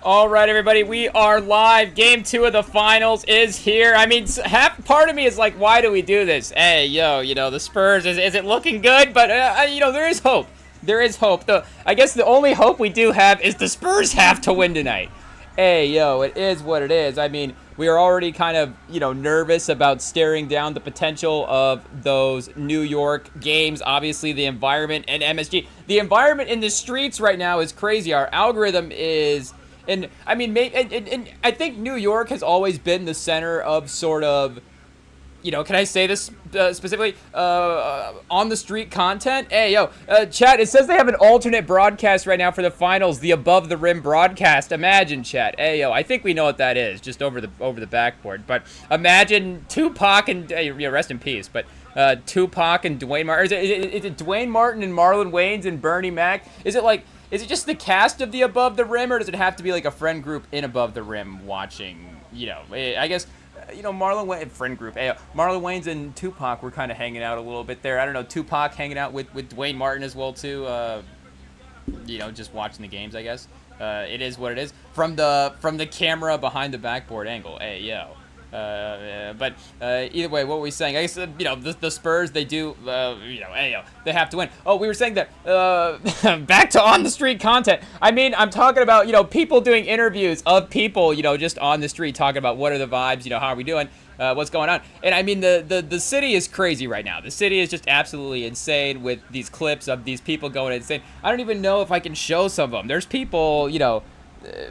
All right, everybody, we are live. Game 2 of the finals is here. I mean, half part of me is like, why do we do this? Hey, yo, the Spurs, is it looking good? But, there is hope. There is hope. I guess the only hope we do have is the Spurs have to win tonight. Hey, yo, it is what it is. I mean, we are already kind of, nervous about staring down the potential of those New York games. Obviously, the environment and MSG. The environment in the streets right now is crazy. Our algorithm is... And I mean, and I think New York has always been the center of sort of, can I say this specifically? On the street content. Hey, yo, chat. It says they have an alternate broadcast right now for the finals, the Above the Rim broadcast. Imagine, chat. Hey, yo, I think we know what that is, just over the backboard. But imagine Tupac and rest in peace. But Tupac and Dwayne Martin. Is it Dwayne Martin and Marlon Wayans and Bernie Mac? Is it just the cast of the Above the Rim, or does it have to be like a friend group in Above the Rim watching, I guess, Marlon Wayans, friend group. Marlon Wayans and Tupac were kind of hanging out a little bit there. I don't know, Tupac hanging out with Dwayne Martin as well, too, just watching the games, I guess. It is what it is. From the camera behind the backboard angle. Hey, yo. But either way, what were we saying? I guess, the Spurs, they do, they have to win. Oh, we were saying that, back to on-the-street content. I mean, I'm talking about, people doing interviews of people, just on the street talking about what are the vibes, how are we doing, what's going on. And I mean, the city is crazy right now. The city is just absolutely insane with these clips of these people going insane. I don't even know if I can show some of them. There's people,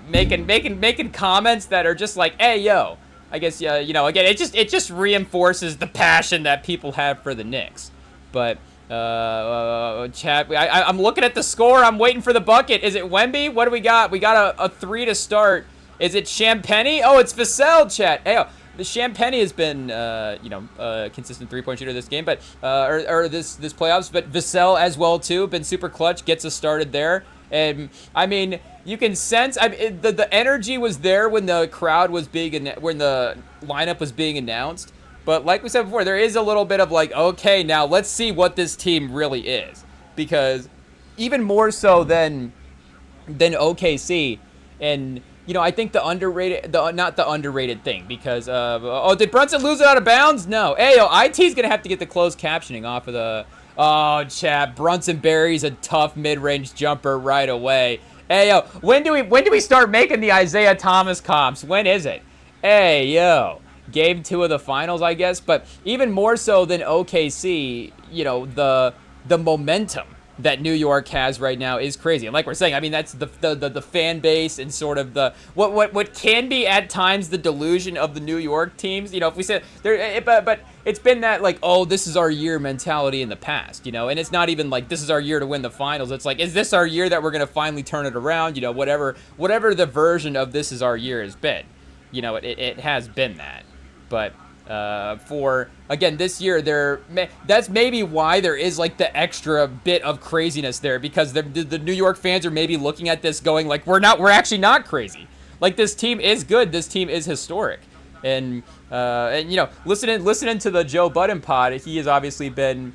making comments that are just like, hey, yo. I guess, again, it just reinforces the passion that people have for the Knicks. But, chat, I'm looking at the score. I'm waiting for the bucket. Is it Wemby? What do we got? We got a 3 to start. Is it Champagnie? Oh, it's Vassell, chat. Hey, the Champagnie has been, consistent three-point shooter this game, but, or this playoffs. But Vassell as well, too. Been super clutch. Gets us started there. And, I mean... You can sense the energy was there when the crowd was when the lineup was being announced. But like we said before, there is a little bit of like, okay, now let's see what this team really is. Because even more so than OKC, and I think not the underrated thing, because did Brunson lose it out of bounds? No. IT's gonna have to get the closed captioning off of the. Oh, chat. Brunson buries a tough mid-range jumper right away. Hey, yo, when do we start making the Isaiah Thomas comps? When is it? Hey, yo, game 2 of the finals, I guess. But even more so than OKC, the momentum that New York has right now is crazy. And like we're saying, I mean, that's the fan base and sort of the what can be at times the delusion of the New York teams. If we say there, but it's been that like, oh, this is our year mentality in the past, and it's not even like this is our year to win the finals. It's like, is this our year that we're gonna finally turn it around? Whatever the version of this is our year has been, it has been that, but. For again this year, that's maybe why there is like the extra bit of craziness there, because the New York fans are maybe looking at this going like, we're actually not crazy. Like, this team is good. This team is historic. And listening to the Joe Budden pod, he has obviously been,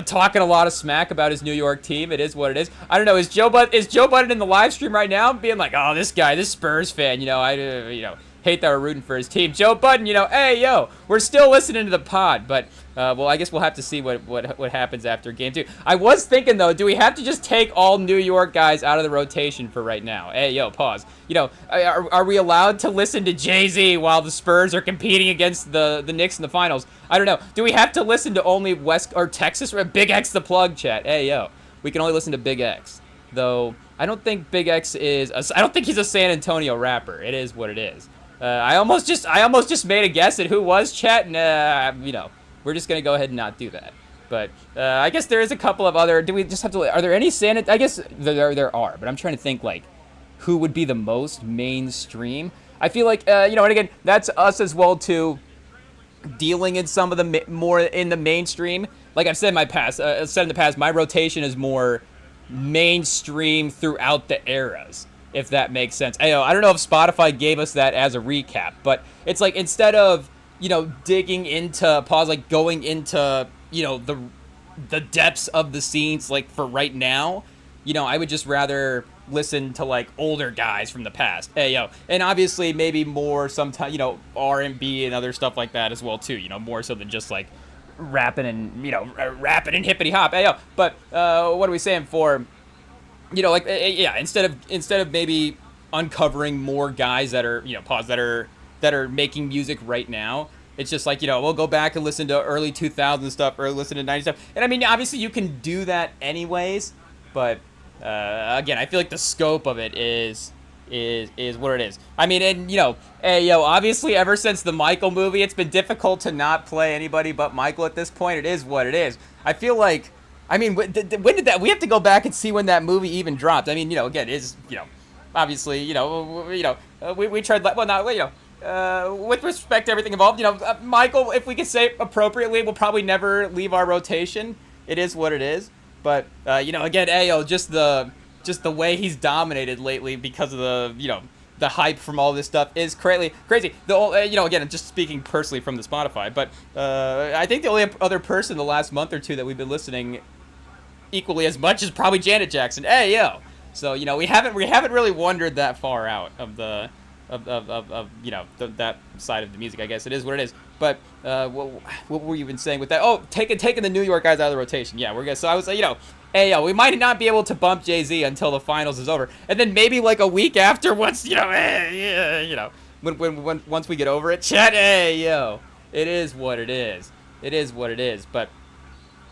talking a lot of smack about his New York team. It is what it is. I don't know. Is Joe Budden in the live stream right now being like, oh, this Spurs fan, hate that we're rooting for his team. Joe Budden, hey, yo, we're still listening to the pod, but, I guess we'll have to see what happens after game 2. I was thinking, though, do we have to just take all New York guys out of the rotation for right now? Hey, yo, pause. Are we allowed to listen to Jay-Z while the Spurs are competing against the Knicks in the finals? I don't know. Do we have to listen to only West or Texas? Big X the plug, chat. Hey, yo, we can only listen to Big X. Though, I don't think Big X I don't think he's a San Antonio rapper. It is what it is. I almost just made a guess at who was, chat, and, we're just going to go ahead and not do that. But I guess there is a couple of other, do we just have to, are there any I guess there are, but I'm trying to think, like, who would be the most mainstream? I feel like, and again, that's us as well, too, dealing in some of the more in the mainstream. Like I've said in the past, my rotation is more mainstream throughout the eras, if that makes sense. I don't know if Spotify gave us that as a recap, but it's like, instead of, digging into going into, the depths of the scenes, like, for right now, I would just rather, listen to like older guys from the past. Hey yo, and obviously maybe more sometimes, you know, R&B and other stuff like that as well too. You know, more so than just like rapping and, you know, rapping and hippity hop. Hey yo, but what are we saying for, you know, like yeah, instead of maybe uncovering more guys that are, you know, that are making music right now. It's just like, you know, we'll go back and listen to early 2000 stuff or listen to 90s stuff. And I mean, obviously you can do that anyways, but again, I feel like the scope of it is what it is. I mean, and, you know, hey, yo, obviously ever since the Michael movie, it's been difficult to not play anybody but Michael at this point. It is what it is. I feel like, I mean, when did that, we have to go back and see when that movie even dropped. I mean, you know, again, it is, you know, obviously, we tried, well, not, you know, with respect to everything involved, you know, Michael, if we could say appropriately, will probably never leave our rotation. It is what it is. But you know, again, Ayo, just the way he's dominated lately because of the, you know, the hype from all this stuff is crazy. The you know, again, just speaking personally from the Spotify, but I think the only other person the last month or two that we've been listening equally as much is probably Janet Jackson. Ayo. So, you know, we haven't really wandered that far out of the you know, that side of the music. I guess it is what it is. But what were you even saying with that? Oh, taking the New York guys out of the rotation. Yeah, we're good. So I was like, you know, hey, yo, we might not be able to bump Jay-Z until the finals is over, and then maybe like a week after, once, you know, you know, when once we get over it, chat. Hey, yo, it is what it is. It is what it is. But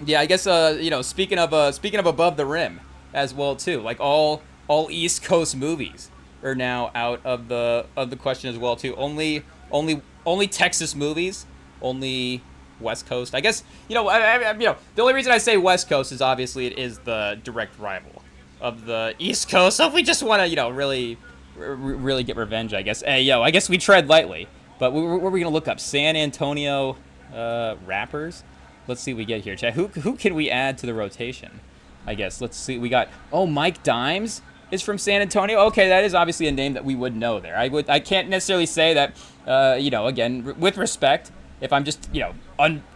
yeah, I guess you know, speaking of above the rim as well too, like all East Coast movies are now out of the question as well too. Only Texas movies, only West Coast. I guess, you know, you know, the only reason I say West Coast is obviously it is the direct rival of the East Coast. So if we just want to, you know, really get revenge, I guess. Hey, yo, I guess we tread lightly. But what are we gonna look up? San Antonio rappers. Let's see what we get here, chat. Who can we add to the rotation? I guess let's see. We got Mike Dimes is from San Antonio. Okay, that is obviously a name that we would know there. I can't necessarily say that, you know, again, with respect, if I'm just, you know,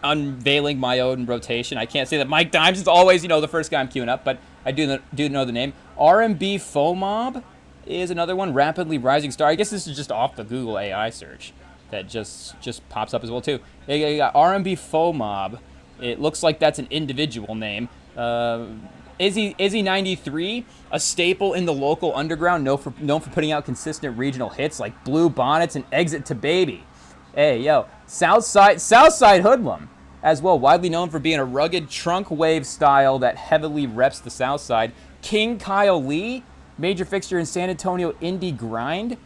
unveiling my own rotation, I can't say that Mike Dimes is always, you know, the first guy I'm queuing up, but I do know the name. R&B Fomob is another one, rapidly rising star. I guess this is just off the Google AI search that just pops up as well too. You got R&B Fomob. It looks like that's an individual name. Izzy 93, a staple in the local underground, known for putting out consistent regional hits like Blue Bonnets and Exit to Baby. Hey, yo, Southside Hoodlum as well, widely known for being a rugged trunk wave style that heavily reps the Southside. King Kyle Lee, major fixture in San Antonio indie grind,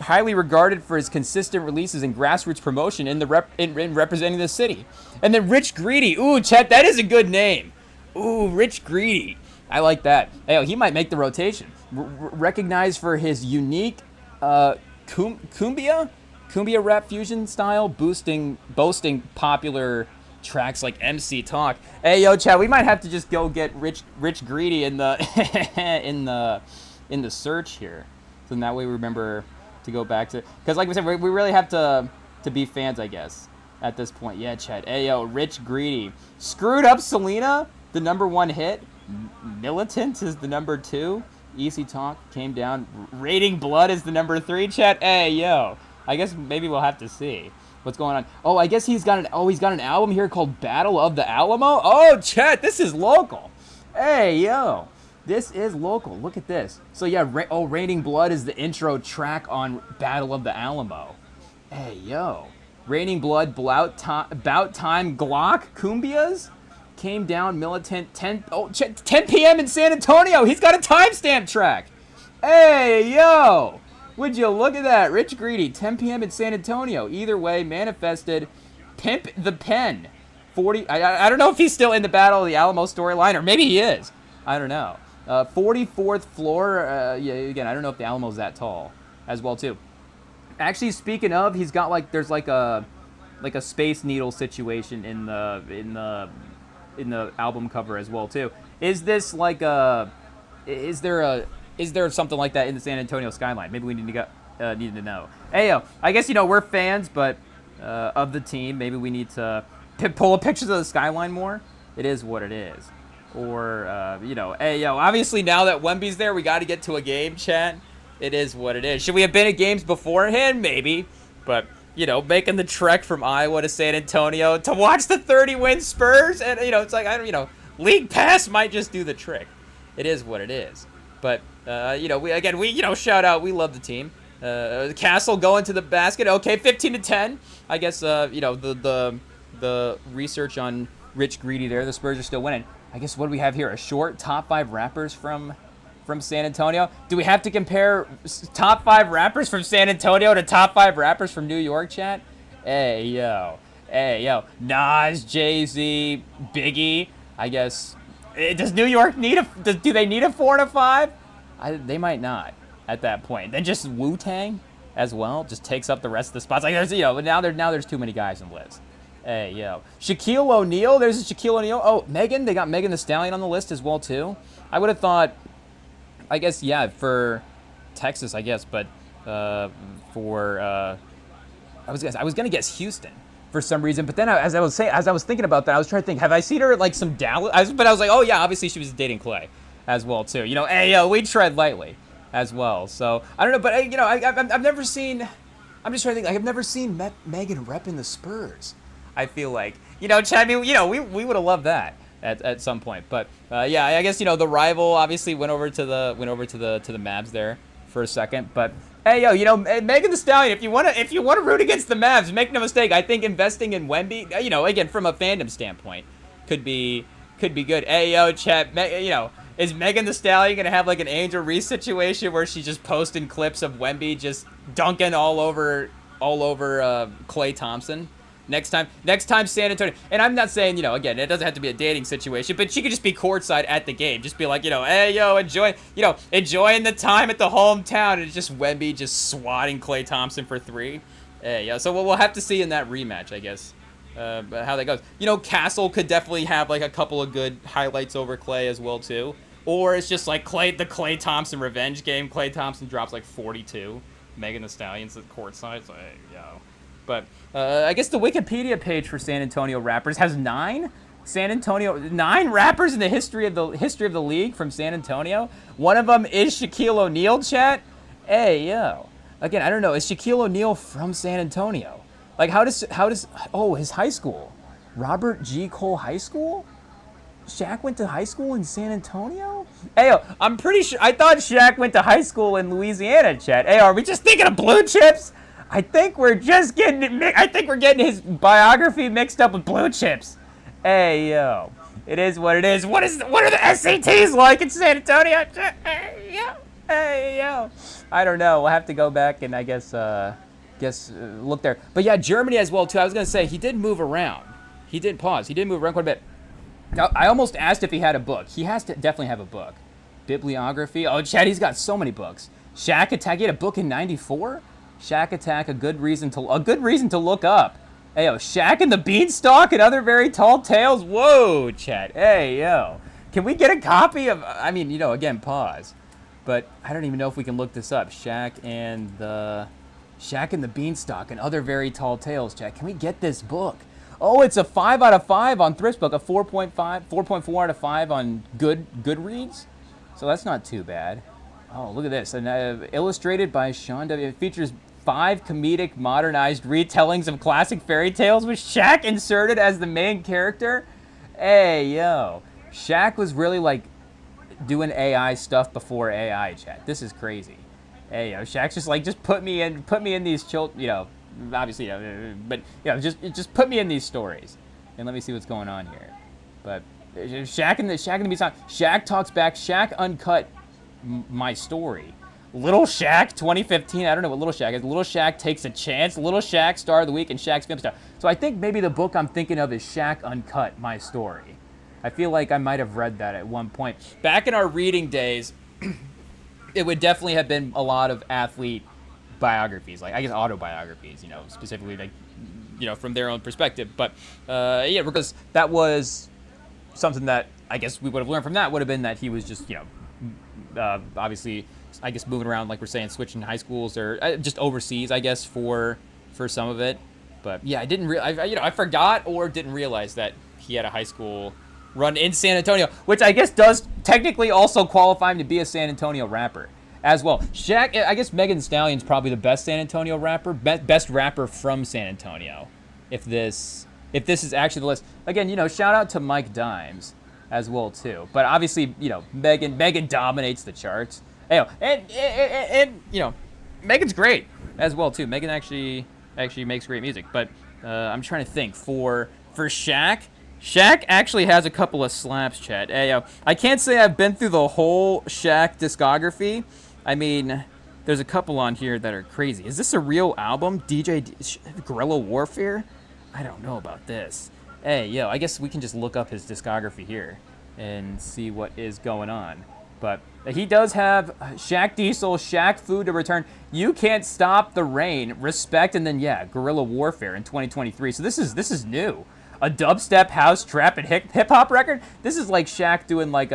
highly regarded for his consistent releases and grassroots promotion in representing the city. And then Rich Greedy, ooh, chat, that is a good name. Ooh, Rich Greedy. I like that. Hey, he might make the rotation. Recognized for his unique cumbia rap fusion style, boasting popular tracks like MC Talk. Hey, yo, Chad, we might have to just go get Rich Greedy in the in the search here, so that way we remember to go back to, because like we said, we really have to be fans, I guess, at this point. Yeah, Chad. Hey, yo, Rich Greedy. Screwed Up Selena, the #1 hit. Militant is the #2. Easy Talk came down. Raining Blood is the #3. Chat. Hey, yo. I guess maybe we'll have to see what's going on. Oh, I guess he's got an album here called Battle of the Alamo. Oh, chat, this is local. Hey, yo. This is local. Look at this. So yeah, Raining Blood is the intro track on Battle of the Alamo. Hey, yo. Raining Blood, About Time, Glock, Cumbias. Came down, Militant, 10 p.m. in San Antonio. He's got a timestamp track. Hey, yo. Would you look at that? Rich Greedy, 10 p.m. in San Antonio. Either way, manifested. Pimp the Pen. 40. I don't know if he's still in the Battle of the Alamo storyline, or maybe he is. I don't know. 44th floor. Yeah, again, I don't know if the Alamo's that tall as well, too. Actually, speaking of, he's got there's like a Space Needle situation in the album cover as well too. Is this like is there something like that in the San Antonio skyline? Maybe we need to know. Hey, yo, I guess, you know, we're fans, but of the team, maybe we need to pull up pictures of the skyline more. It is what it is. Or, hey, yo, obviously now that Wemby's there, we got to get to a game, chat. It is what it is. Should we have been at games beforehand? Maybe. But, making the trek from Iowa to San Antonio to watch the 30-win Spurs, and, it's like, League Pass might just do the trick. It is what it is. But, we shout out, we love the team. Castle going to the basket. Okay, 15-10. I guess, the research on Rich Greedy there, the Spurs are still winning. I guess what do we have here? A short top 5 rappers from San Antonio. Do we have to compare top 5 rappers from San Antonio to top 5 rappers from New York, chat? Hey, yo. Nas, Jay-Z, Biggie. I guess. Does New York need do they need a 4 and a 5? They might not at that point. Then just Wu-Tang as well just takes up the rest of the spots. Like there's, now there's too many guys in the list. Hey, yo. Shaquille O'Neal. There's a Shaquille O'Neal. Oh, Megan. They got Megan Thee Stallion on the list as well, too. I would have thought, I guess, yeah, for Texas, I guess. But I was going to guess Houston for some reason. But then as I was thinking about that, I was trying to think, have I seen her at, like, some Dallas? But I was like, oh, yeah, obviously she was dating Clay as well, too. Hey, yo, we tread lightly as well. So, I don't know. But, I've never seen, I'm just trying to think, I've never seen Megan repping the Spurs. I feel like, Chad, I mean, we would have loved that at some point, but yeah, I guess the rival obviously went over to the Mavs there for a second, but hey, yo, Megan Thee Stallion, if you want to root against the Mavs, make no mistake, I think investing in Wemby, again from a fandom standpoint, could be good. Hey, yo, Chad, is Megan Thee Stallion gonna have like an Angel Reese situation where she's just posting clips of Wemby just dunking all over Klay Thompson? Next time San Antonio, and I'm not saying, again, it doesn't have to be a dating situation, but she could just be courtside at the game, just be like, hey, yo, enjoying the time at the hometown, and it's just Wemby just swatting Klay Thompson for 3. Hey, yo, so we'll have to see in that rematch, I guess, how that goes. Castle could definitely have like a couple of good highlights over Klay as well too, or it's just like the Klay Thompson revenge game. Klay Thompson drops like 42, Megan Thee Stallion's at courtside, so hey, yo. But I guess the Wikipedia page for San Antonio rappers has 9 rappers in the history of the league from San Antonio. One of them is Shaquille O'Neal, chat. Hey, yo. Again, I don't know. Is Shaquille O'Neal from San Antonio? Like, how does his high school, Robert G. Cole High School? Shaq went to high school in San Antonio? Hey, yo, I'm pretty sure. I thought Shaq went to high school in Louisiana, chat. Hey, are we just thinking of blue chips? I think we're getting his biography mixed up with blue chips. Hey, yo. It is what it is. What are the SATs like in San Antonio? Hey, yo. I don't know. We'll have to go back and I guess look there. But yeah, Germany as well too. I was going to say he did move around. He did move around quite a bit. Now, I almost asked if he had a book. He has to definitely have a book. Bibliography. Oh, Chad, he's got so many books. Shaq Attack. He had a book in '94. Shaq Attack, a good reason to look up. Hey, yo, Shaq and the Beanstalk and Other Very Tall Tales. Whoa, chat. Hey, yo. Can we get a copy of, again, pause. But I don't even know if we can look this up. Shaq and the Beanstalk and Other Very Tall Tales, chat. Can we get this book? Oh, it's a 5 out of 5 on Thriftbook, a 4.4 out of 5 on Goodreads. So that's not too bad. Oh, look at this. And illustrated by Sean W. It features 5 comedic modernized retellings of classic fairy tales with Shaq inserted as the main character. Hey, yo. Shaq was really like doing AI stuff before AI, chat. This is crazy. Hey, yo, Shaq's just put me in these obviously, but just put me in these stories and let me see what's going on here. But Shaq and the Beanstalk. Shaq talks back. Shaq uncut my story. Little Shaq 2015. I don't know what Little Shaq is. Little Shaq Takes a Chance. Little Shaq Star of the Week and Shaq's Film Star. So I think maybe the book I'm thinking of is Shaq Uncut My Story. I feel like I might have read that at one point. Back in our reading days, it would definitely have been a lot of athlete biographies, like I guess autobiographies, specifically like, from their own perspective. But yeah, because that was something that I guess we would have learned from that would have been that he was just, obviously, I guess moving around, like we're saying, switching high schools or just overseas, I guess, for some of it. But yeah, I forgot or didn't realize that he had a high school run in San Antonio, which I guess does technically also qualify him to be a San Antonio rapper as well. Shaq, I guess Megan Thee Stallion's probably the best San Antonio rapper, best rapper from San Antonio. If this is actually the list. Again, shout out to Mike Dimes as well too. But obviously, Megan dominates the charts. And Megan's great as well too. Megan actually makes great music. But I'm trying to think for Shaq. Shaq actually has a couple of slaps, chat. I can't say I've been through the whole Shaq discography. I mean, there's a couple on here that are crazy. Is this a real album? Guerrilla Warfare? I don't know about this. I guess we can just look up his discography here and see what is going on. But he does have Shaq Diesel, Shaq Fu to Return, You Can't Stop the Rain, Respect, and then, Guerrilla Warfare in 2023. So this is new. A dubstep, house, trap, and hip-hop record? This is like Shaq doing like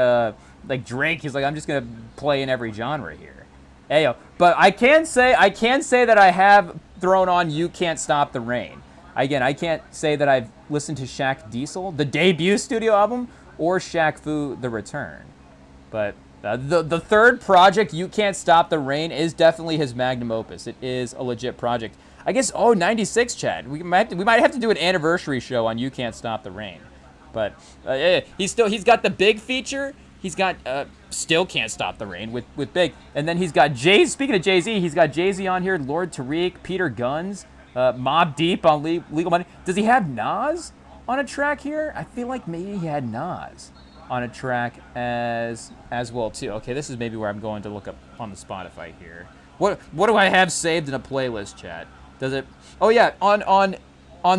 Drake. He's like, I'm just going to play in every genre here. But I can say that I have thrown on You Can't Stop the Rain. Again, I can't say that I've listened to Shaq Diesel, the debut studio album, or Shaq Fu, The Return. But the third project, You Can't Stop the Rain, is definitely his magnum opus. It is a legit project. I guess, 96, Chad. We might have to do an anniversary show on You Can't Stop the Rain. But he's got the Big feature. He's got Still Can't Stop the Rain with Big. And then he's got speaking of Jay-Z, he's got Jay-Z on here, Lord Tariq, Peter Guns, Mobb Deep on Legal Money. Does he have Nas on a track here? I feel like maybe he had Nas on a track as well too. Okay, this is maybe where I'm going to look up on the Spotify here. What do I have saved in a playlist, chat? Does it? Oh yeah, on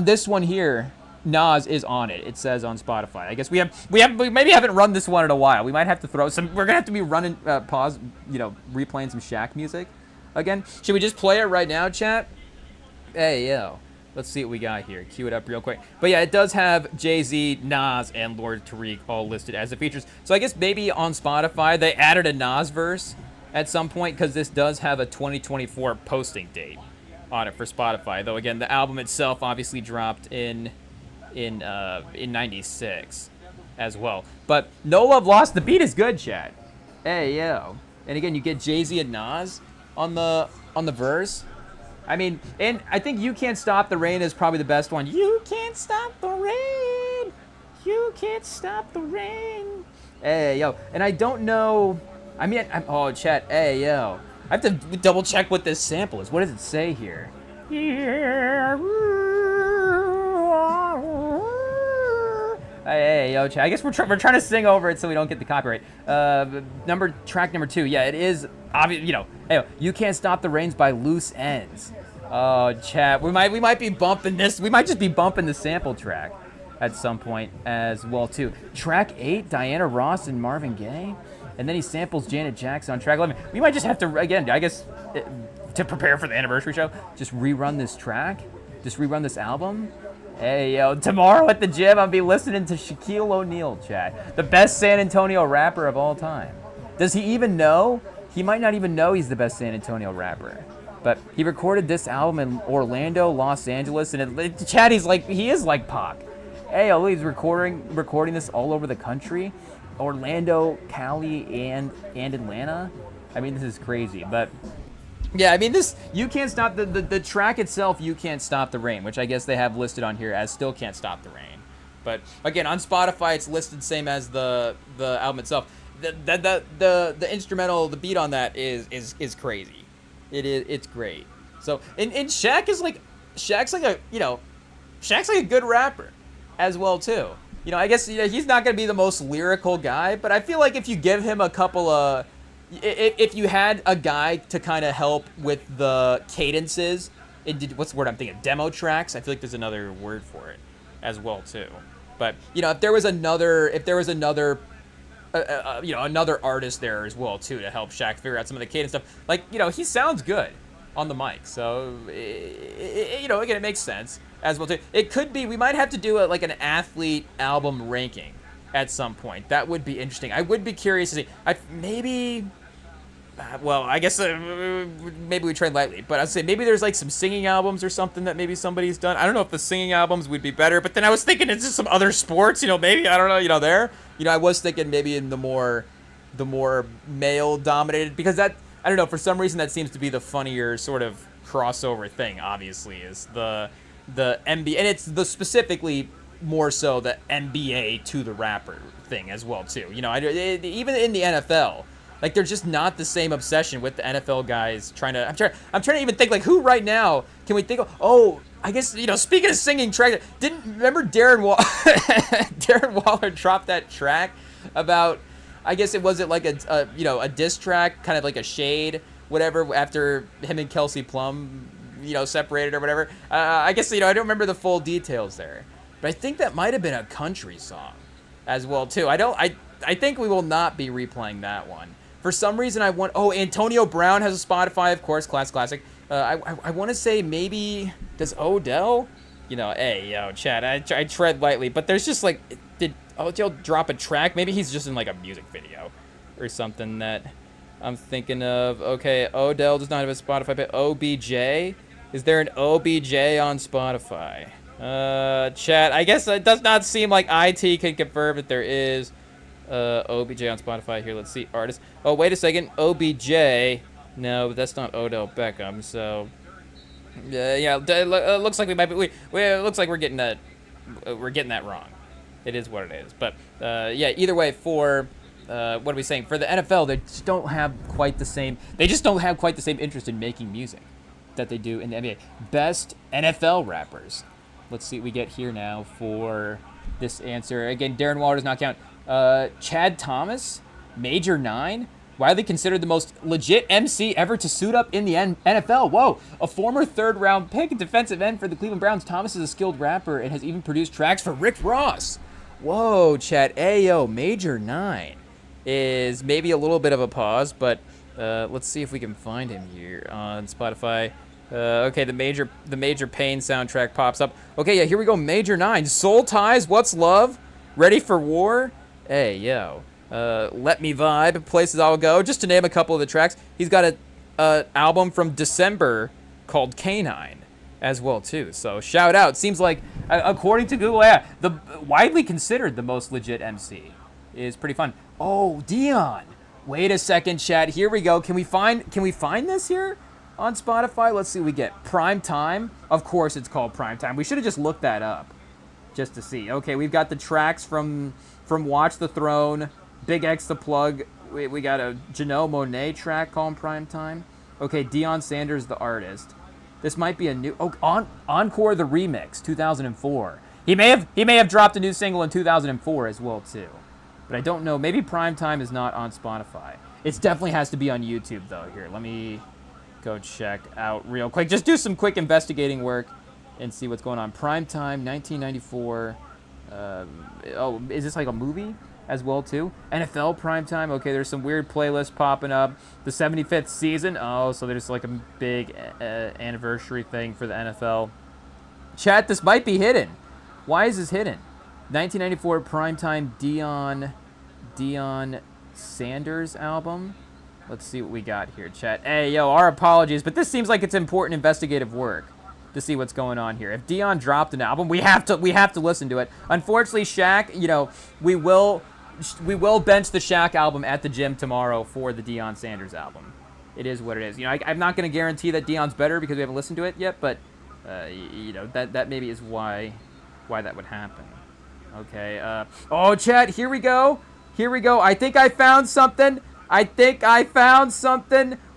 this one here, Nas is on it. It says on Spotify. I guess we maybe haven't run this one in a while. We might have to throw some. We're gonna have to be running replaying some Shaq music again. Should we just play it right now, chat? Let's see what we got here. Cue it up real quick. But it does have Jay-Z, Nas, and Lord Tariq all listed as the features. So I guess maybe on Spotify they added a Nas verse at some point because this does have a 2024 posting date on it for Spotify. Though again, the album itself obviously dropped in 96 as well. But No Love Lost, the beat is good, chat. And again, you get Jay-Z and Nas on the verse. I mean, and I think You Can't Stop the Rain is probably the best one. You can't stop the rain. You can't stop the rain. And I don't know. I mean, chat. I have to double check what this sample is. What does it say here? Chat. I guess we're trying to sing over it so we don't get the copyright. Track number 2. Yeah, it is obvious. You Can't Stop the Rains by Loose Ends. Oh, chat. We might be bumping this. We might just be bumping the sample track at some point as well too. Track 8, Diana Ross and Marvin Gaye. And then he samples Janet Jackson on track 11. We might just have to, again, I guess, to prepare for the anniversary show, just rerun this track, just rerun this album. Tomorrow at the gym, I'll be listening to Shaquille O'Neal, chat. The best San Antonio rapper of all time. Does he even know? He might not even know he's the best San Antonio rapper. But he recorded this album in Orlando, Los Angeles, and chat, he is like Pac. He's recording this all over the country. Orlando, Cali, and Atlanta. I mean, this is crazy. But yeah, I mean, this You Can't Stop the track itself. You Can't Stop the Rain, which I guess they have listed on here as Still Can't Stop the Rain. But again, on Spotify, it's listed same as the album itself. The instrumental, the beat on that is crazy. It's great. So and Shaq's like a good rapper as well too. I guess he's not going to be the most lyrical guy, but I feel like if you give him a couple of, if you had a guy to kind of help with the cadences, what's the word I'm thinking? Demo tracks. I feel like there's another word for it as well too. But if there was another artist there as well too to help Shaq figure out some of the cadence stuff, he sounds good on the mic. So again, it makes sense as well too. It could be we might have to do an athlete album ranking at some point. That would be interesting. I would be curious to see. well, I guess maybe we train lightly, but I'd say maybe there's like some singing albums or something that maybe somebody's done. I don't know if the singing albums would be better, but then I was thinking it's just some other sports, maybe, I don't know, I was thinking maybe in the more male dominated, because that, I don't know, for some reason that seems to be the funnier sort of crossover thing, obviously, is the NBA, and it's the specifically more so the NBA to the rapper thing as well too. Even in the NFL, like they're just not the same obsession with the NFL guys trying to. I'm trying to even think like who right now can we think of? Oh, I guess speaking of singing track, remember Darren Waller dropped that track about, I guess it wasn't like a diss track, kind of like a shade, whatever, after him and Kelsey Plum separated or whatever. I guess I don't remember the full details there, but I think that might have been a country song as well too. I think we will not be replaying that one. For some reason Antonio Brown has a Spotify, of course, classic. I want to say maybe, does Odell? Hey, Chad, I tread lightly, but there's just like, did Odell drop a track? Maybe he's just in like a music video or something that I'm thinking of. Okay, Odell does not have a Spotify, but OBJ? Is there an OBJ on Spotify? Chat, I guess it does not seem like IT can confirm that there is OBJ on Spotify. Here, let's see, artist. Oh, wait a second, OBJ. No, that's not Odell Beckham, so... yeah, it looks like we might be... it looks like we're getting that wrong. It is what it is. But, yeah, either way, for... what are we saying? For the NFL, they just don't have quite the same... They just don't have quite the same interest in making music that they do in the NBA. Best NFL rappers. Let's see what we get here now for this answer. Again, Darren Waller does not count. Chad Thomas, Major 9, widely considered the most legit MC ever to suit up in the NFL. Whoa, a former third-round pick and defensive end for the Cleveland Browns. Thomas is a skilled rapper and has even produced tracks for Rick Ross. Whoa, Chad. Ayo, Major 9 is maybe a little bit of a pause, but let's see if we can find him here on Spotify. Okay, the Major Pain soundtrack pops up. Okay, yeah, here we go. Major 9, Soul Ties, What's Love, Ready for War. Hey, yo. Let Me Vibe, Places I'll Go, just to name a couple of the tracks. He's got a album from December called Canine as well, too. So, shout out. Seems like, according to Google, yeah, the widely considered the most legit MC is pretty fun. Oh, Dion. Wait a second, chat. Here we go. Can we find this here on Spotify? Let's see what we get. Prime Time. Of course it's called Prime Time. We should have just looked that up just to see. Okay, we've got the tracks from Watch the Throne, Big X the Plug. We got a Janelle Monáe track called Prime Time. Okay, Deion Sanders the artist. This might be a new Encore the Remix 2004. He may have dropped a new single in 2004 as well too. But I don't know. Maybe Prime Time is not on Spotify. It definitely has to be on YouTube though. Here, let me go check out real quick. Just do some quick investigating work and see what's going on. Prime Time 1994. Is this like a movie as well too? NFL Prime Time. Okay, there's some weird playlists popping up. The 75th season. Oh, so there's like a big anniversary thing for the NFL. Chat, this might be hidden. Why is this hidden? 1994 Primetime Deion Sanders album. Let's see what we got here, chat. Hey, yo, our apologies, but this seems like it's important investigative work to see what's going on here. If Deion dropped an album, we have to listen to it. Unfortunately, Shaq, we will bench the Shaq album at the gym tomorrow for the Deion Sanders album. It is what it is. I'm not going to guarantee that Deion's better because we haven't listened to it yet, but that maybe is why that would happen. Okay. Oh, chat, here we go. I think I found something.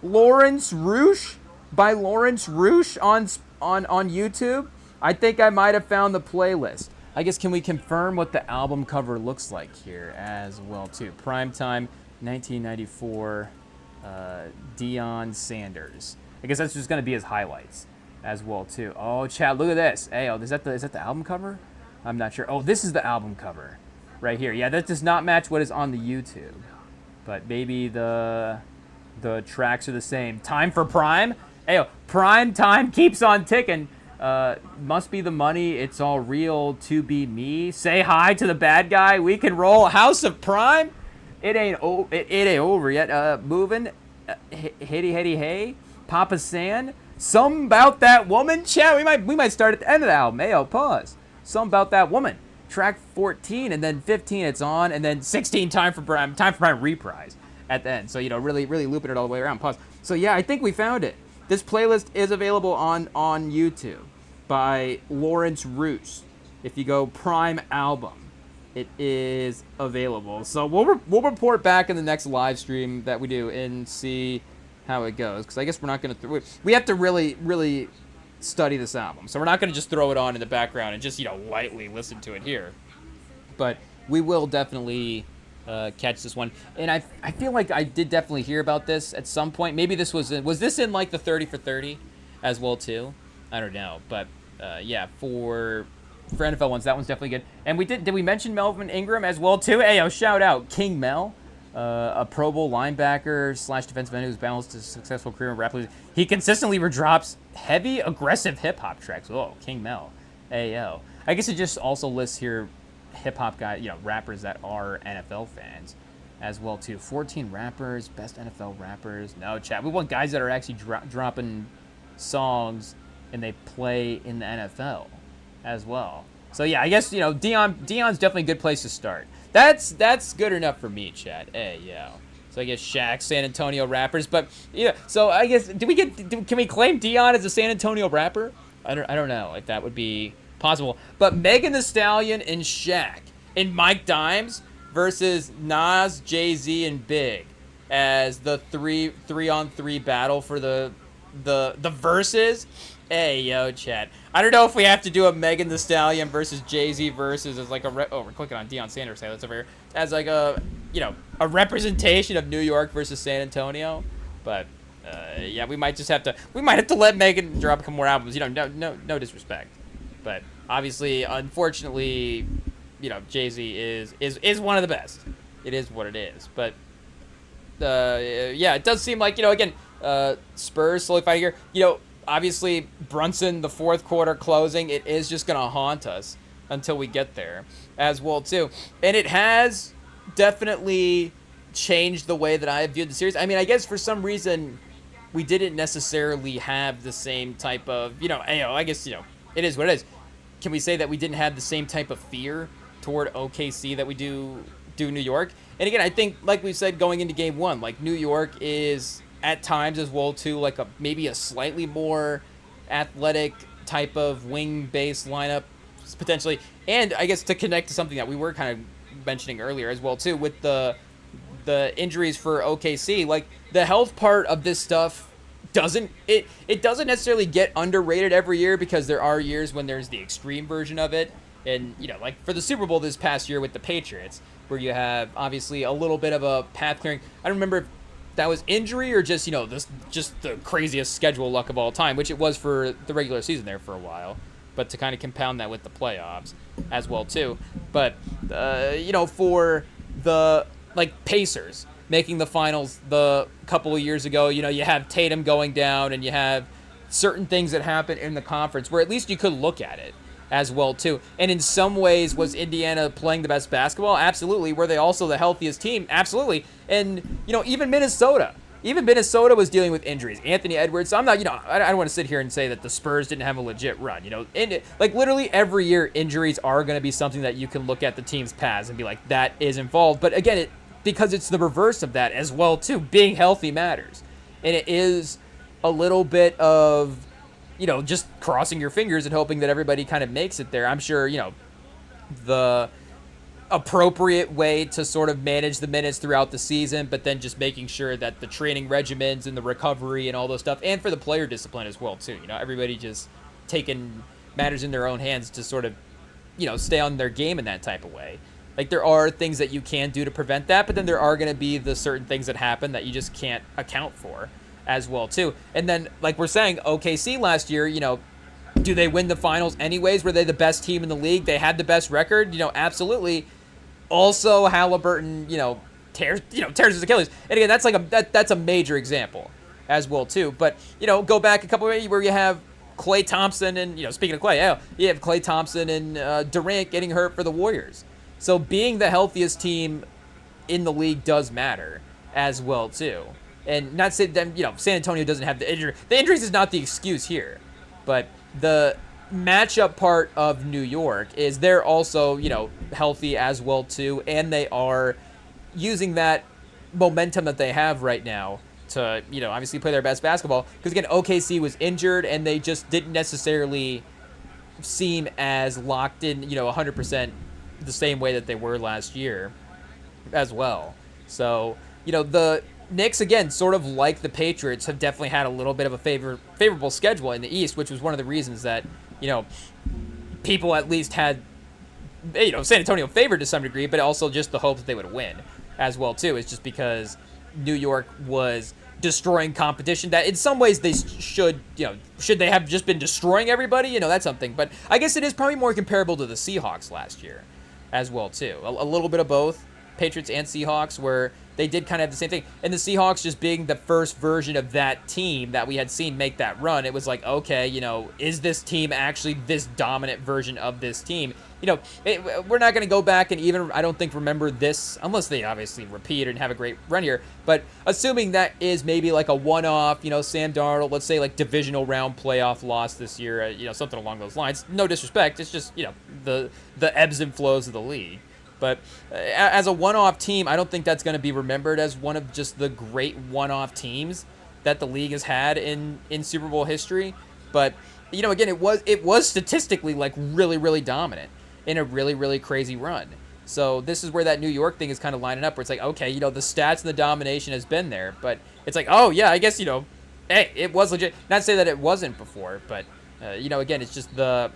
Lawrence Roosh by Lawrence Roosh on YouTube. I think I might have found the playlist. I guess, can we confirm what the album cover looks like here as well too? Primetime 1994 Deion Sanders. I guess that's just going to be his highlights as well too. Oh, chat, look at this. Hey, is that the album cover? I'm not sure. Oh, this is the album cover right here. Yeah, that does not match what is on the YouTube. But maybe the tracks are the same. Time for Prime. Hey, Prime time keeps on ticking. Must be the money. It's all real to be me. Say hi to the bad guy. We can roll. House of Prime. It ain't over yet. Moving. Hey, Papa San. Something about that woman. Chat. We might start at the end of the album. Hey, pause. Something about that woman. Track 14 and then 15 it's on, and then 16 time for my reprise at the end. So really looping it all the way around. Pause. So yeah, I think we found it. This playlist is available on YouTube by Lawrence Roos. If you go Prime Album, it is available. So we'll report back in the next live stream that we do and see how it goes. Because I guess we're not going to we have to really study this album. So we're not going to just throw it on in the background and just lightly listen to it here. But we will definitely catch this one. And I feel like I did definitely hear about this at some point. Maybe this was this in like the 30 for 30 as well too? I don't know. But yeah, for NFL ones, that one's definitely good. And did we mention Melvin Ingram as well too? Hey, shout out King Mel, a Pro Bowl linebacker / defensive end who's balanced a successful career in rap. He consistently drops heavy, aggressive hip hop tracks. Oh, King Mel, ayo. I guess it just also lists here hip hop guys, rappers that are NFL fans as well too. 14 rappers, best NFL rappers. No, chat. We want guys that are actually dropping songs and they play in the NFL as well. So yeah, I guess Dion's definitely a good place to start. That's good enough for me, chat. Hey, yo. So I guess Shaq, San Antonio rappers, but so I guess can we claim Dion as a San Antonio rapper? I don't know if that would be possible. But Megan Thee Stallion and Shaq and Mike Dimes versus Nas, Jay-Z, and Big as the 3-on-3 battle for the verses. Hey, yo, chat. I don't know if we have to do a Megan Thee Stallion versus Jay-Z versus as like we're clicking on Deion Sanders. Hey, that's over here. As like a representation of New York versus San Antonio. But yeah, we might have to let Megan drop a couple more albums. No disrespect. But obviously, unfortunately, Jay-Z is one of the best. It is what it is. But yeah, it does seem like again, Spurs solidify here. Obviously, Brunson, the fourth quarter closing, it is just going to haunt us until we get there as well, too. And it has definitely changed the way that I have viewed the series. I mean, I guess for some reason, we didn't necessarily have the same type of, I guess, it is what it is. Can we say that we didn't have the same type of fear toward OKC that we do New York? And again, I think, like we said going into game one, like New York is at times as well too, like maybe a slightly more athletic type of wing-based lineup potentially. And I guess to connect to something that we were kind of mentioning earlier as well too, with the injuries for OKC, like the health part of this stuff doesn't necessarily get underrated every year, because there are years when there's the extreme version of it. And like for the Super Bowl this past year with the Patriots, where you have obviously a little bit of a path clearing. I don't remember if that was injury or just just the craziest schedule luck of all time, which it was for the regular season there for a while, but to kind of compound that with the playoffs as well too. But for the Pacers making the finals the couple of years ago, you have Tatum going down, and you have certain things that happen in the conference where at least you could look at it as well too. And in some ways, was Indiana playing the best basketball? Absolutely. Were they also the healthiest team? Absolutely. And even Minnesota was dealing with injuries. Anthony Edwards. So I'm not, I don't want to sit here and say that the Spurs didn't have a legit run. And literally every year, injuries are going to be something that you can look at the team's past and be like, that is involved. But again, because it's the reverse of that as well too. Being healthy matters, and it is a little bit of just crossing your fingers and hoping that everybody kind of makes it there. I'm sure, the appropriate way to sort of manage the minutes throughout the season, but then just making sure that the training regimens and the recovery and all those stuff, and for the player discipline as well, too. Everybody just taking matters in their own hands to sort of, stay on their game in that type of way. Like, there are things that you can do to prevent that, but then there are going to be the certain things that happen that you just can't account for as well too. And then, like we're saying, OKC last year, do they win the finals anyways? Were they the best team in the league? They had the best record, absolutely. Also, Halliburton, tears his Achilles. And again, that's a major example as well too. But go back a couple of years where you have Klay Thompson and speaking of Klay, you have Klay Thompson and Durant getting hurt for the Warriors. So being the healthiest team in the league does matter as well too. And not say them, San Antonio doesn't have the injury. The injuries is not the excuse here, but the matchup part of New York is they're also, healthy as well too, and they are using that momentum that they have right now to, obviously play their best basketball. Because again, OKC was injured and they just didn't necessarily seem as locked in, 100% the same way that they were last year as well. So, the Knicks, again, sort of like the Patriots, have definitely had a little bit of a favorable schedule in the East, which was one of the reasons that, people at least had, San Antonio favored to some degree, but also just the hope that they would win as well, too. It's just because New York was destroying competition that in some ways they should they have just been destroying everybody? That's something. But I guess it is probably more comparable to the Seahawks last year as well, too. A little bit of both, Patriots and Seahawks, where they did kind of have the same thing. And the Seahawks just being the first version of that team that we had seen make that run, it was like, okay, is this team actually this dominant version of this team? We're not going to go back and even, I don't think, remember this, unless they obviously repeat and have a great run here. But assuming that is maybe like a one-off, Sam Darnold, let's say like divisional round playoff loss this year, something along those lines. No disrespect, it's just, the ebbs and flows of the league. But as a one-off team, I don't think that's going to be remembered as one of just the great one-off teams that the league has had in Super Bowl history. But, again, it was statistically like really, really dominant in a really, really crazy run. So this is where that New York thing is kind of lining up, where it's like, okay, the stats and the domination has been there. But it's like, oh, yeah, I guess, hey, it was legit. Not to say that it wasn't before, but, again, it's just the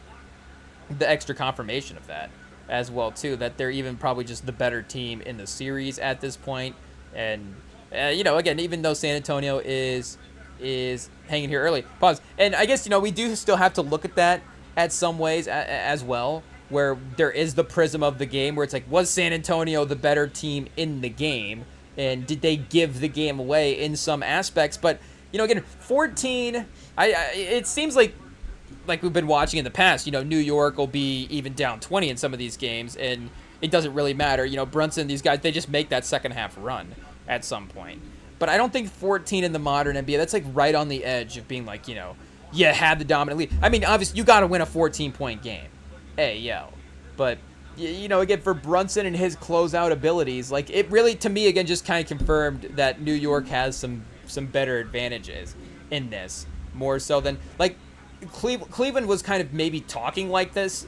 extra confirmation of that as well too, that they're even probably just the better team in the series at this point. And again, even though San Antonio is hanging here early, pause, and I guess we do still have to look at that at some ways as well, where there is the prism of the game where it's like, was San Antonio the better team in the game, and did they give the game away in some aspects? But again, 14, it seems like we've been watching in the past, New York will be even down 20 in some of these games, and it doesn't really matter. Brunson, these guys, they just make that second half run at some point. But I don't think 14 in the modern NBA, that's like right on the edge of being like, you had the dominant lead. I mean, obviously, you got to win a 14-point game. Hey, yo. But, again, for Brunson and his closeout abilities, like, it really, to me, again, just kind of confirmed that New York has some better advantages in this, more so than, like, Cleveland was kind of maybe talking like this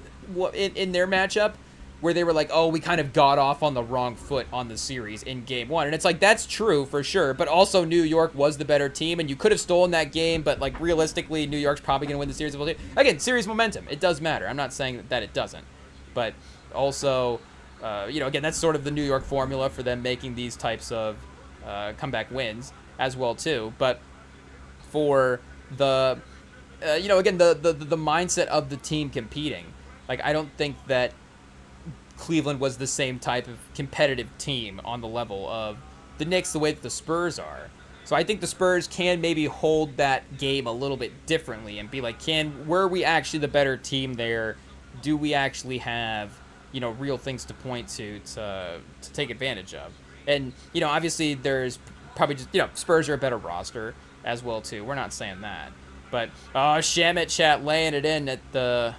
in their matchup, where they were like, oh, we kind of got off on the wrong foot on the series in game one. And it's like, that's true for sure. But also New York was the better team, and you could have stolen that game. But like realistically, New York's probably going to win the series. Again, series momentum. It does matter. I'm not saying that it doesn't. But also, again, that's sort of the New York formula for them making these types of comeback wins as well too. But for the again, the mindset of the team competing, like, I don't think that Cleveland was the same type of competitive team on the level of the Knicks, the way that the Spurs are. So I think the Spurs can maybe hold that game a little bit differently and be like, were we actually the better team there? Do we actually have, real things to point to take advantage of? And, obviously there's probably just, Spurs are a better roster as well too. We're not saying that. But Shamit chat laying it in at the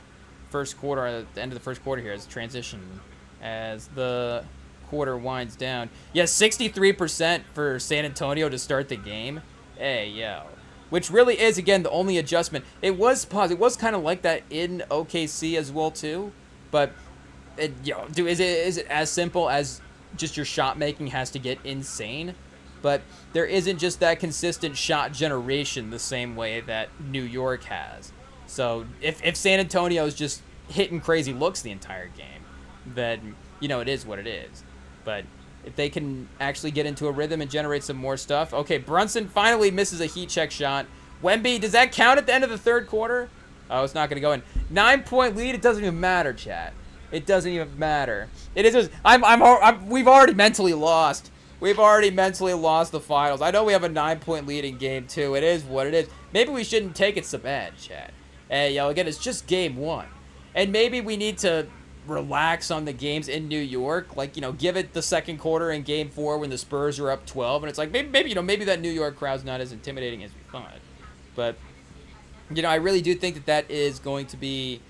first quarter, at the end of the first quarter here as transition, as the quarter winds down. Yeah, 63% for San Antonio to start the game. Hey, yo. Which really is, again, the only adjustment. It was kind of like that in OKC as well too. But is it as simple as just your shot making has to get insane? But there isn't just that consistent shot generation the same way that New York has. So if San Antonio is just hitting crazy looks the entire game, then, it is what it is. But if they can actually get into a rhythm and generate some more stuff. Okay, Brunson finally misses a heat check shot. Wemby, does that count at the end of the third quarter? Oh, it's not going to go in. 9-point lead, it doesn't even matter, chat. It doesn't even matter. It is. We've already mentally lost. We've already mentally lost the finals. I know we have a 9-point lead in game 2. It is what it is. Maybe we shouldn't take it so bad, chat. Hey, again, it's just game 1. And maybe we need to relax on the games in New York. Like, give it the second quarter in Game 4 when the Spurs are up 12, and it's like maybe that New York crowd's not as intimidating as we thought. But I really do think that is going to be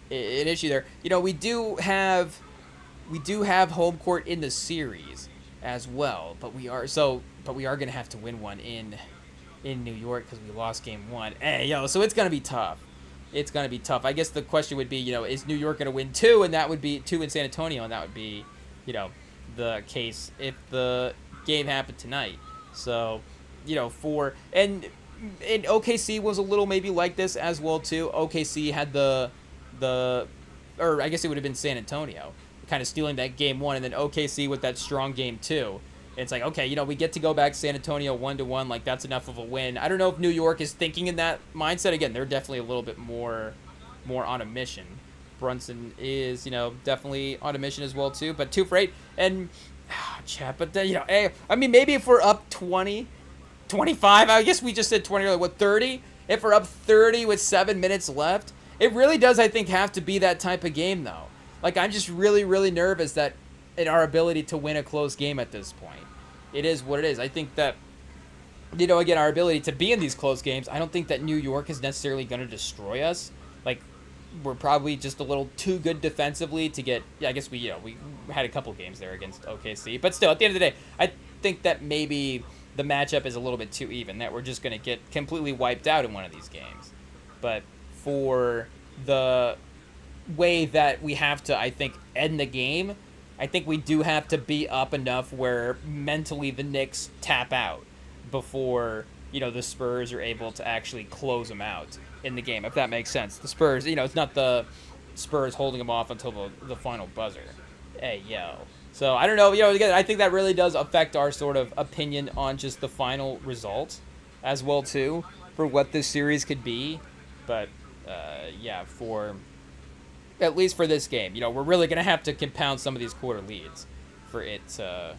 an issue there. We do have home court in the series as well, but we are going to have to win one in New York because we lost Game 1. So it's going to be tough. It's going to be tough. I guess the question would be, is New York going to win 2, and that would be 2 in San Antonio, and that would be, the case if the game happened tonight. So, and OKC was a little maybe like this as well too. OKC had or I guess it would have been San Antonio kind of stealing that Game 1, and then OKC with that strong Game 2. It's like, okay, we get to go back San Antonio 1-1. Like, that's enough of a win. I don't know if New York is thinking in that mindset. Again, they're definitely a little bit more on a mission. Brunson is, definitely on a mission as well, too. But 2 for 8. And, chat, but, I mean, maybe if we're up 20, 25, I guess we just said 20 earlier, 30? If we're up 30 with 7 minutes left, it really does, I think, have to be that type of game, though. Like, I'm just really, really nervous that in our ability to win a close game at this point. It is what it is. I think that, again, our ability to be in these close games, I don't think that New York is necessarily going to destroy us. Like, we're probably just a little too good defensively to get, I guess we had a couple games there against OKC. But still, at the end of the day, I think that maybe the matchup is a little bit too even, that we're just going to get completely wiped out in one of these games. But for the way that we have to, I think, end the game, I think we do have to be up enough where mentally the Knicks tap out before, the Spurs are able to actually close them out in the game, if that makes sense. The Spurs, it's not the Spurs holding them off until the final buzzer. So, I don't know, again, I think that really does affect our sort of opinion on just the final result as well, too, for what this series could be. But, at least for this game, we're really going to have to compound some of these quarter leads for it to,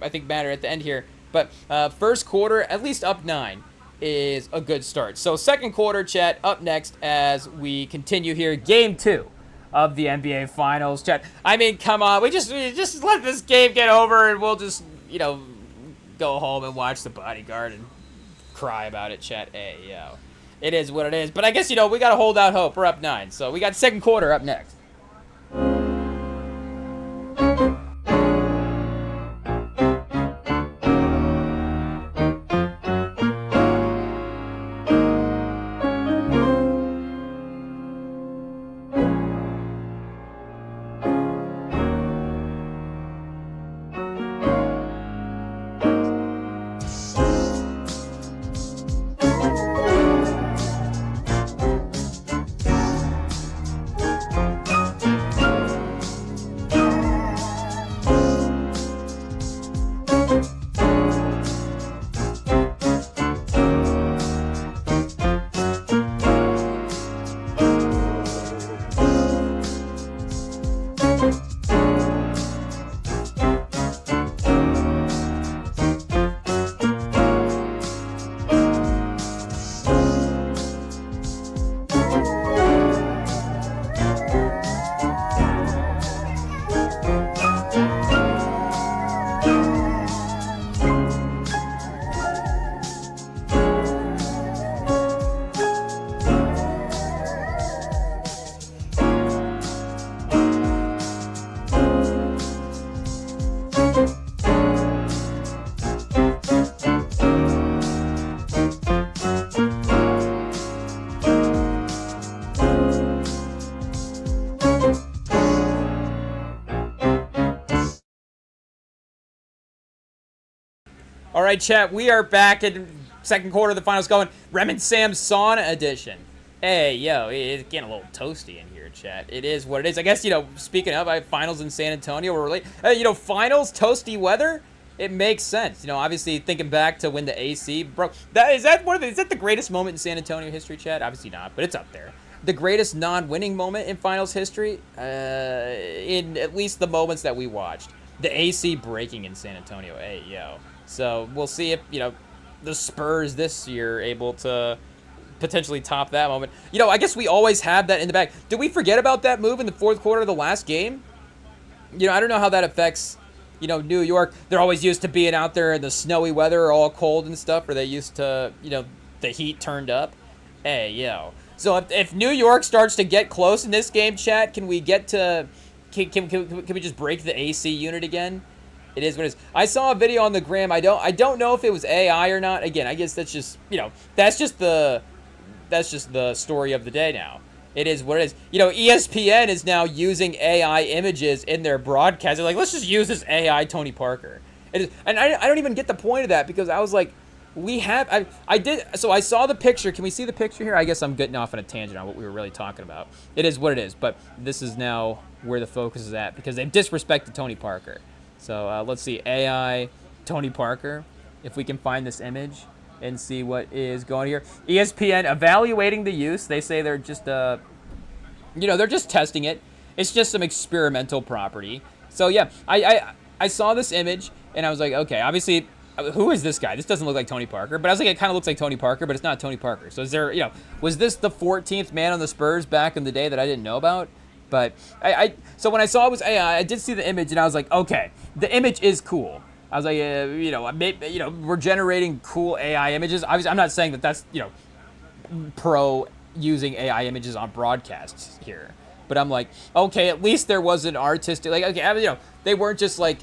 I think, matter at the end here. But first quarter, at least up 9, is a good start. So second quarter, chat, up next as we continue here. Game 2 of the NBA Finals, chat. I mean, come on. We just let this game get over and we'll just, go home and watch The Bodyguard and cry about it, chat. It is what it is. But I guess, we got to hold out hope. We're up 9. So we got second quarter up next. All right, chat, we are back in second quarter of the finals going. REMINGTOM Sauna edition. It's getting a little toasty in here, chat. It is what it is. I guess, speaking of finals in San Antonio, we're really, finals, toasty weather, it makes sense. Obviously thinking back to when the AC broke. Is that the greatest moment in San Antonio history, chat? Obviously not, but it's up there. The greatest non-winning moment in finals history, in at least the moments that we watched. The AC breaking in San Antonio. So we'll see if, the Spurs this year are able to potentially top that moment. You know, I guess we always have that in the back. Did we forget about that move in the fourth quarter of the last game? You know, I don't know how that affects, you know, New York. They're always used to being out there in the snowy weather, all cold and stuff, or they used to, you know, the heat turned up. Hey, yo. So if New York starts to get close in this game, chat, can we get to, can we just break the AC unit again? It is what it is. I saw a video on the gram. I don't know if it was AI or not. Again, I guess that's just, you know, that's just the story of the day now. It is what it is. You know, ESPN is now using AI images in their broadcast. They're like, let's just use this AI Tony Parker. And I don't even get the point of that, because I was like, so I saw the picture. Can we see the picture here? I guess I'm getting off on a tangent on what we were really talking about. It is what it is, but this is now where the focus is at, because they've disrespected Tony Parker. So let's see, AI Tony Parker, if we can find this image and see what is going here. ESPN evaluating the use. They say they're just, you know, they're just testing it. It's just some experimental property. So yeah, I saw this image and I was like, okay, obviously, who is this guy? This doesn't look like Tony Parker. But I was like, it kind of looks like Tony Parker, but it's not Tony Parker. So is there, you know, was this the 14th man on the Spurs back in the day that I didn't know about? But so when I saw it was AI, I did see the image and I was like, okay, the image is cool. I was like, you know, we're generating cool AI images. Obviously, I'm not saying that that's, you know, pro using AI images on broadcasts here. But I'm like, okay, at least there was an artistic, like, okay, you know, they weren't just like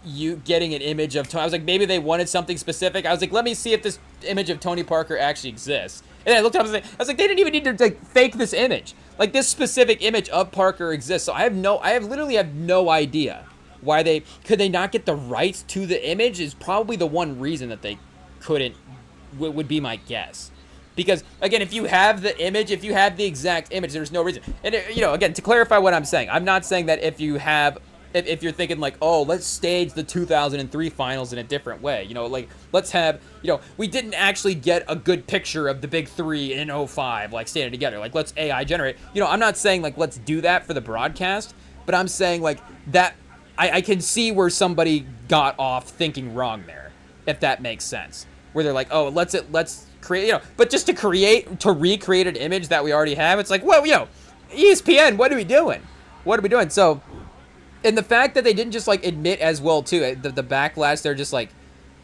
you getting an image of Tony. I was like, maybe they wanted something specific. I was like, let me see if this image of Tony Parker actually exists. And then I looked up and I was like, they didn't even need to like fake this image. Like, this specific image of Parker exists. So I literally have no idea why could they not get the rights to the image is probably the one reason that they couldn't, would be my guess. Because, again, if you have the image, if you have the exact image, there's no reason. And, you know, again, to clarify what I'm saying, I'm not saying that if you're thinking like, oh, let's stage the 2003 finals in a different way. You know, like, let's have, you know, we didn't actually get a good picture of the big three in 05, like, standing together. Like, let's AI generate. You know, I'm not saying, like, let's do that for the broadcast, but I'm saying, like, that I can see where somebody got off thinking wrong there, if that makes sense. Where they're like, oh, let's create, you know, but just to recreate an image that we already have, it's like, well, you know, ESPN, what are we doing? What are we doing? So, and the fact that they didn't just, like, admit as well, too, the backlash, they're just like,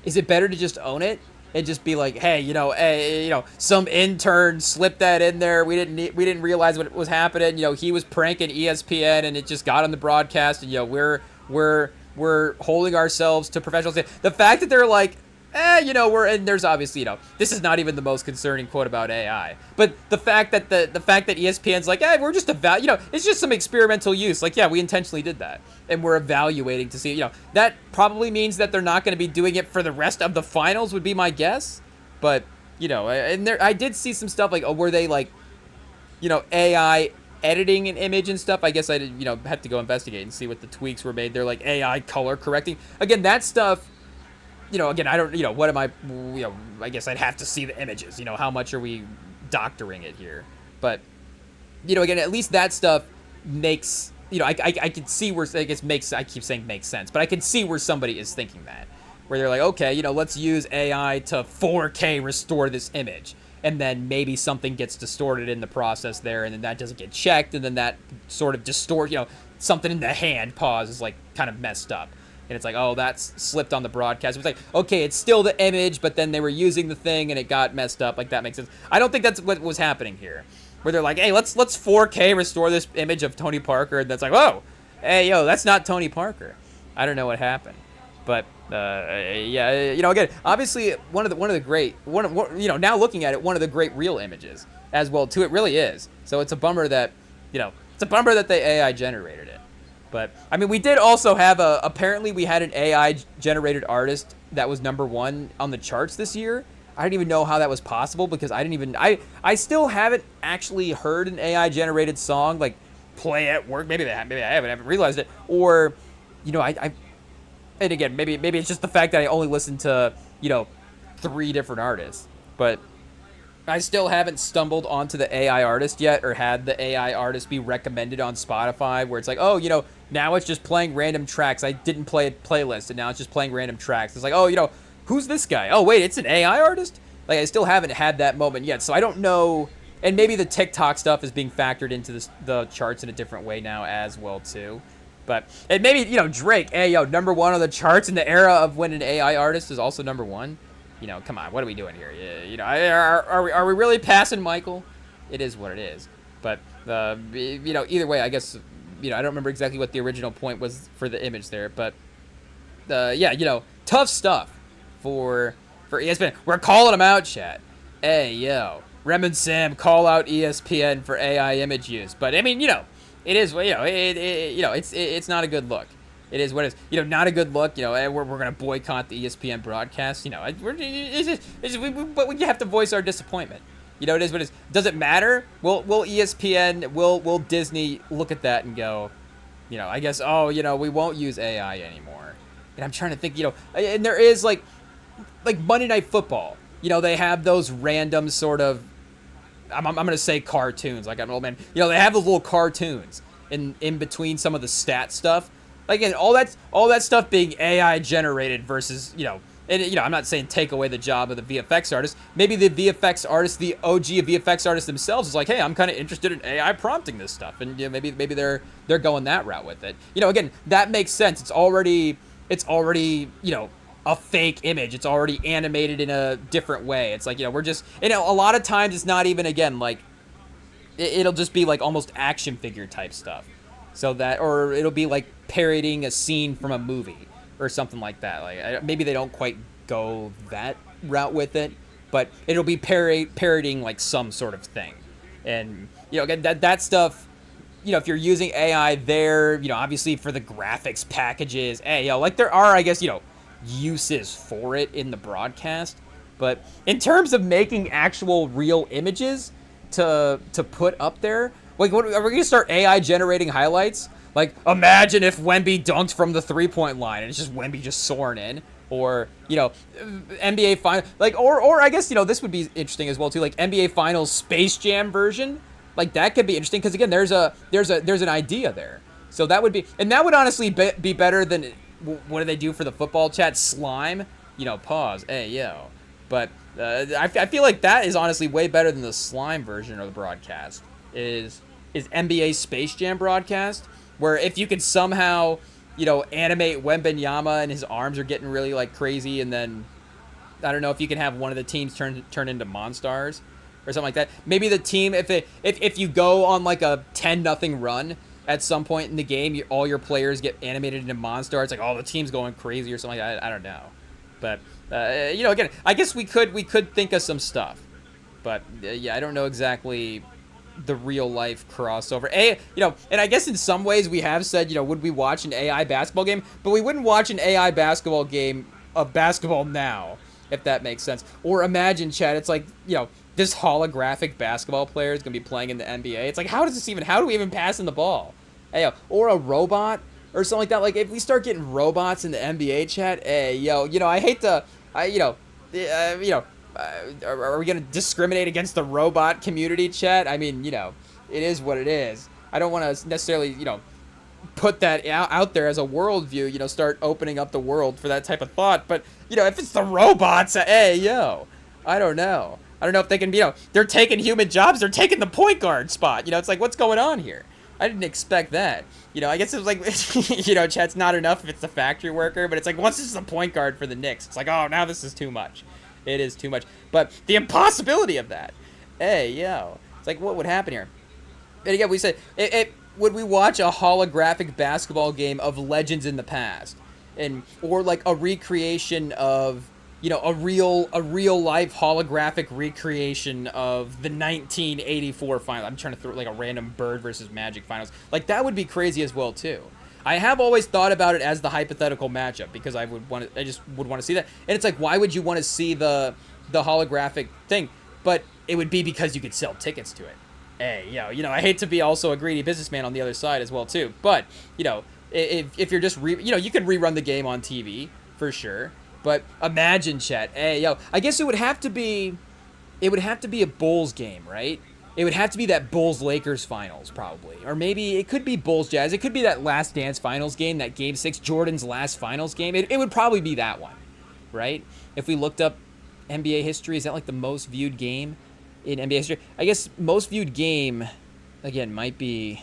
is it better to just own it and just be like, hey, you know, some intern slipped that in there. We didn't realize what was happening. You know, he was pranking ESPN and it just got on the broadcast. And, you know, we're holding ourselves to professional standards. The fact that they're like, you know, and there's obviously, you know, this is not even the most concerning quote about AI, but the fact that ESPN's like, we're just you know, it's just some experimental use. Like, yeah, we intentionally did that, and we're evaluating to see, you know, that probably means that they're not going to be doing it for the rest of the finals, would be my guess. But, you know, and I did see some stuff like, oh, were they like, you know, AI editing an image and stuff? I guess I did, you know, have to go investigate and see what the tweaks were made. They're like AI color correcting. Again, that stuff. You know, again, I don't, you know, what am I, you know, I guess I'd have to see the images, you know, how much are we doctoring it here? But, you know, again, at least that stuff makes, you know, I can see where, I guess I keep saying makes sense, but I can see where somebody is thinking that, where they're like, okay, you know, let's use AI to 4K restore this image, and then maybe something gets distorted in the process there, and then that doesn't get checked, and then that sort of distort, you know, something in the hand pause is like kind of messed up. And it's like, oh, that's slipped on the broadcast. It's like, okay, it's still the image, but then they were using the thing and it got messed up. Like, that makes sense. I don't think that's what was happening here. Where they're like, hey, let's 4K restore this image of Tony Parker. And that's like, whoa, hey, yo, that's not Tony Parker. I don't know what happened. But, yeah, you know, again, obviously, one of the great, you know, now looking at it, one of the great real images as well, too. It really is. So it's a bummer that, you know, the AI generated it. But, I mean, we did also have apparently we had an AI-generated artist that was #1 on the charts this year. I didn't even know how that was possible because I still haven't actually heard an AI-generated song, like, play at work. Maybe I haven't realized it. Or, you know, and again, maybe it's just the fact that I only listen to, you know, 3 different artists. But I still haven't stumbled onto the AI artist yet, or had the AI artist be recommended on Spotify, where it's like, oh, you know, now it's just playing random tracks. I didn't play a playlist, and now it's just playing random tracks. It's like, oh, you know, who's this guy? Oh, wait, it's an AI artist? Like, I still haven't had that moment yet. So I don't know. And maybe the TikTok stuff is being factored into the charts in a different way now as well, too. But, and maybe, Drake, hey, yo, number one on the charts in the era of when an AI artist is also number one. Come on, what are we doing here? Are we really passing Michael? It is what it is. But, either way, I guess, I don't remember exactly what the original point was for the image there. But, tough stuff for ESPN. We're calling them out, chat. Hey, yo. Rem and Sam call out ESPN for AI image use, but I mean, it is, it's not a good look. It is what it is. Not a good look. We're gonna boycott the ESPN broadcast. But we have to voice our disappointment. It is what it is. Does it matter? Will ESPN, will Disney look at that and go, I guess, we won't use AI anymore. And I'm trying to think, and there is like Monday Night Football. They have those random sort of, I'm going to say cartoons, like I'm an old man. They have those little cartoons in between some of the stat stuff. Like, again, all that stuff being AI generated versus, and, I'm not saying take away the job of the VFX artist. Maybe the VFX artist, the OG VFX artists themselves is like, hey, I'm kind of interested in AI prompting this stuff. And maybe they're going that route with it. Again, that makes sense. It's already, a fake image. It's already animated in a different way. It's like, we're just, a lot of times it's not even, again, like, it'll just be like almost action figure type stuff. So that, or it'll be like parodying a scene from a movie or something like that. Like, maybe they don't quite go that route with it, but it'll be parodying like some sort of thing. And, again, that stuff, if you're using AI there, obviously for the graphics packages, hey, like there are, I guess, uses for it in the broadcast, but in terms of making actual real images to put up there, like, what, are we gonna start AI generating highlights? Like, imagine if Wemby dunked from the 3-point line and it's just Wemby just soaring in, or NBA final, like, or I guess this would be interesting as well too, like NBA Finals Space Jam version, like that could be interesting because again there's an idea there, so that would be, and that would honestly be better than. What do they do for the football chat? Slime? Pause. Hey, yo. But I feel like that is honestly way better than the slime version of the broadcast. Is NBA Space Jam broadcast, where if you could somehow, animate Wembanyama and his arms are getting really, like, crazy, and then, I don't know, if you can have one of the teams turn into Monstars or something like that. Maybe the team, if you go on, like, a 10-0 run, at some point in the game, all your players get animated into Monstars. It's like, the team's going crazy or something like that. I don't know. But, again, I guess we could think of some stuff. But, I don't know exactly the real-life crossover. And I guess in some ways we have said, would we watch an AI basketball game? But we wouldn't watch an AI basketball game of basketball now, if that makes sense. Or imagine, Chad, it's like, this holographic basketball player is going to be playing in the NBA. It's like, how do we even pass in the ball? Or a robot or something like that. Like, if we start getting robots in the NBA, chat, I hate to, are we going to discriminate against the robot community, chat? I mean, it is what it is. I don't want to necessarily, put that out there as a worldview, start opening up the world for that type of thought. But, if it's the robots, I don't know. I don't know if they can, they're taking human jobs. They're taking the point guard spot. It's like, what's going on here? I didn't expect that. I guess it was like, chat's not enough if it's the factory worker, but it's like, once it's the point guard for the Knicks, it's like, oh, now this is too much. It is too much. But the impossibility of that. It's like, what would happen here? And again, we said, would we watch a holographic basketball game of legends in the past? Or like a recreation of, a real life holographic recreation of the 1984 final. I'm trying to throw like a random Bird versus Magic finals. Like, that would be crazy as well too. I have always thought about it as the hypothetical matchup because I just would want to see that. And it's like, why would you want to see the holographic thing? But it would be because you could sell tickets to it. I hate to be also a greedy businessman on the other side as well too. But, if you're just you can rerun the game on TV for sure. But imagine, chat. I guess it would have to be a Bulls game, right? It would have to be that Bulls-Lakers finals, probably. Or maybe it could be Bulls-Jazz. It could be that Last Dance finals game, that Game 6, Jordan's last finals game. It would probably be that one, right? If we looked up NBA history. Is that like the most viewed game in NBA history? I guess most viewed game, again, might be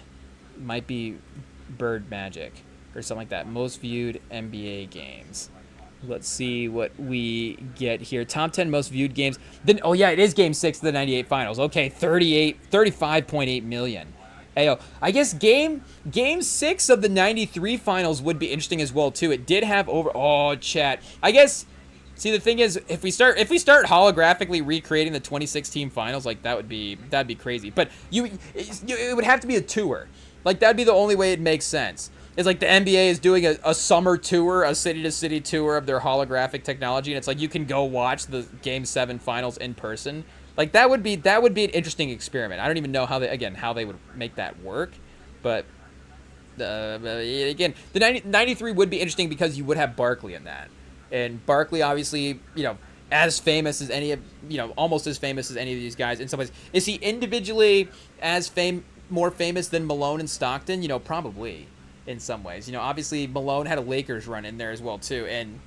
Bird Magic or something like that. Most viewed NBA games. Let's see what we get here. Top 10 most viewed games. Then, oh yeah, it is Game 6 of the 98 Finals. Okay, 35.8 million. Ayo, I guess game 6 of the 93 Finals would be interesting as well too. It did have over. Oh, chat. I guess. See, the thing is, if we start holographically recreating the 2016 Finals, like that'd be crazy. But it would have to be a tour. Like that'd be the only way it makes sense. It's like the NBA is doing a summer tour, a city-to-city tour of their holographic technology, and it's like you can go watch the Game 7 Finals in person. Like that would be an interesting experiment. I don't even know how they would make that work, but again, the 93 would be interesting because you would have Barkley in that, and Barkley obviously, as famous as any of, almost as famous as any of these guys in some ways. Is he individually more famous than Malone and Stockton? Probably. In some ways, obviously Malone had a Lakers run in there as well too, and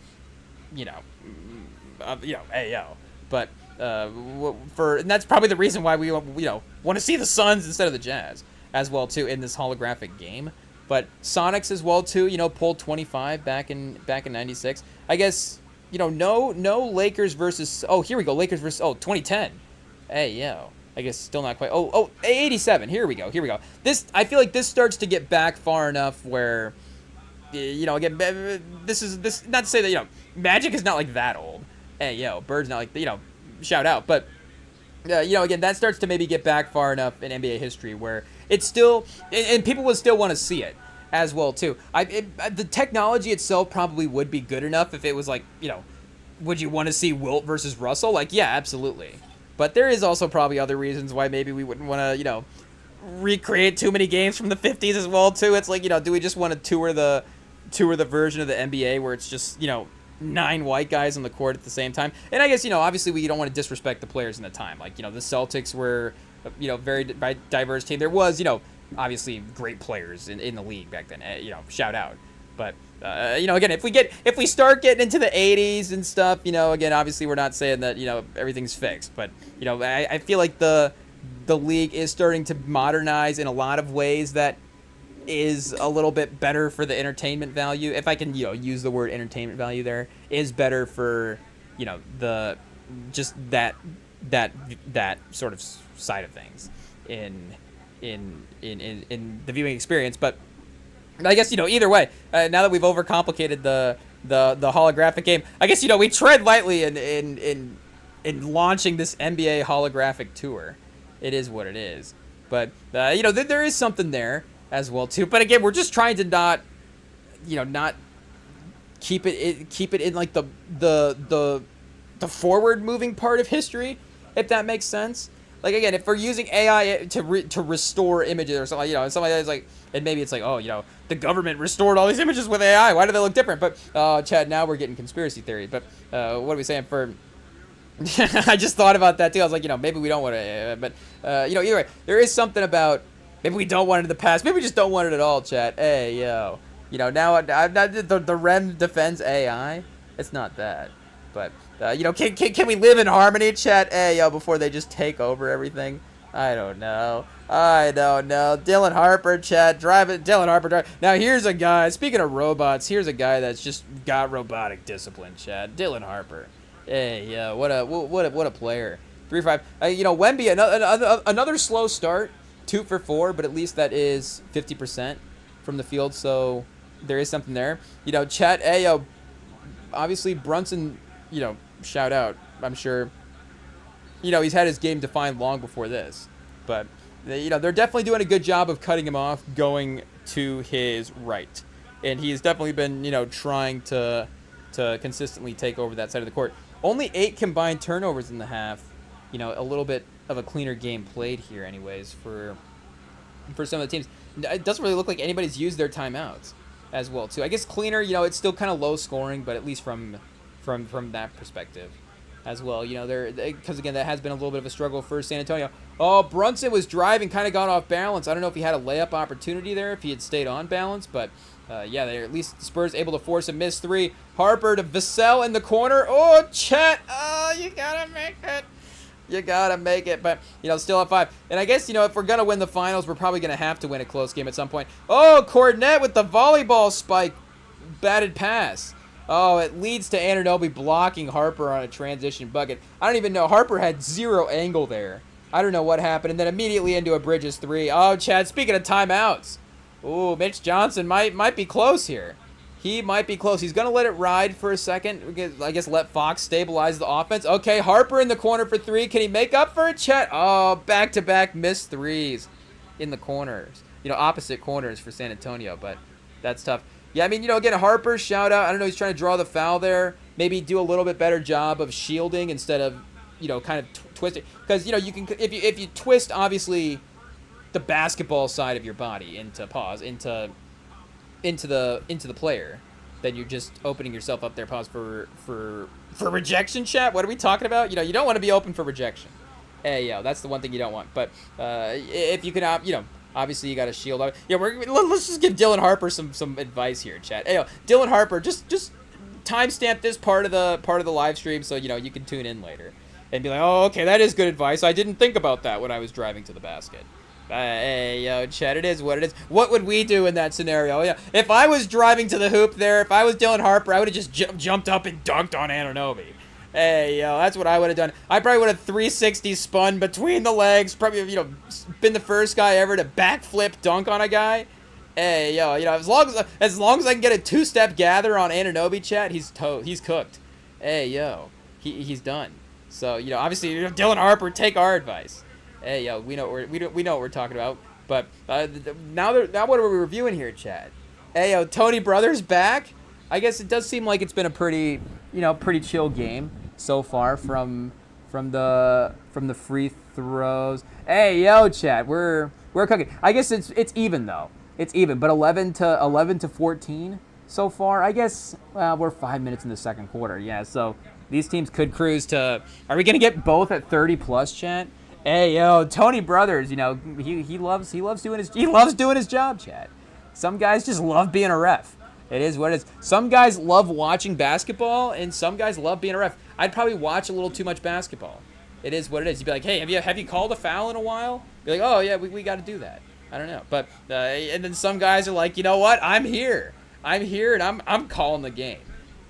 but and that's probably the reason why we want to see the Suns instead of the Jazz as well too in this holographic game. But Sonics as well too, pulled 25 back in '96. I guess no Lakers versus here we go, Lakers versus 2010. I guess still not quite. 87. Here we go. This, I feel like this starts to get back far enough where, again, this not to say that, Magic is not like that old. Bird's not like, shout out. But, again, that starts to maybe get back far enough in NBA history where it's still, and people would still want to see it as well, too. The technology itself probably would be good enough if it was like, would you want to see Wilt versus Russell? Like, yeah, absolutely. But there is also probably other reasons why maybe we wouldn't want to, recreate too many games from the 50s as well too. It's like, do we just want to tour the version of the NBA where it's just, 9 white guys on the court at the same time? And I guess, obviously we don't want to disrespect the players in the time. Like, the Celtics were, very diverse team. There was, obviously great players in the league back then. Shout out. But again, if we start getting into the 80s and stuff, again, obviously we're not saying that, everything's fixed, but, I feel like the league is starting to modernize in a lot of ways that is a little bit better for the entertainment value. If I can, use the word entertainment value there, is better for, the, just that sort of side of things in the viewing experience. But I guess, either way, now that we've overcomplicated the holographic game, I guess, we tread lightly in launching this NBA holographic tour. It is what it is. But, there is something there as well, too. But again, we're just trying to not keep it in like the forward moving part of history, if that makes sense. Like, again, if we're using AI to restore images or something, something like that is like, and maybe it's like, the government restored all these images with AI. Why do they look different? But, Chad, now we're getting conspiracy theory. But what are we saying for... I just thought about that, too. I was like, maybe we don't want to... but, either way, there is something about... Maybe we don't want it in the past. Maybe we just don't want it at all, chat. Now the REM defends AI. It's not that. But, can we live in harmony, chat? Before they just take over everything? I don't know. Dylan Harper, chat. Dylan Harper. Now, here's a guy. Speaking of robots, here's a guy that's just got robotic discipline, chat. Dylan Harper. What a player. 3-5. Wemby, another slow start. 2 for 4, but at least that is 50% from the field, so there is something there. Chat, obviously Brunson, shout out. I'm sure, he's had his game defined long before this. But, they're definitely doing a good job of cutting him off, going to his right. And he's definitely been, trying to consistently take over that side of the court. Only 8 combined turnovers in the half. A little bit of a cleaner game played here anyways for some of the teams. It doesn't really look like anybody's used their timeouts as well too. I guess cleaner, it's still kind of low scoring, but at least from that perspective as well. Because again, that has been a little bit of a struggle for San Antonio. Oh, Brunson was driving, kind of got off balance. I don't know if he had a layup opportunity there, if he had stayed on balance, but they're at least the Spurs able to force a missed 3. Harper to Vassell in the corner. Oh, Chet. You gotta make it. You gotta make it, but, still at 5. And I guess, if we're gonna win the finals, we're probably gonna have to win a close game at some point. Oh, Cornet with the volleyball spike. Batted pass. Oh, it leads to Anunoby blocking Harper on a transition bucket. I don't even know. Harper had 0 angle there. I don't know what happened. And then immediately into a Bridges 3. Oh, Chad, speaking of timeouts. Ooh, Mitch Johnson might be close here. He might be close. He's going to let it ride for a second. I guess let Fox stabilize the offense. Okay, Harper in the corner for 3. Can he make up for it, Chet? Oh, back-to-back missed 3s in the corners. Opposite corners for San Antonio, but that's tough. Yeah, I mean, again, Harper, shout out. I don't know, he's trying to draw the foul there. Maybe do a little bit better job of shielding instead of, kind of twisting. Because, you can, if you twist, obviously, the basketball side of your body into the player, then you're just opening yourself up there. Pause for rejection, chat. What are we talking about? You don't want to be open for rejection. Hey, that's the one thing you don't want. But if you can, obviously you got to shield. Yeah, let's just give Dylan Harper some advice here, chat. Hey, Dylan Harper, just timestamp this part of the live stream so you can tune in later and be like, oh, okay, that is good advice. I didn't think about that when I was driving to the basket. Hey, chat, it is what it is. What would we do in that scenario? Yeah, if I was driving to the hoop there, if I was Dylan Harper, I would have just jumped up and dunked on Anunoby. Hey, that's what I would have done. I probably would have 360 spun between the legs, probably, been the first guy ever to backflip dunk on a guy. Hey, as long as I can get a 2-step gather on Anunoby, chat, he's cooked. Hey, he's done. So, obviously, Dylan Harper, take our advice. Hey, we know what we're talking about. But now what are we reviewing here, chat? Hey, Tony Brothers back. I guess it does seem like it's been a pretty chill game so far from the free throws. Hey, chat, we're cooking. I guess it's even though. It's even, but 11 to 14 so far. I guess we're 5 minutes in the second quarter. Yeah, so these teams could cruise to. Are we gonna get both at 30 plus, chat? Hey, Tony Brothers, he loves doing his job, chat. Some guys just love being a ref. It is what it is. Some guys love watching basketball, and some guys love being a ref. I'd probably watch a little too much basketball. It is what it is. You'd be like, hey, have you called a foul in a while? Be like, oh yeah, we got to do that. I don't know, but and then some guys are like, you know what? I'm here, and I'm calling the game,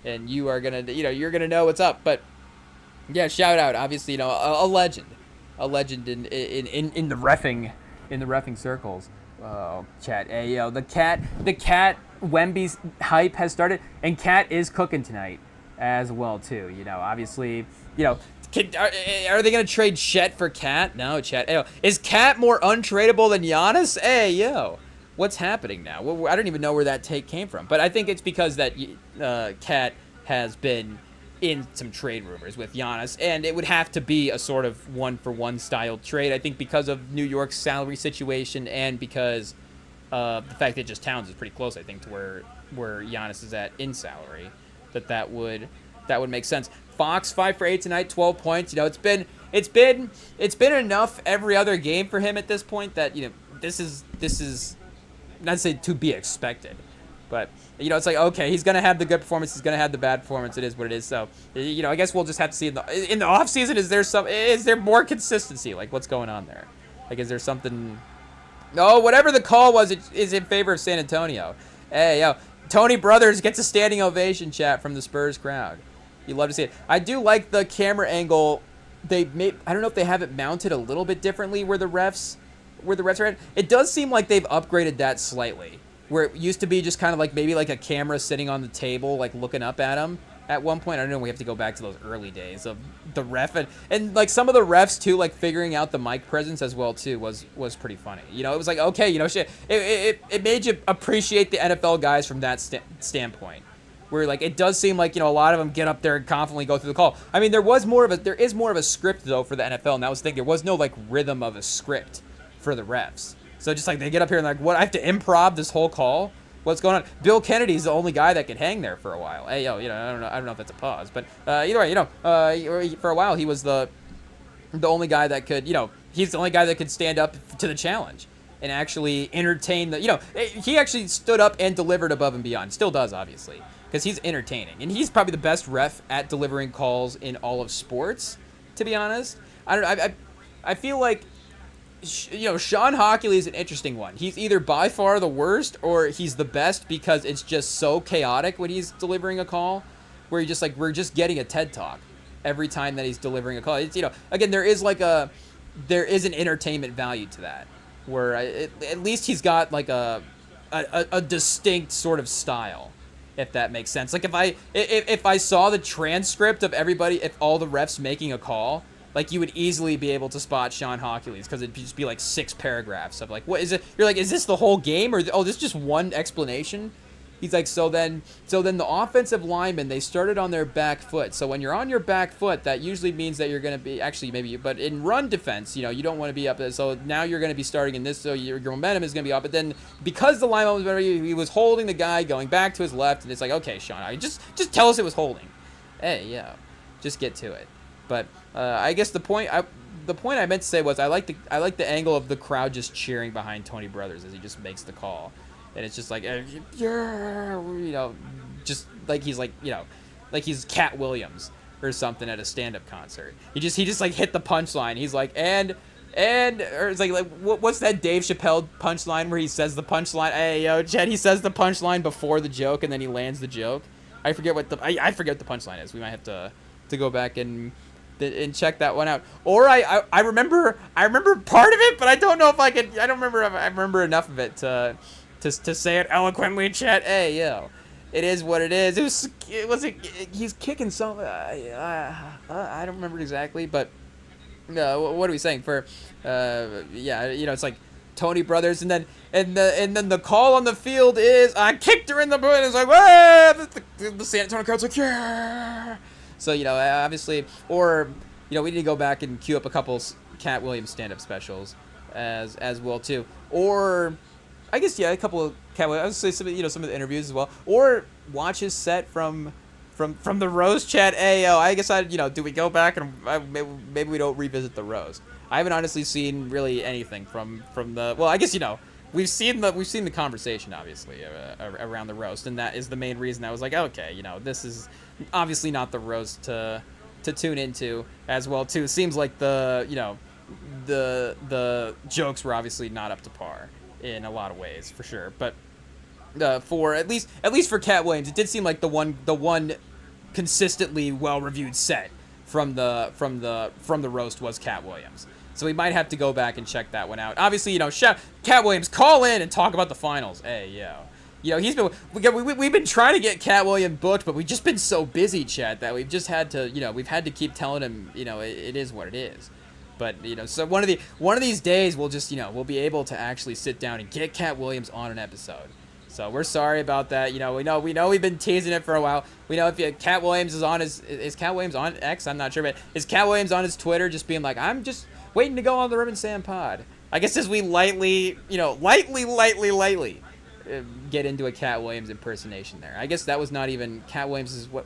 and you are gonna, you're gonna know what's up. But yeah, shout out, obviously, a legend in the reffing circles. Oh, chat. Hey, the cat Wemby's hype has started, and Cat is cooking tonight as well too. Obviously, are they gonna trade Chet for Cat? No, Chat. Hey, is Cat more untradeable than Giannis? Hey, what's happening now? Well, I don't even know where that take came from, but I think it's because that Cat has been in some trade rumors with Giannis, and it would have to be a sort of 1-for-1 style trade. I think because of New York's salary situation and because the fact that just Towns is pretty close, I think, to where Giannis is at in salary, that would make sense. Fox 5 for 8 tonight, 12 points. It's been enough every other game for him at this point that this is not to say to be expected, but it's like, okay, he's gonna have the good performance, he's gonna have the bad performance. It is what it is. So I guess we'll just have to see in the off season. Is there more consistency? Like, what's going on there? Like, is there something? No, whatever the call was, it is in favor of San Antonio. Hey, Tony Brothers gets a standing ovation, chat, from the Spurs crowd. You love to see it. I do like the camera angle. I don't know if they have it mounted a little bit differently where the refs are at. It does seem like they've upgraded that slightly, where it used to be just kind of like maybe like a camera sitting on the table, like looking up at them. At one point, I don't know, we have to go back to those early days of the ref, and like some of the refs too, like figuring out the mic presence as well too was pretty funny. It was like, okay, shit, it made you appreciate the NFL guys from that standpoint, where like it does seem like a lot of them get up there and confidently go through the call. I mean, there is more of a script though for the NFL, and that was the thing. There was no like rhythm of a script for the refs, so just like they get up here and like, what, I have to improv this whole call? What's going on? Bill Kennedy's the only guy that could hang there for a while. Hey, I don't know if that's a pause, but either way, for a while he was the only guy that could, he's the only guy that could stand up to the challenge and actually entertain he actually stood up and delivered above and beyond. Still does, obviously, because he's entertaining, and he's probably the best ref at delivering calls in all of sports. To be honest, I feel like, Sean Hockley is an interesting one. He's either by far the worst or he's the best because it's just so chaotic when he's delivering a call, where you're just like, we're just getting a TED Talk every time that he's delivering a call. It's, again, there is an entertainment value to that, where at least he's got like a distinct sort of style, if that makes sense. Like if I saw the transcript of everybody, if all the refs making a call, like, you would easily be able to spot Sean Hockley's, because it'd just be like 6 paragraphs of like, what is it? You're like, is this the whole game, or this is just one explanation? He's like, so then the offensive linemen, they started on their back foot. So when you're on your back foot, that usually means that you're going to be, actually maybe, but in run defense, you don't want to be up there. So now you're going to be starting in this, so your momentum is going to be up. But then because the lineman was better, he was holding the guy going back to his left, and it's like, okay, Sean, just tell us it was holding. Hey, yeah, just get to it. But I guess the point I meant to say was I like the angle of the crowd just cheering behind Tony Brothers as he just makes the call. And it's just like, yeah, just like he's like, like he's Cat Williams or something at a stand-up concert. He just like hit the punchline. He's like, or it's like what's that Dave Chappelle punchline where he says the punchline? Hey, yo, Jed, he says the punchline before the joke and then he lands the joke. I forget what the punchline is. We might have to go back and check that one out. Or I remember part of it, but I don't know if I could. I don't remember if I remember enough of it to say it eloquently, chat. Hey, yo, it is what it is. He's kicking some. I don't remember exactly, but what are we saying? For it's like Tony Brothers, and then the call on the field is, I kicked her in the butt. It's like, the San Antonio crowd's like, yeah. So obviously, or we need to go back and queue up a couple Cat Williams stand-up specials as well too, or I guess a couple of Cat Williams. I would say some of the interviews as well, or watch his set from the Rose chat. Hey, I guess do we go back and maybe we don't revisit the Rose? I haven't honestly seen really anything from the. Well, I guess we've seen the conversation obviously around the roast, and that is the main reason I was like, okay, this is obviously not the roast to tune into as well too. It seems like the jokes were obviously not up to par in a lot of ways, for sure. But for at least for Cat Williams, it did seem like the one consistently well reviewed set from the roast was Cat Williams. So we might have to go back and check that one out. Obviously, Cat Williams, call in and talk about the finals. Hey, yo. We've been trying to get Cat Williams booked, but we've just been so busy, Chad, that we've just had to, we've had to keep telling him, it is what it is. But, so one of these days we'll just, we'll be able to actually sit down and get Cat Williams on an episode. So we're sorry about that. We know we've been teasing it for a while. We know if Cat Williams is Cat Williams on X? I'm not sure, but is Cat Williams on his Twitter just being like, I'm just waiting to go on the Remington pod? I guess as we lightly get into a Cat Williams impersonation there. I guess that was not even Cat Williams is what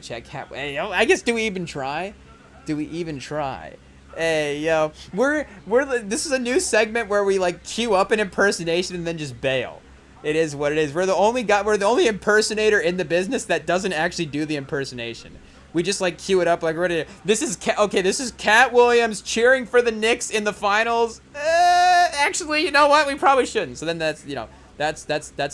check Cat. Hey, I guess do we even try? Hey, yo, this is a new segment where we like queue up an impersonation and then just bail. It is what it is. We're the only impersonator in the business that doesn't actually do the impersonation. We just like queue it up like ready. This is Cat Williams cheering for the Knicks in the finals. Actually, you know what? We probably shouldn't. So then that's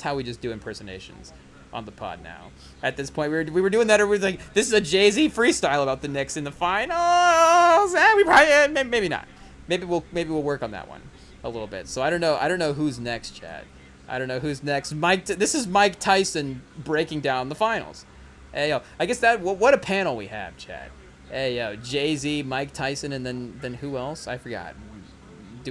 how we just do impersonations on the pod now. At this point, we were doing that. Or we were like, this is a Jay-Z freestyle about the Knicks in the finals. We probably maybe not. Maybe we'll work on that one a little bit. So I don't know who's next, Chad. I don't know who's next. This is Mike Tyson breaking down the finals. Hey, yo, I guess what a panel we have, Chad. Hey, yo, Jay-Z, Mike Tyson, and then who else? I forgot. I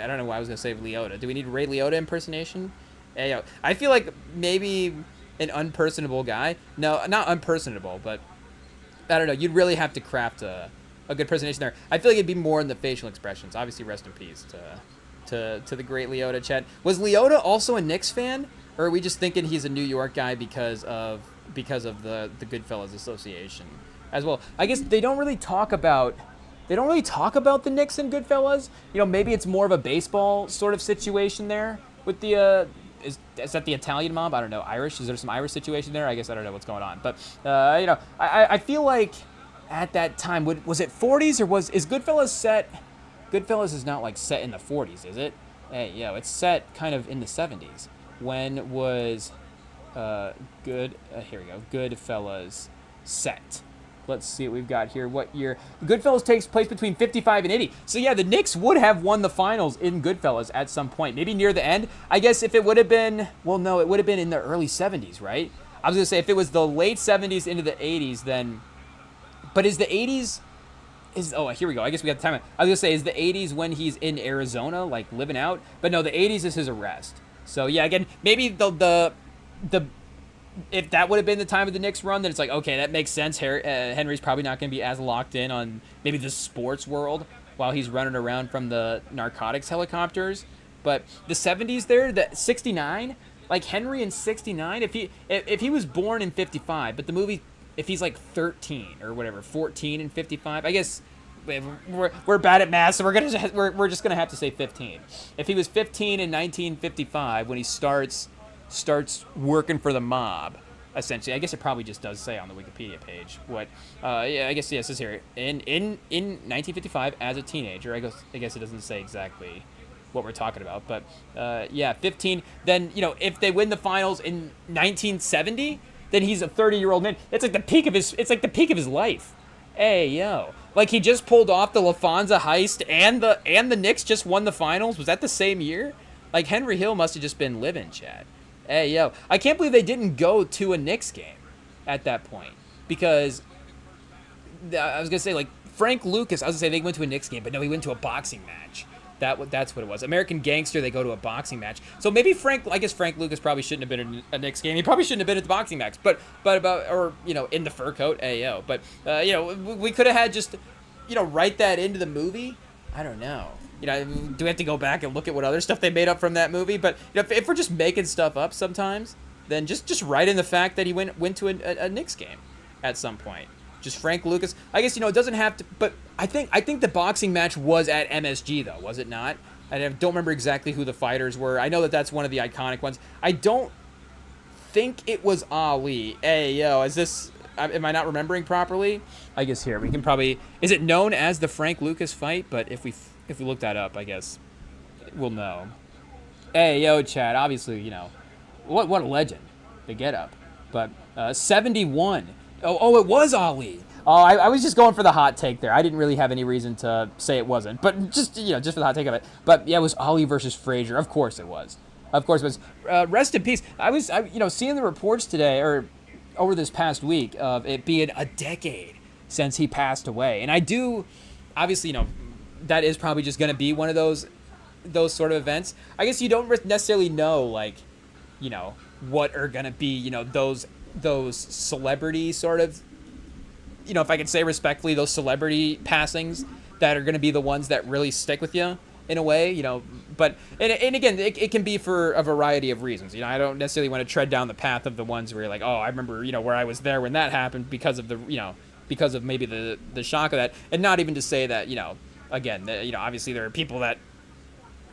don't know why I was going to say Leota. Do we need Ray Liotta impersonation? Hey, yo, I feel like maybe an unpersonable guy. No, not unpersonable, but I don't know. You'd really have to craft a good presentation there. I feel like it'd be more in the facial expressions. Obviously, rest in peace to the great Leota, Chad. Was Leota also a Knicks fan, or are we just thinking he's a New York guy because of the Goodfellas Association as well? I guess they don't really talk about the Knicks and Goodfellas. Maybe it's more of a baseball sort of situation there with the is that the Italian mob? I don't know. Irish? Is there some Irish situation there? I guess I don't know what's going on. But you know, I feel like at that time, was it 40s or is Goodfellas set? Goodfellas is not like set in the 40s, is it? Hey, yo, it's set kind of in the 70s. When was here we go. Goodfellas set. Let's see what we've got here. What year? Goodfellas takes place between 55 and 80. So yeah, the Knicks would have won the finals in Goodfellas at some point. Maybe near the end. I guess if it would have been, well, no, it would have been in the early 70s, right? I was going to say if it was the late 70s into the 80s, then, but is the 80s, oh, here we go. I guess we got the time. I was going to say, is the 80s when he's in Arizona, like living out? But no, the 80s is his arrest. So yeah, again, maybe the if that would have been the time of the Knicks run, then it's like, okay, that makes sense. Henry's probably not going to be as locked in on maybe the sports world while he's running around from the narcotics helicopters. But the 70s there, the 69, like Henry in 69, if he was born in 55, but the movie, if he's like 13 or whatever, 14 in 55, I guess we're bad at math, so we're just gonna have to say 15. If he was 15 in 1955 when he starts working for the mob, essentially. I guess it probably just does say on the Wikipedia page what. Yeah, I guess yes, it says here in 1955 as a teenager. I guess it doesn't say exactly what we're talking about, but yeah, 15. Then if they win the finals in 1970, then he's a 30-year-old man. It's like the peak of his life. Hey yo, like he just pulled off the LaFonza heist and the Knicks just won the finals. Was that the same year? Like Henry Hill must have just been living, Chad. Hey, yo. I can't believe they didn't go to a Knicks game at that point. Because, I was going to say, like, Frank Lucas, I was going to say they went to a Knicks game, but no, he went to a boxing match. That's what it was. American Gangster, they go to a boxing match. So maybe Frank Lucas probably shouldn't have been at a Knicks game. He probably shouldn't have been at the boxing match. In the fur coat, hey, yo. But, we could have had just, write that into the movie. I don't know. Do we have to go back and look at what other stuff they made up from that movie? But if we're just making stuff up sometimes, then just write in the fact that he went to a Knicks game at some point. Just Frank Lucas. I guess it doesn't have to. But I think the boxing match was at MSG though, was it not? I don't remember exactly who the fighters were. I know that that's one of the iconic ones. I don't think it was Ali. Hey yo, am I not remembering properly? I guess here we can probably. Is it known as the Frank Lucas fight? But if we look that up, I guess we'll know. Hey, yo, Chad, obviously, what a legend, the get-up. But 71. Oh, it was Ali. Oh, I was just going for the hot take there. I didn't really have any reason to say it wasn't, but just for the hot take of it. But yeah, it was Ali versus Frazier. Of course it was. Rest in peace. I was seeing the reports today, or over this past week, of it being a decade since he passed away. And I do, obviously, that is probably just going to be one of those sort of events. I guess you don't necessarily know, like, what are going to be, those celebrity sort of, if I could say respectfully, those celebrity passings that are going to be the ones that really stick with you in a way, But, and again, it can be for a variety of reasons. I don't necessarily want to tread down the path of the ones where you're like, oh, I remember, where I was there when that happened because of because of maybe the shock of that. And not even to say that, again, obviously there are people that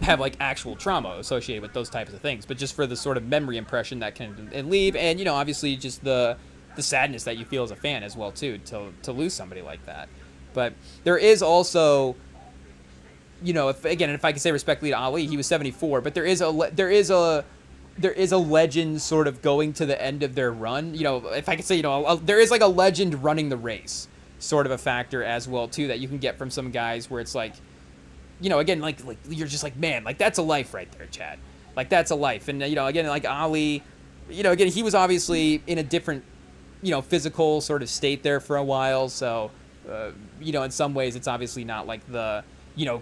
have like actual trauma associated with those types of things, but just for the sort of memory impression that can leave, and obviously just the sadness that you feel as a fan as well too, to lose somebody like that. But there is also, if I can say respectfully to Ali, he was 74, but there is a legend sort of going to the end of their run. If I could say, there is like a legend running the race, sort of a factor as well too, that you can get from some guys where it's like, again, like you're just like, man, like that's a life right there, Chad. Like that's a life. And again, like Ali, again, he was obviously in a different, physical sort of state there for a while. So, in some ways, it's obviously not like the,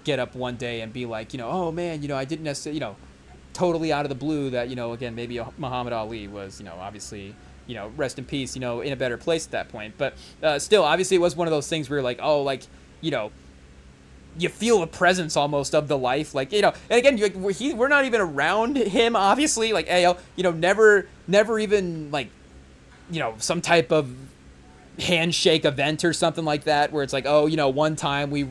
get up one day and be like, oh man, I didn't necessarily, totally out of the blue that, again, maybe Muhammad Ali was, obviously, rest in peace, in a better place at that point. But still, obviously, it was one of those things where you're like, oh, like, you feel a presence almost of the life, like, and again, we're not even around him, obviously, like, never even, like, some type of handshake event or something like that, where it's like, oh, one time we,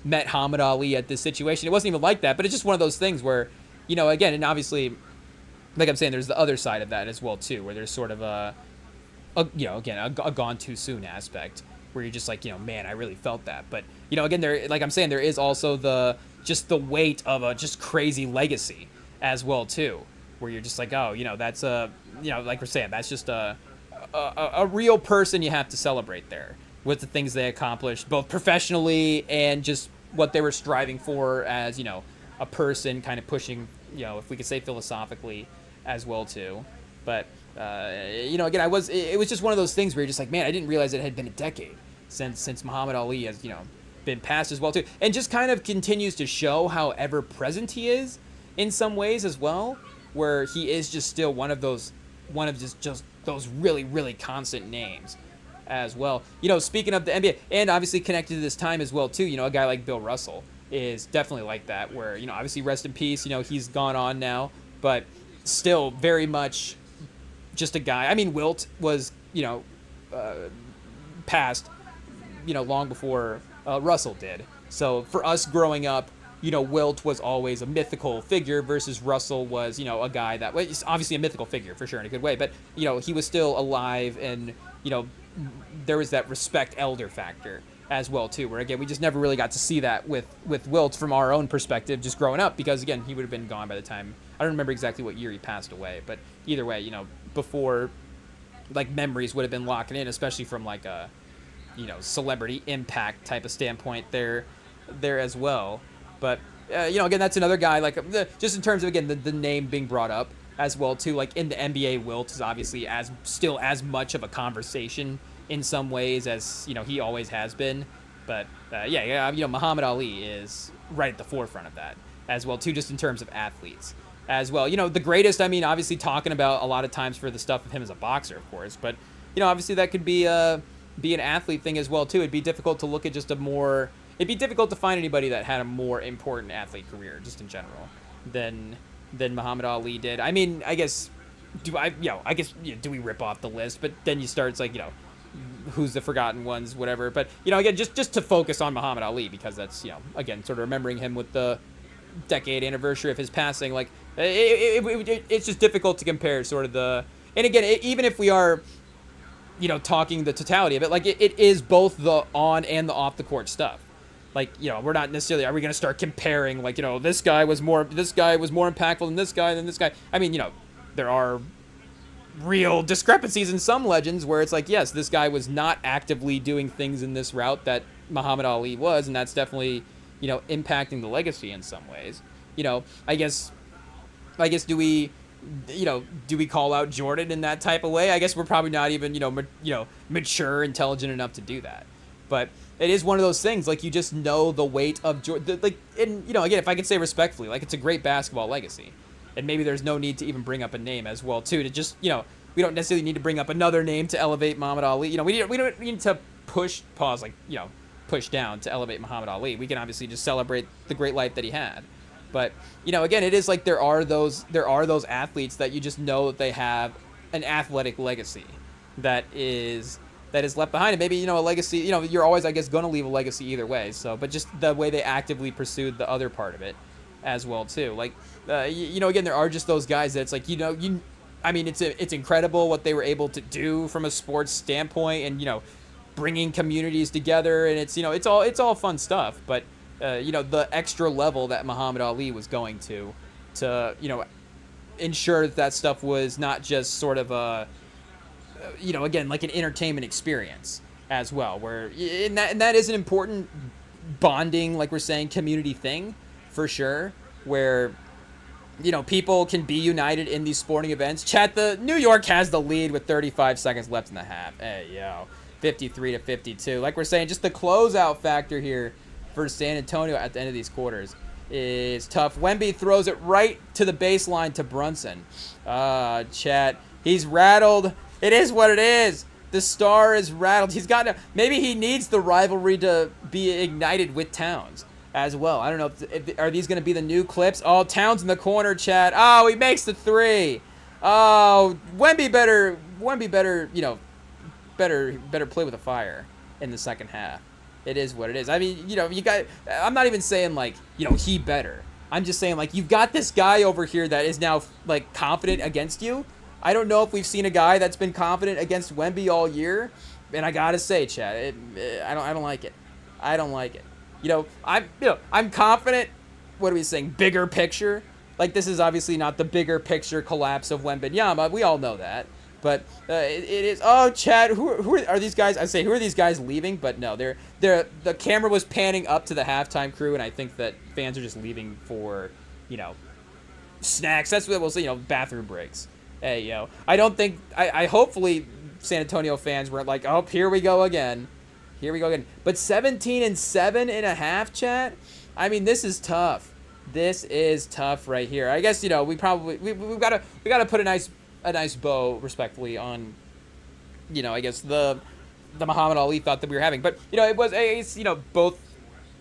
met Muhammad Ali at this situation. It wasn't even like that, but it's just one of those things where, again, and obviously, like I'm saying, there's the other side of that as well too, where there's sort of a gone too soon aspect where you're just like, man, I really felt that. But again, there, like I'm saying, there is also the weight of a just crazy legacy as well too, where you're just like, oh, that's like we're saying, that's just a real person you have to celebrate there with the things they accomplished, both professionally and just what they were striving for as, a person, kind of pushing, if we could say philosophically as well too. But again, it was just one of those things where you're just like, man, I didn't realize it had been a decade since Muhammad Ali has, been passed as well too, and just kind of continues to show how ever present he is in some ways as well, where he is just still one of just those really, really constant names as well. Speaking of the NBA, and obviously connected to this time as well too, a guy like Bill Russell is definitely like that, where, obviously rest in peace, he's gone on now, but still very much just a guy. I mean, Wilt was, passed, long before Russell did. So for us growing up, Wilt was always a mythical figure versus Russell was, a guy that was obviously a mythical figure for sure in a good way, but, he was still alive and, there was that respect elder factor as well too, where again, we just never really got to see that with Wilt from our own perspective just growing up, because again, he would have been gone by the time, I don't remember exactly what year he passed away, but either way, before like memories would have been locking in, especially from like a, celebrity impact type of standpoint there as well. But again, that's another guy, like just in terms of, again, the name being brought up as well too, like in the NBA, Wilt is obviously still as much of a conversation in some ways as he always has been. But Muhammad Ali is right at the forefront of that as well too, just in terms of athletes as well. The greatest, I mean, obviously talking about a lot of times for the stuff of him as a boxer, of course, but obviously that could be an athlete thing as well too. It'd be difficult to look at it'd be difficult to find anybody that had a more important athlete career just in general than Muhammad Ali did. I mean, I guess do we rip off the list? But then you start, it's like, who's the forgotten ones, whatever. But again, just to focus on Muhammad Ali, because that's again, sort of remembering him with the decade anniversary of his passing. Like it's just difficult to compare sort of and again, even if we are talking the totality of it, like it is both the on and the off the court stuff. Like, we're not necessarily, are we going to start comparing, like, this guy was more impactful than this guy. I mean, there are real discrepancies in some legends where it's like, yes, this guy was not actively doing things in this route that Muhammad Ali was, and that's definitely, impacting the legacy in some ways. I guess do we call out Jordan in that type of way? I guess we're probably not even, mature, intelligent enough to do that. But it is one of those things, like, you just know the weight of Jordan. Like, and, again, if I could say respectfully, like, it's a great basketball legacy. And maybe there's no need to even bring up a name as well, too, to just, we don't necessarily need to bring up another name to elevate Muhammad Ali. We don't need to push down to elevate Muhammad Ali. We can obviously just celebrate the great life that he had. But, again, it is like there are those athletes that you just know that they have an athletic legacy that is left behind. And maybe, a legacy, you're always, I guess, going to leave a legacy either way. So, but just the way they actively pursued the other part of it as well, too. Like, again, there are just those guys that it's like, I mean, it's incredible what they were able to do from a sports standpoint and, bringing communities together. And it's, it's all fun stuff. But, the extra level that Muhammad Ali was going to ensure that stuff was not just sort of a, again, like an entertainment experience as well, where and that is an important bonding, like we're saying, community thing for sure, where people can be united in these sporting events. Chat, the New York has the lead with 35 seconds left in the half. Hey, 53-52. Like we're saying, just the closeout factor here for San Antonio at the end of these quarters is tough. Wemby throws it right to the baseline to Brunson. Chat, he's rattled. It is what it is. The star is rattled. Maybe he needs the rivalry to be ignited with Towns as well. I don't know. Are these going to be the new clips? Oh, Towns in the corner, chat. Oh, he makes the three. Oh, Wemby better, better play with a fire in the second half. It is what it is. I mean, I'm not even saying like, he better. I'm just saying, like, you've got this guy over here that is now, like, confident against you. I don't know if we've seen a guy that's been confident against Wemby all year. And I gotta say, Chad, I don't like it. I don't like it. I'm confident. What are we saying? Bigger picture. Like, this is obviously not the bigger picture collapse of Wembanyama. We all know that. But it is. Oh, Chad, who are these guys? I say, who are these guys leaving? But no, the camera was panning up to the halftime crew, and I think that fans are just leaving for, snacks. That's what we'll say. Bathroom breaks. Hey, I don't think. I hopefully San Antonio fans weren't like, oh, here we go again. Here we go again. But 17-7.5, Chad. I mean, this is tough. This is tough right here. I guess we gotta put a nice bow, respectfully, on I guess the Muhammad Ali thought that we were having. But it's both.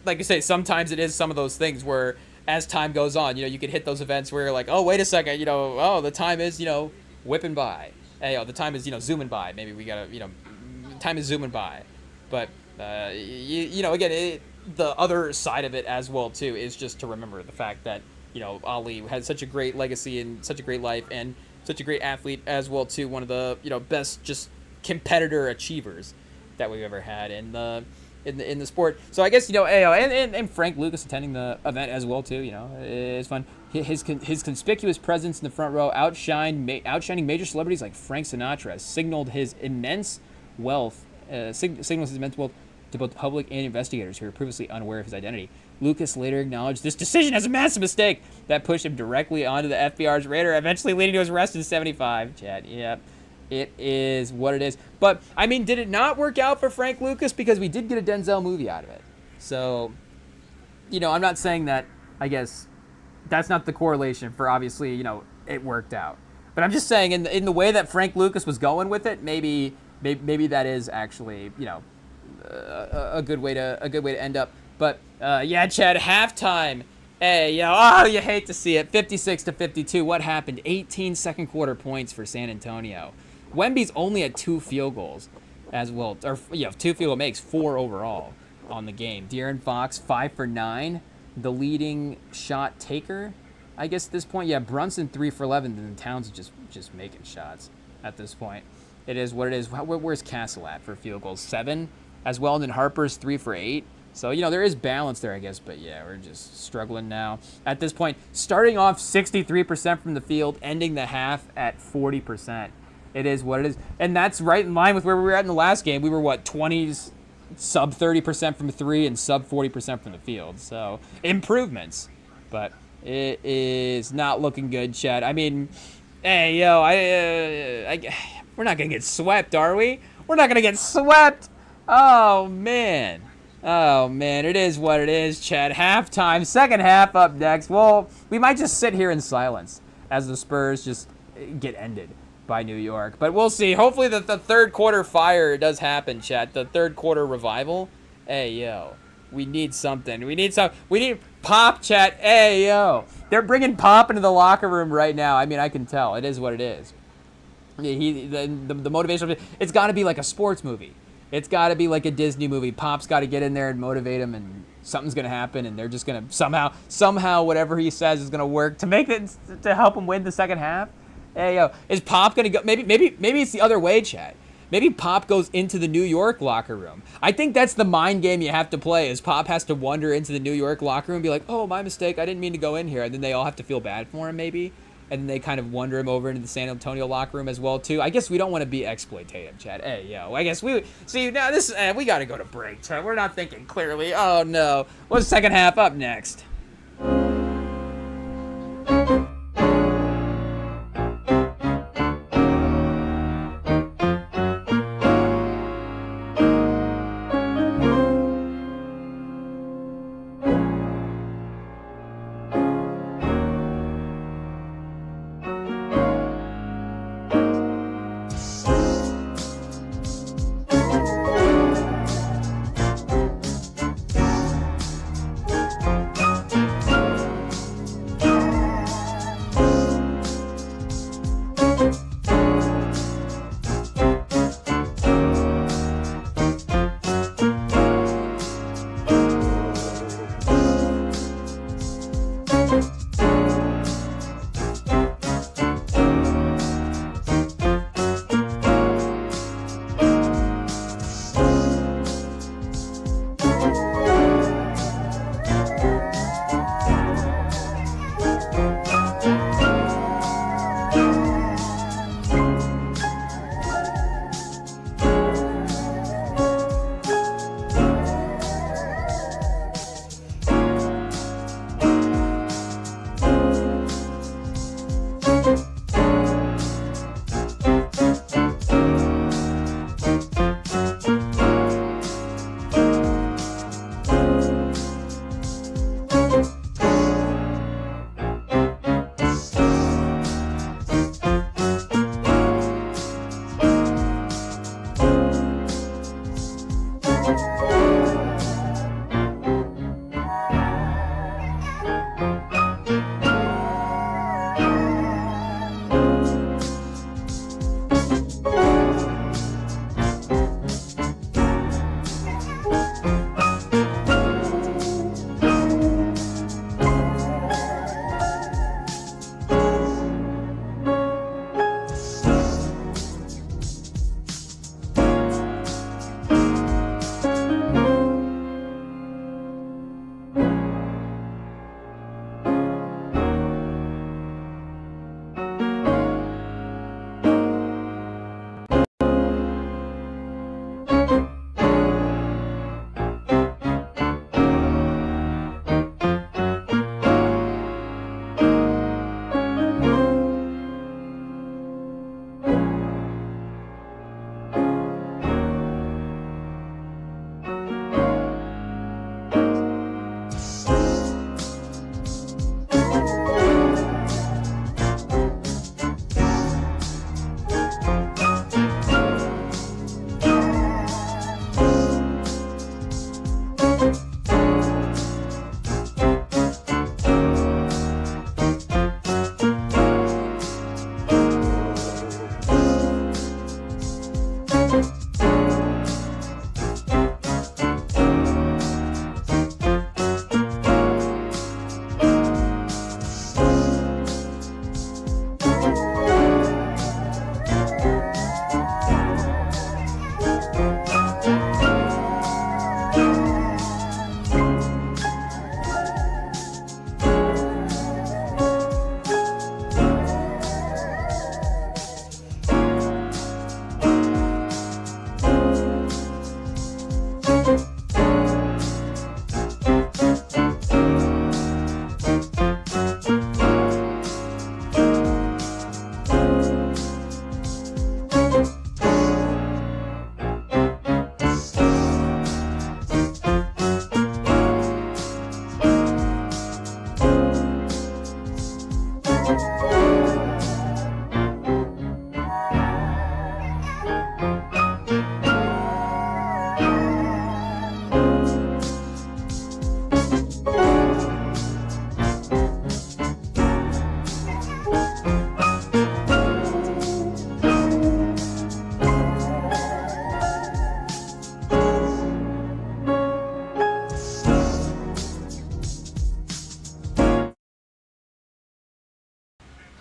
Like I say, sometimes it is some of those things where as time goes on, you could hit those events where you're like, oh, wait a second, the time is whipping by. Hey, the time is zooming by. Maybe we gotta time is zooming by. But again, the other side of it as well too is just to remember the fact that Ali had such a great legacy and such a great life and such a great athlete as well too. One of the best just competitor achievers that we've ever had in the sport. So I guess and Frank Lucas attending the event as well too. It's fun. His conspicuous presence in the front row outshining major celebrities like Frank Sinatra signaled his immense wealth. Signals his immense wealth to both the public and investigators who were previously unaware of his identity. Lucas later acknowledged this decision as a massive mistake that pushed him directly onto the FBR's radar, eventually leading to his arrest in '75. Chad, yeah, it is what it is. But, I mean, did it not work out for Frank Lucas? Because we did get a Denzel movie out of it. So, I'm not saying that, I guess, that's not the correlation for obviously, it worked out. But I'm just saying in the way that Frank Lucas was going with it, maybe that is actually, a good way to end up. But yeah, Chad, halftime. Hey, you hate to see it. 56-52. What happened? 18 second quarter points for San Antonio. Wemby's only at 2 field goals as well, or 2 field goal makes, 4 overall on the game. De'Aaron Fox 5 for 9, the leading shot taker, I guess at this point. Yeah, Brunson 3 for 11, and Towns just making shots at this point. It is what it is. Where's Castle at for field goals? 7 as well, and then Harper's 3 for 8. So, there is balance there, I guess. But, yeah, we're just struggling now. At this point, starting off 63% from the field, ending the half at 40%. It is what it is. And that's right in line with where we were at in the last game. We were, 20s, sub 30% from 3 and sub 40% from the field. So, improvements. But it is not looking good, Chad. I mean, hey, we're not going to get swept, are we? We're not going to get swept. Oh, man. It is what it is, Chad. Halftime, second half up next. Well, we might just sit here in silence as the Spurs just get ended by New York. But we'll see. Hopefully the third quarter fire does happen, Chad. The third quarter revival. Hey, we need something. We need Pop, Chad. Hey, they're bringing Pop into the locker room right now. I mean, I can tell. It is what it is. The motivation, it's got to be like a sports movie. It's got to be like a Disney movie. Pop's got to get in there and motivate him, and something's going to happen, and they're just going to somehow whatever he says is going to work to make it to help him win the second half. Hey, is Pop going to go? Maybe it's the other way, Chad. Maybe Pop goes into the New York locker room. I think that's the mind game you have to play. Is Pop has to wander into the New York locker room and be like, "Oh, my mistake. I didn't mean to go in here," and then they all have to feel bad for him, maybe. And then they kind of wander him over into the San Antonio locker room as well, too. I guess we don't want to be exploitative, Chad. Hey, I guess we see now. We got to go to break, Chad. We're not thinking clearly. Oh no, what's the second half up next?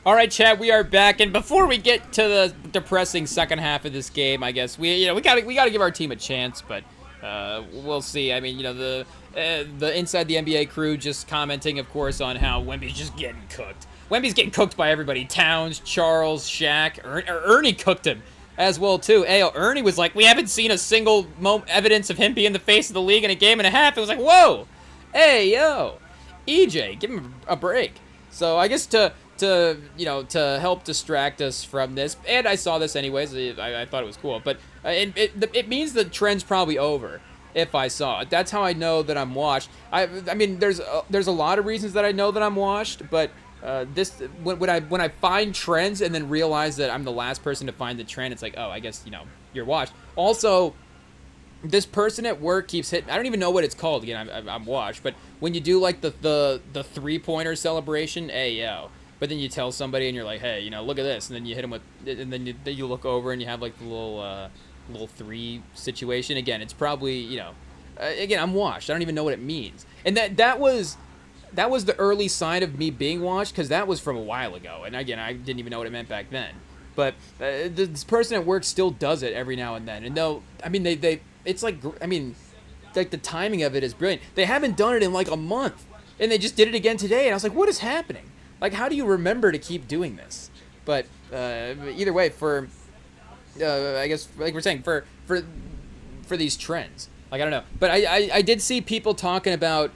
All right, Chad, we are back, and before we get to the depressing second half of this game, I guess we gotta give our team a chance, but we'll see. I mean, the Inside the NBA crew just commenting, of course, on how Wemby's just getting cooked. Wemby's getting cooked by everybody. Towns, Charles, Shaq, Ernie cooked him as well too. Hey, Ernie was like, we haven't seen a single evidence of him being the face of the league in a game and a half. It was like, whoa, hey, yo, EJ, give him a break. So I guess to help distract us from this, and I saw this anyways, I thought it was cool, but it means the trend's probably over if I saw it. That's how I know that I'm washed. I mean, there's a lot of reasons that I know that I'm washed, but when I find trends and then realize that I'm the last person to find the trend, it's like, oh, I guess, you're washed. Also, this person at work keeps hitting. I don't even know what it's called. Again, I'm washed. But when you do like the 3-pointer celebration, hey yo. But then you tell somebody and you're like, hey, look at this, and then you hit them with, and then you look over and you have like the little 3 situation. Again, it's probably again, I'm washed. I don't even know what it means. And that was the early sign of me being washed, because that was from a while ago. And again, I didn't even know what it meant back then. But this person at work still does it every now and then. And though, I mean, it's like, I mean, like the timing of it is brilliant. They haven't done it in like a month, and they just did it again today. And I was like, what is happening? Like, how do you remember to keep doing this? But either way, for I guess, like we're saying, for these trends, like, I don't know. But I did see people talking about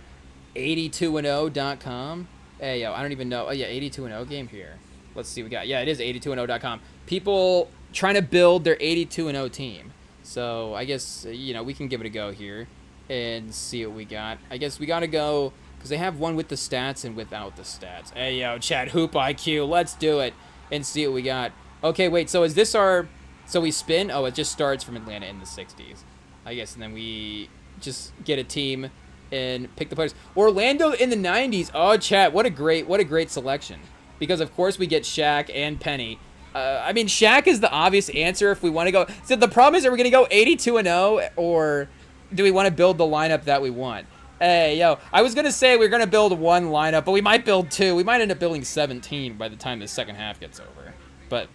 82and0.com. Hey, yo, I don't even know. Oh, yeah, 82and0 game here. Let's see what we got. Yeah, it is 82and0.com. People trying to build their 82and0 team. So I guess, we can give it a go here and see what we got. I guess we got to go, because they have one with the stats and without the stats. Hey, yo, Chad, Hoop IQ. Let's do it and see what we got. Okay, wait, so is this so we spin? Oh, it just starts from Atlanta in the 60s. I guess, and then we just get a team and pick the players. Orlando in the 90s. Oh, Chad, what a great selection. Because, of course, we get Shaq and Penny. I mean, Shaq is the obvious answer if we want to go. So the problem is, are we going to go 82and0, or do we want to build the lineup that we want? Hey, yo, I was going to say we're going to build one lineup, but we might build 2. We might end up building 17 by the time the second half gets over. But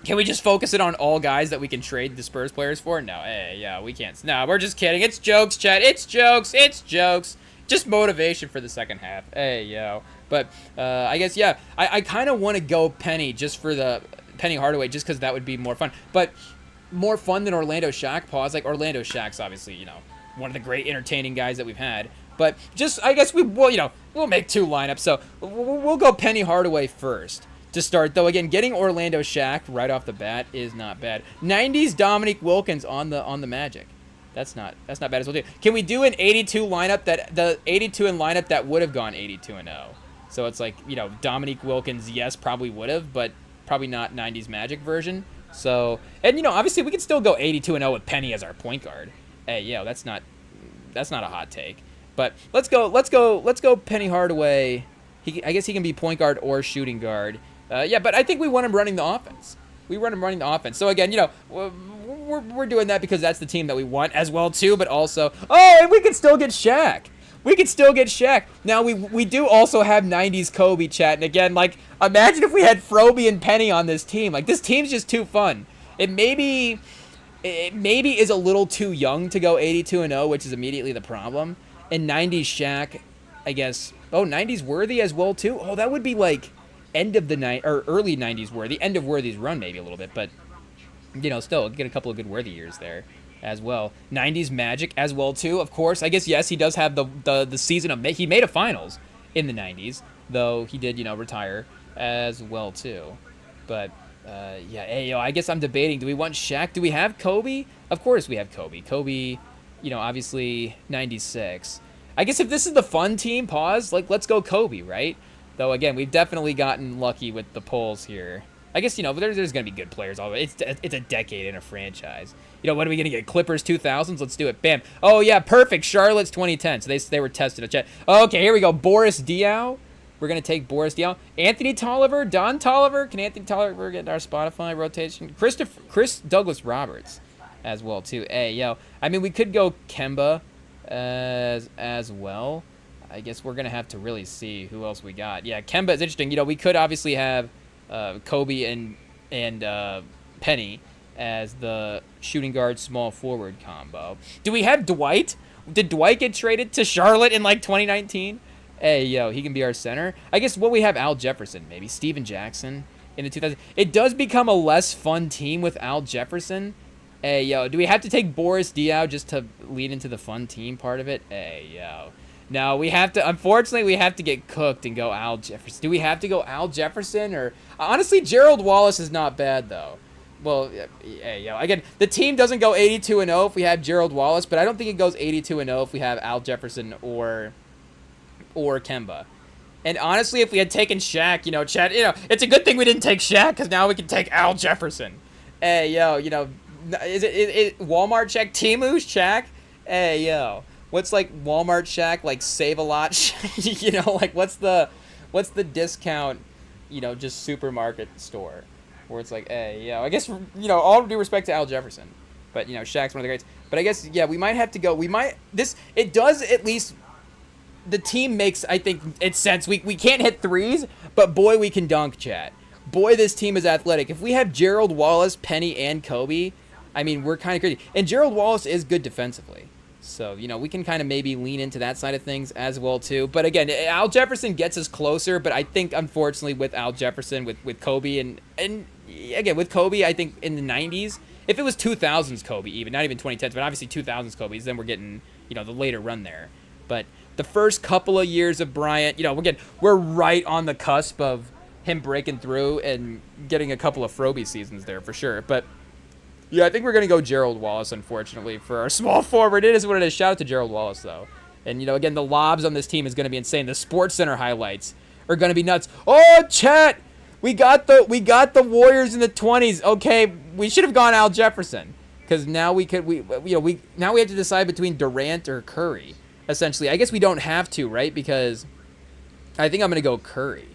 can we just focus it on all guys that we can trade the Spurs players for? No, hey, yeah, we can't. No, we're just kidding. It's jokes, Chad. It's jokes. It's jokes. Just motivation for the second half. Hey, yo. But I guess, yeah, I kind of want to go Penny just for the Penny Hardaway, just because that would be more fun. But more fun than Orlando Shaq. Pause. Like, Orlando Shaq's obviously, one of the great entertaining guys that we've had. But just, I guess we'll make 2 lineups. So we'll go Penny Hardaway first to start. Though, again, getting Orlando Shaq right off the bat is not bad. 90s Dominique Wilkins on the Magic. That's not bad as well too. Can we do an 82 lineup that would have gone 82and0? So it's like, Dominique Wilkins, yes, probably would have, but probably not 90s Magic version. So, and obviously we could still go 82and0 with Penny as our point guard. Hey, that's not a hot take. But let's go Penny Hardaway. I guess he can be point guard or shooting guard. Yeah, but I think we want him running the offense. So again, we're doing that because that's the team that we want as well too, but also, and we could still get Shaq. Now, we do also have 90s Kobe, chat. And again, like, imagine if we had Froby and Penny on this team. Like, this team's just too fun. It maybe is a little too young to go 82and0, which is immediately the problem. And 90s Shaq, I guess. Oh, 90s Worthy as well too. Oh, that would be like end of the night or early 90s Worthy. End of Worthy's run maybe a little bit, but still get a couple of good Worthy years there as well. 90s Magic as well too, of course. I guess, yes, he does have the season of he made a finals in the 90s, though he did retire as well too. But yeah, I guess I'm debating, do we want Shaq? Do we have Kobe? Of course we have Kobe, obviously 96. I guess if this is the fun team, pause, like, let's go Kobe, right? Though again, we've definitely gotten lucky with the polls here. I guess, there's going to be good players all the way. It's a decade in a franchise. When are we going to get? Clippers 2000s? Let's do it. Bam. Oh, yeah, perfect. Charlotte's 2010. So they were tested. Chat. Okay, here we go. Boris Diaw. We're going to take Boris Diaw. Anthony Tolliver. Don Tolliver. Can Anthony Tolliver get our Spotify rotation? Chris Douglas Roberts as well, too. Hey, yo. I mean, we could go Kemba as well. I guess we're going to have to really see who else we got. Yeah, Kemba is interesting. You know, we could obviously have Kobe and Penny as the shooting guard small forward combo. Do we have Dwight? Did Dwight get traded to Charlotte in like 2019? Hey, yo, he can be our center. I guess we have Al Jefferson, maybe Steven Jackson in the 2000s. It does become a less fun team with Al Jefferson. Hey, yo, do we have to take Boris Diaw just to lead into the fun team part of it? Hey, yo. No, we have to, unfortunately, we have to get cooked and go Al Jefferson. Do we have to go Al Jefferson? Or, honestly, Gerald Wallace is not bad, though. Well, yeah, yo, again, the team doesn't go 82-0 if we have Gerald Wallace, but I don't think it goes 82-0 if we have Al Jefferson or Kemba. And honestly, if we had taken Shaq, you know, Chad, you know, it's a good thing we didn't take Shaq because now we can take Al Jefferson. Hey, yo, you know, is it Walmart Shaq? Timu's Shaq? Hey, yo, what's like Walmart Shaq? Like Save-A-Lot? You know, like what's the discount, you know, just supermarket store? Where it's like, hey, yo, I guess, you know, all due respect to Al Jefferson. But, you know, Shaq's one of the greats. But I guess, yeah, we might have to go. It does at least, the team makes, I think, it's sense. We can't hit threes, but boy, we can dunk, chat. Boy, this team is athletic. If we have Gerald Wallace, Penny, and Kobe, I mean, we're kind of crazy. And Gerald Wallace is good defensively. So, you know, we can kind of maybe lean into that side of things as well, too. But again, Al Jefferson gets us closer, but I think, unfortunately, with Al Jefferson, with Kobe, and again, with Kobe, I think in the 90s, if it was 2000s Kobe even, not even 2010s, but obviously 2000s Kobe's, then we're getting, you know, the later run there. But the first couple of years of Bryant, you know, we're right on the cusp of him breaking through and getting a couple of Froby seasons there for sure. But yeah, I think we're going to go Gerald Wallace, unfortunately, for our small forward. It is what it is. Shout out to Gerald Wallace, though. And, you know, again, the lobs on this team is going to be insane. The Sports Center highlights are going to be nuts. Oh, chat! We got the Warriors in the 20s. Okay, we should have gone Al Jefferson. Because now we have to decide between Durant or Curry, essentially. I guess we don't have to, right? Because I think I'm going to go Curry.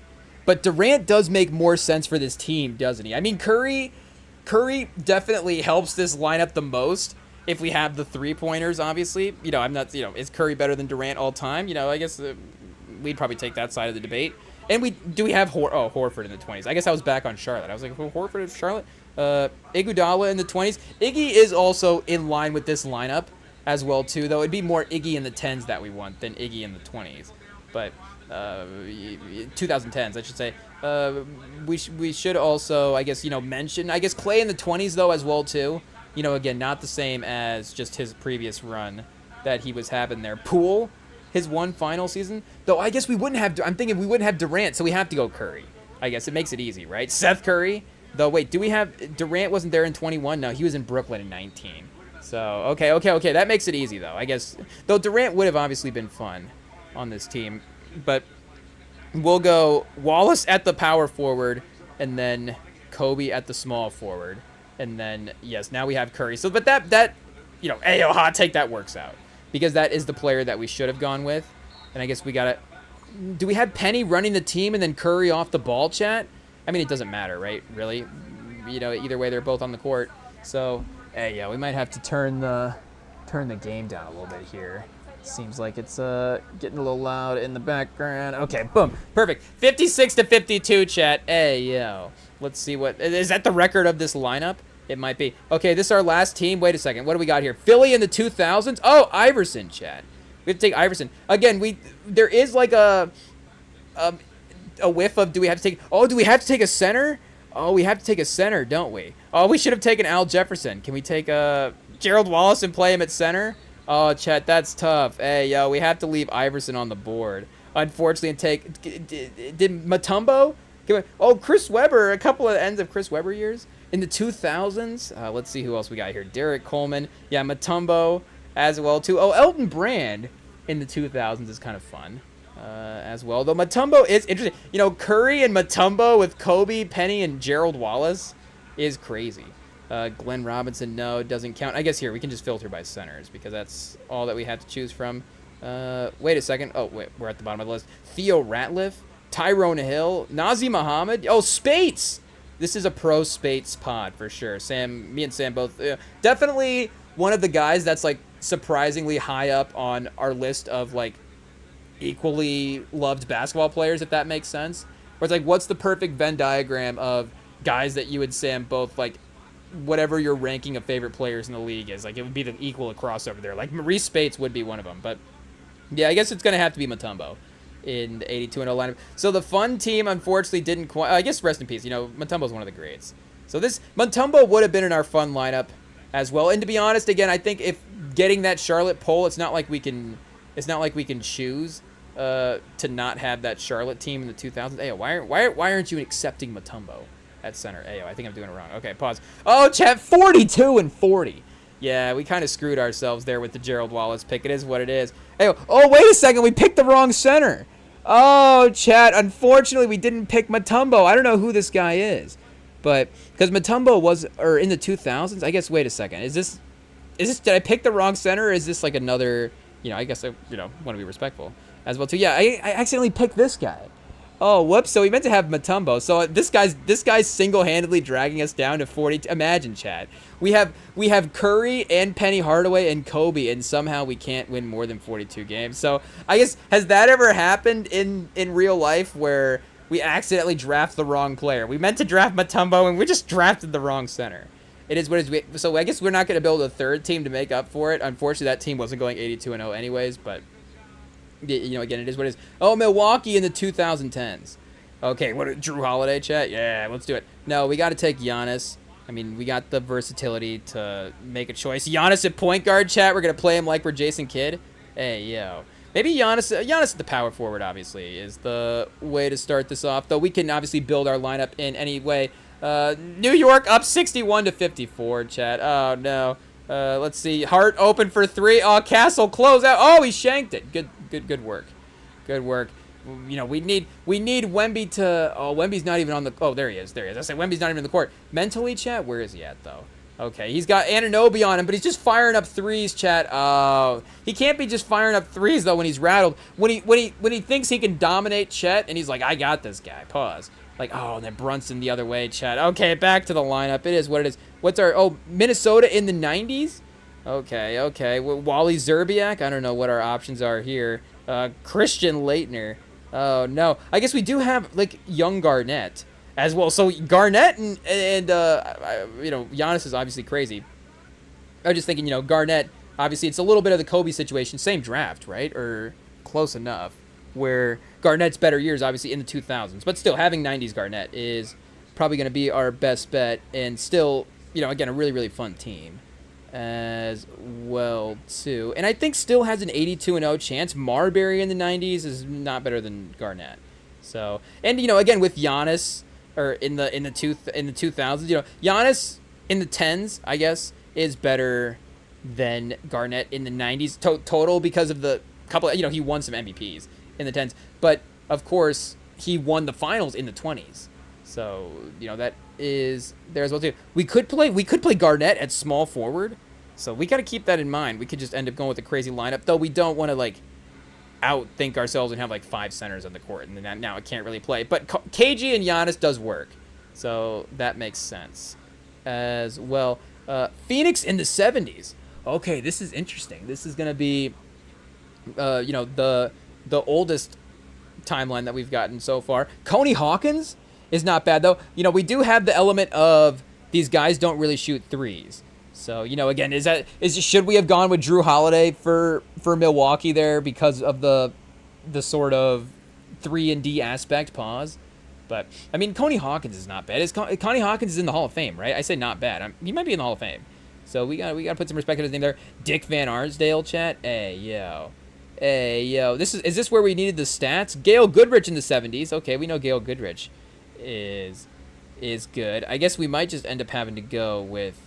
But Durant does make more sense for this team, doesn't he? I mean, Curry definitely helps this lineup the most if we have the three-pointers, obviously. You know, I'm not, you know, is Curry better than Durant all time? You know, I guess we'd probably take that side of the debate. And do we have Horford in the 20s? I guess I was back on Charlotte. I was like, Horford in Charlotte? Iguodala in the 20s. Iggy is also in line with this lineup as well, too, though it'd be more Iggy in the 10s that we want than Iggy in the 20s. But 2010s, I should say. We should also, I guess, you know, mention, I guess, Clay in the 20s, though, as well, too. You know, again, not the same as just his previous run that he was having there. Poole, his one final season. Though, I guess we wouldn't have Durant, so we have to go Curry. I guess it makes it easy, right? Seth Curry. Though, wait, do we have, Durant wasn't there in 21? No, he was in Brooklyn in 19. So, okay. That makes it easy, though, I guess. Though Durant would have obviously been fun on this team. But we'll go Wallace at the power forward, and then Kobe at the small forward, and then yes, now we have Curry. So, but that you know, ayo, hot take, that works out because that is the player that we should have gone with, and I guess we gotta. Do we have Penny running the team and then Curry off the ball, chat? I mean, it doesn't matter, right? Really, you know, either way, they're both on the court. So, hey, yeah, we might have to turn the game down a little bit here. Seems like it's getting a little loud in the background. Okay, boom. Perfect. 56-52, chat. Hey, yo. Let's see what... Is that the record of this lineup? It might be. Okay, this is our last team. Wait a second. What do we got here? Philly in the 2000s? Oh, Iverson, chat. We have to take Iverson. Again, there is like a whiff of... Do we have to take... Oh, do we have to take a center? Oh, we have to take a center, don't we? Oh, we should have taken Al Jefferson. Can we take Gerald Wallace and play him at center? Oh, chat, that's tough. Hey, yo, we have to leave Iverson on the board. Unfortunately, and take... Did Mutombo? Oh, Chris Webber. A couple of ends of Chris Webber years. In the 2000s. Let's see who else we got here. Derek Coleman. Yeah, Mutombo as well, too. Oh, Elton Brand in the 2000s is kind of fun as well. Though Mutombo is interesting. You know, Curry and Mutombo with Kobe, Penny, and Gerald Wallace is crazy. Glenn Robinson, no, doesn't count. I guess here we can just filter by centers because that's all that we have to choose from. Wait a second. Oh, wait, we're at the bottom of the list. Theo Ratliff, Tyrone Hill, Nazi Muhammad. Oh, Spates. This is a pro Spates pod for sure. Me and Sam both. Definitely one of the guys that's like surprisingly high up on our list of like equally loved basketball players, if that makes sense. Where it's like, what's the perfect Venn diagram of guys that you would say on both, like, whatever your ranking of favorite players in the league is. Like, it would be the equal crossover there. Like, Maurice Spates would be one of them. But, yeah, I guess it's going to have to be Mutombo in the 82-0 lineup. So the fun team, unfortunately, didn't quite... I guess rest in peace. You know, Mutombo's one of the greats. So this... Mutombo would have been in our fun lineup as well. And to be honest, again, I think if getting that Charlotte poll, it's not like we can choose to not have that Charlotte team in the 2000s. Hey, why aren't you accepting Mutombo at center? Ayo, I think I'm doing it wrong. Okay, pause. Oh, chat, 42-40. Yeah, we kind of screwed ourselves there with the Gerald Wallace pick. It is what it is. Ayo, oh, wait a second. We picked the wrong center. Oh, chat, unfortunately, we didn't pick Mutombo. I don't know who this guy is. But, because Mutombo was, or in the 2000s, I guess, wait a second. Is this, did I pick the wrong center, or is this like another, you know, I guess I, you know, want to be respectful as well, too. Yeah, I accidentally picked this guy. Oh, whoops. So we meant to have Mutombo. So this guy's single-handedly dragging us down to 40. Imagine, chat. We have Curry and Penny Hardaway and Kobe, and somehow we can't win more than 42 games. So I guess, has that ever happened in real life where we accidentally draft the wrong player? We meant to draft Mutombo, and we just drafted the wrong center. It is what it is. So I guess we're not going to build a third team to make up for it. Unfortunately, that team wasn't going 82-0 anyways, but... You know, again, it is what it is. Oh, Milwaukee in the 2010s. Okay, what, Drew Holiday, chat? Yeah, let's do it. No, we got to take Giannis. I mean, we got the versatility to make a choice. Giannis at point guard, chat. We're going to play him like we're Jason Kidd. Hey, yo. Maybe Giannis at the power forward, obviously, is the way to start this off. Though we can obviously build our lineup in any way. New York up 61-54, chat. Oh, no. Let's see. Hart open for three. Oh, Castle close out. Oh, he shanked it. Good work. Good work. You know, we need Wemby to... Oh, Wemby's not even on the... Oh, there he is. I say Wemby's not even in the court. Mentally, chat, where is he at, though? Okay, he's got Anunoby on him, but he's just firing up threes, chat. Oh, he can't be just firing up threes, though, when he's rattled. When he thinks he can dominate Chet, and he's like, I got this guy. Pause. Like, oh, and then Brunson the other way, chat. Okay, back to the lineup. It is what it is. What's our... Oh, Minnesota in the 90s? Okay. Wally Zerbiak? I don't know what our options are here. Christian Laettner. Oh, no. I guess we do have, like, young Garnett as well. So Garnett and you know, Giannis is obviously crazy. I was just thinking, you know, Garnett, obviously it's a little bit of the Kobe situation. Same draft, right? Or close enough. Where Garnett's better years, obviously, in the 2000s. But still, having 90s Garnett is probably going to be our best bet. And still, you know, again, a really, really fun team as well, too. And I think still has an 82-0 chance. Marbury in the 90s is not better than Garnett. So, and, you know, again, with Giannis, or in the 2000s, you know, Giannis in the 10s, I guess, is better than Garnett in the 90s total because of the couple, you know, he won some MVPs in the 10s. But, of course, he won the finals in the 20s. So, you know, that is there as well, too. We could play Garnett at small forward. So we got to keep that in mind. We could just end up going with a crazy lineup, though we don't want to, like, outthink ourselves and have, like, 5 centers on the court. And then now it can't really play. But KG and Giannis does work. So that makes sense as well. Phoenix in the 70s. Okay, this is interesting. This is going to be, you know, the oldest timeline that we've gotten so far. Coney Hawkins is not bad, though. You know, we do have the element of these guys don't really shoot threes. So, you know, again, should we have gone with Drew Holiday for Milwaukee there because of the sort of 3-and-D aspect? Pause. But, I mean, Coney Hawkins is not bad. Coney Hawkins is in the Hall of Fame, right? I say not bad. He might be in the Hall of Fame. So we got to put some respect on his name there. Dick Van Arsdale, chat. Hey, yo. Is this where we needed the stats? Gail Goodrich in the 70s. Okay, we know Gail Goodrich is good. I guess we might just end up having to go with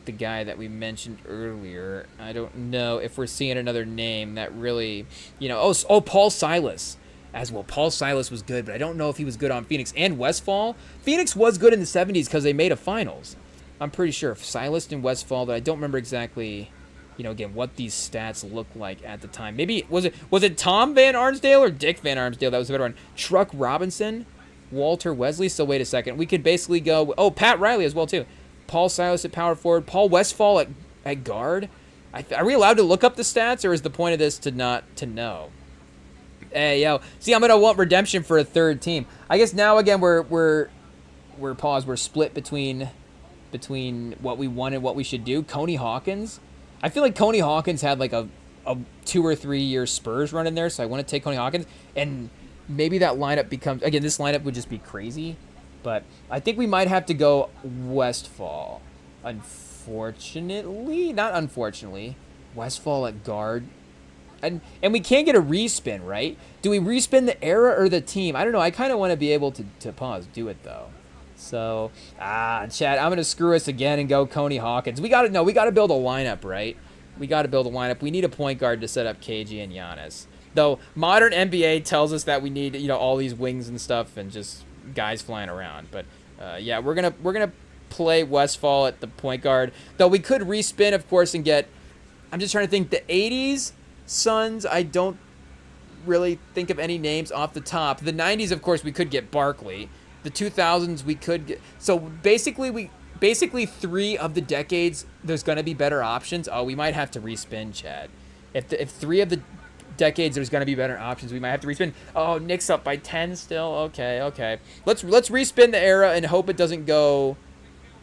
the guy that we mentioned earlier. I don't know if we're seeing another name that really, you know, Paul Silas as well. Paul Silas was good, but I don't know if he was good on Phoenix and Westfall. Phoenix was good in the 70s because they made a finals. I'm pretty sure. Silas and Westfall, but I don't remember exactly, you know, again, what these stats look like at the time. Maybe, was it Tom Van Arsdale or Dick Van Arsdale that was the better one? Truck Robinson? Walter Wesley? So wait a second. We could basically go, Pat Riley as well, too. Paul Silas at power forward. Paul Westfall at guard. Are we allowed to look up the stats, or is the point of this to not to know? Hey, yo. See, I'm going to want redemption for a third team. I guess now, again, we're paused. We're split between what we want and what we should do. Coney Hawkins. I feel like Coney Hawkins had like a 2 or 3 year Spurs run in there, so I want to take Coney Hawkins. And maybe that lineup becomes, again, this lineup would just be crazy. But I think we might have to go Westfall. Unfortunately, not unfortunately, Westfall at guard. And we can't get a respin, right? Do we respin the era or the team? I don't know. I kind of want to be able to pause. Do it, though. So, Chad, I'm going to screw us again and go Coney Hawkins. We got to build a lineup, right? We got to build a lineup. We need a point guard to set up KG and Giannis. Though modern NBA tells us that we need, all these wings and stuff and just guys flying around. But yeah, we're gonna play Westfall at the point guard. Though we could respin, of course, and get. I'm just trying to think. The '80s Suns, I don't really think of any names off the top. The '90s, of course, we could get Barkley. The 2000s, we could get. So basically 3 of the decades, there's gonna be better options. Oh, we might have to respin, Chad. If 3 of the decades there's going to be better options, we might have to respin. Oh, Knicks up by 10 still. Okay. Let's respin the era and hope it doesn't go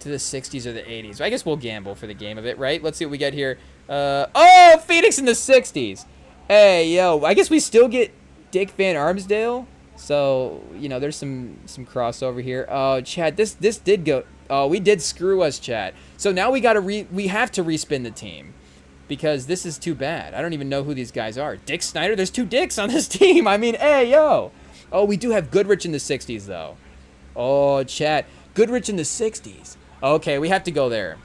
to the 60s or the 80s. I guess we'll gamble for the game of it, right? Let's see what we get here. Oh, Phoenix in the 60s. Hey, yo, I guess we still get Dick Van Armsdale. So, there's some crossover here. Oh, Chad, this did go. Oh, we did screw us, Chad. So now we have to respin the team. Because this is too bad. I don't even know who these guys are. Dick Snyder? There's 2 Dicks on this team. I mean, hey, yo. Oh, we do have Goodrich in the 60s, though. Oh, chat. Goodrich in the 60s. Okay, we have to go there.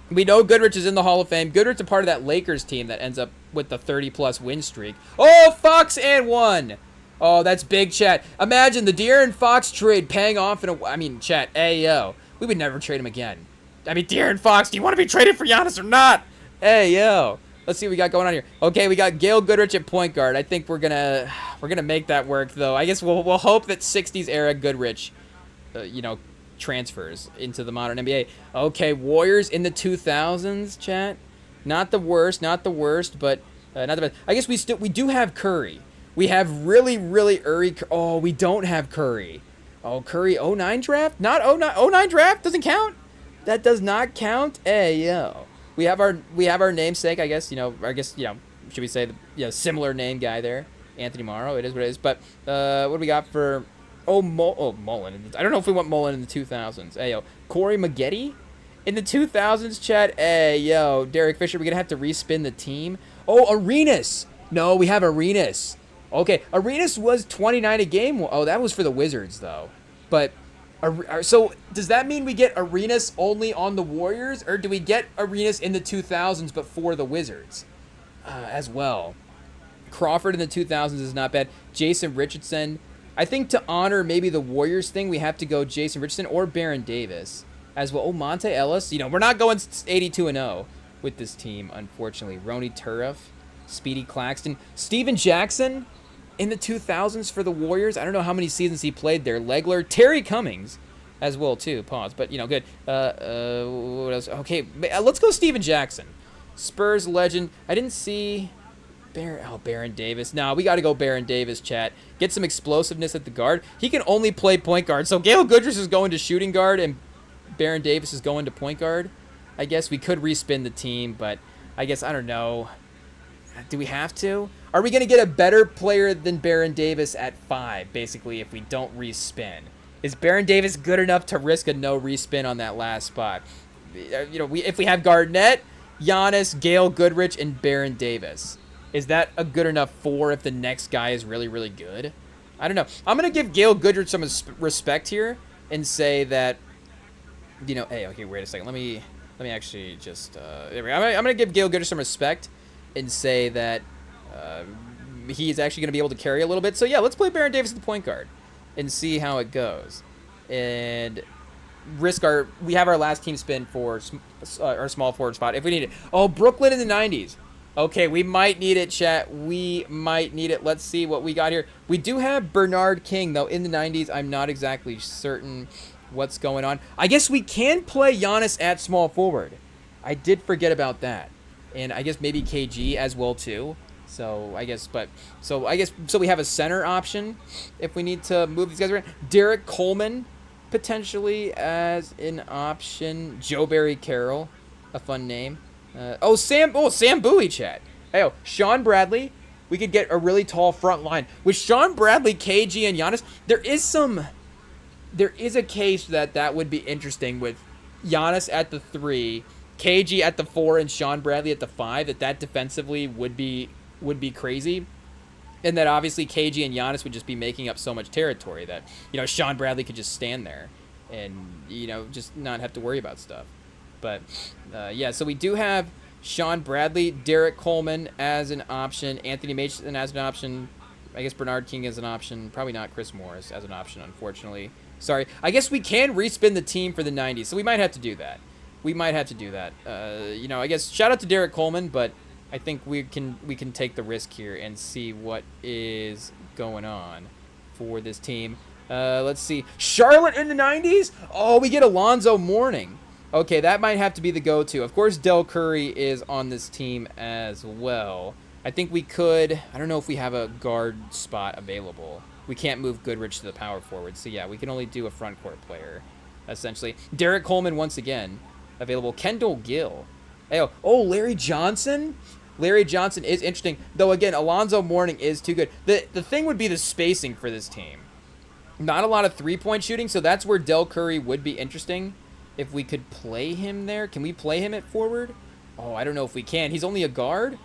We know Goodrich is in the Hall of Fame. Goodrich is a part of that Lakers team that ends up with the 30-plus win streak. Oh, Fox and 1. Oh, that's big, chat. Imagine the De'Aaron Fox trade paying off chat, hey, yo. We would never trade him again. I mean, De'Aaron Fox, do you want to be traded for Giannis or not? Hey, yo. Let's see what we got going on here. Okay, we got Gail Goodrich at point guard. I think we're gonna make that work, though. I guess we'll hope that 60s era Goodrich, transfers into the modern NBA. Okay, Warriors in the 2000s, chat. Not the worst, but not the best. I guess we do have Curry. We have really early. Oh, we don't have Curry. Oh, Curry 09 draft? Not 09 draft doesn't count. That does not count. Hey, yo. We have our namesake, I guess. Should we say the similar name guy there, Anthony Morrow. It is what it is. But what do we got for? Mullen. I don't know if we want Mullen in the 2000s. Hey yo, Corey Maggette in the 2000s. Chad. Hey yo, Derek Fisher. We're gonna have to respin the team. Oh, Arenas. No, we have Arenas. Okay, Arenas was 29 a game. Oh, that was for the Wizards though. But. So, does that mean we get Arenas only on the Warriors, or do we get Arenas in the 2000s but for the Wizards as well? Crawford in the 2000s is not bad. Jason Richardson. I think to honor maybe the Warriors thing, we have to go Jason Richardson or Baron Davis as well. Oh, Monte Ellis. We're not going 82-0 with this team, unfortunately. Ronnie Turef, Speedy Claxton. Steven Jackson. In the 2000s for the Warriors, I don't know how many seasons he played there. Legler, Terry Cummings as well, too. Pause. But, good. What else? Okay, let's go Steven Jackson. Spurs legend. I didn't see Baron Davis. No, we got to go Baron Davis, chat. Get some explosiveness at the guard. He can only play point guard. So Gail Goodrich is going to shooting guard and Baron Davis is going to point guard. I guess we could respin the team, but I guess, I don't know. Do we have to? Are we going to get a better player than Baron Davis at 5, basically, if we don't respin? Is Baron Davis good enough to risk a no respin on that last spot? If we have Garnett, Giannis, Gail Goodrich, and Baron Davis, is that a good enough 4 if the next guy is really, really good? I don't know. I'm going to give Gail Goodrich some respect here and say that, hey, okay, wait a second. Let me actually just, there we go. I'm going to give Gail Goodrich some respect and say that he's actually going to be able to carry a little bit. So, yeah, let's play Baron Davis at the point guard and see how it goes. And we have our last team spin for our small forward spot if we need it. Oh, Brooklyn in the 90s. Okay, we might need it, chat. We might need it. Let's see what we got here. We do have Bernard King, though, in the 90s. I'm not exactly certain what's going on. I guess we can play Giannis at small forward. I did forget about that. And I guess maybe KG as well, too. So I guess we have a center option if we need to move these guys around. Derek Coleman potentially as an option. Joe Barry Carroll, a fun name. Sam Bowie, chat. Hey, Sean Bradley. We could get a really tall front line with Sean Bradley, KG, and Giannis. There is a case that would be interesting with Giannis at the 3, KG at the 4, and Sean Bradley at the 5. That defensively would be crazy, and that obviously KG and Giannis would just be making up so much territory that Sean Bradley could just stand there and just not have to worry about stuff. But yeah, so we do have Sean Bradley, Derek Coleman as an option, Anthony Mason as an option. I guess Bernard King as an option. Probably not Chris Morris as an option, unfortunately. Sorry. I guess we can respin the team for the 90s, so we might have to do that. I guess shout out to Derek Coleman, but I think we can take the risk here and see what is going on for this team. Let's see. Charlotte in the 90s? Oh, we get Alonzo Mourning. Okay, that might have to be the go-to. Of course, Del Curry is on this team as well. I think we could... I don't know if we have a guard spot available. We can't move Goodrich to the power forward. So, yeah, we can only do a front court player, essentially. Derek Coleman, once again, available. Kendall Gill. Oh, Larry Johnson? Larry Johnson is interesting. Though, again, Alonzo Mourning is too good. The thing would be the spacing for this team. Not a lot of three-point shooting, so that's where Del Curry would be interesting. If we could play him there. Can we play him at forward? Oh, I don't know if we can. He's only a guard?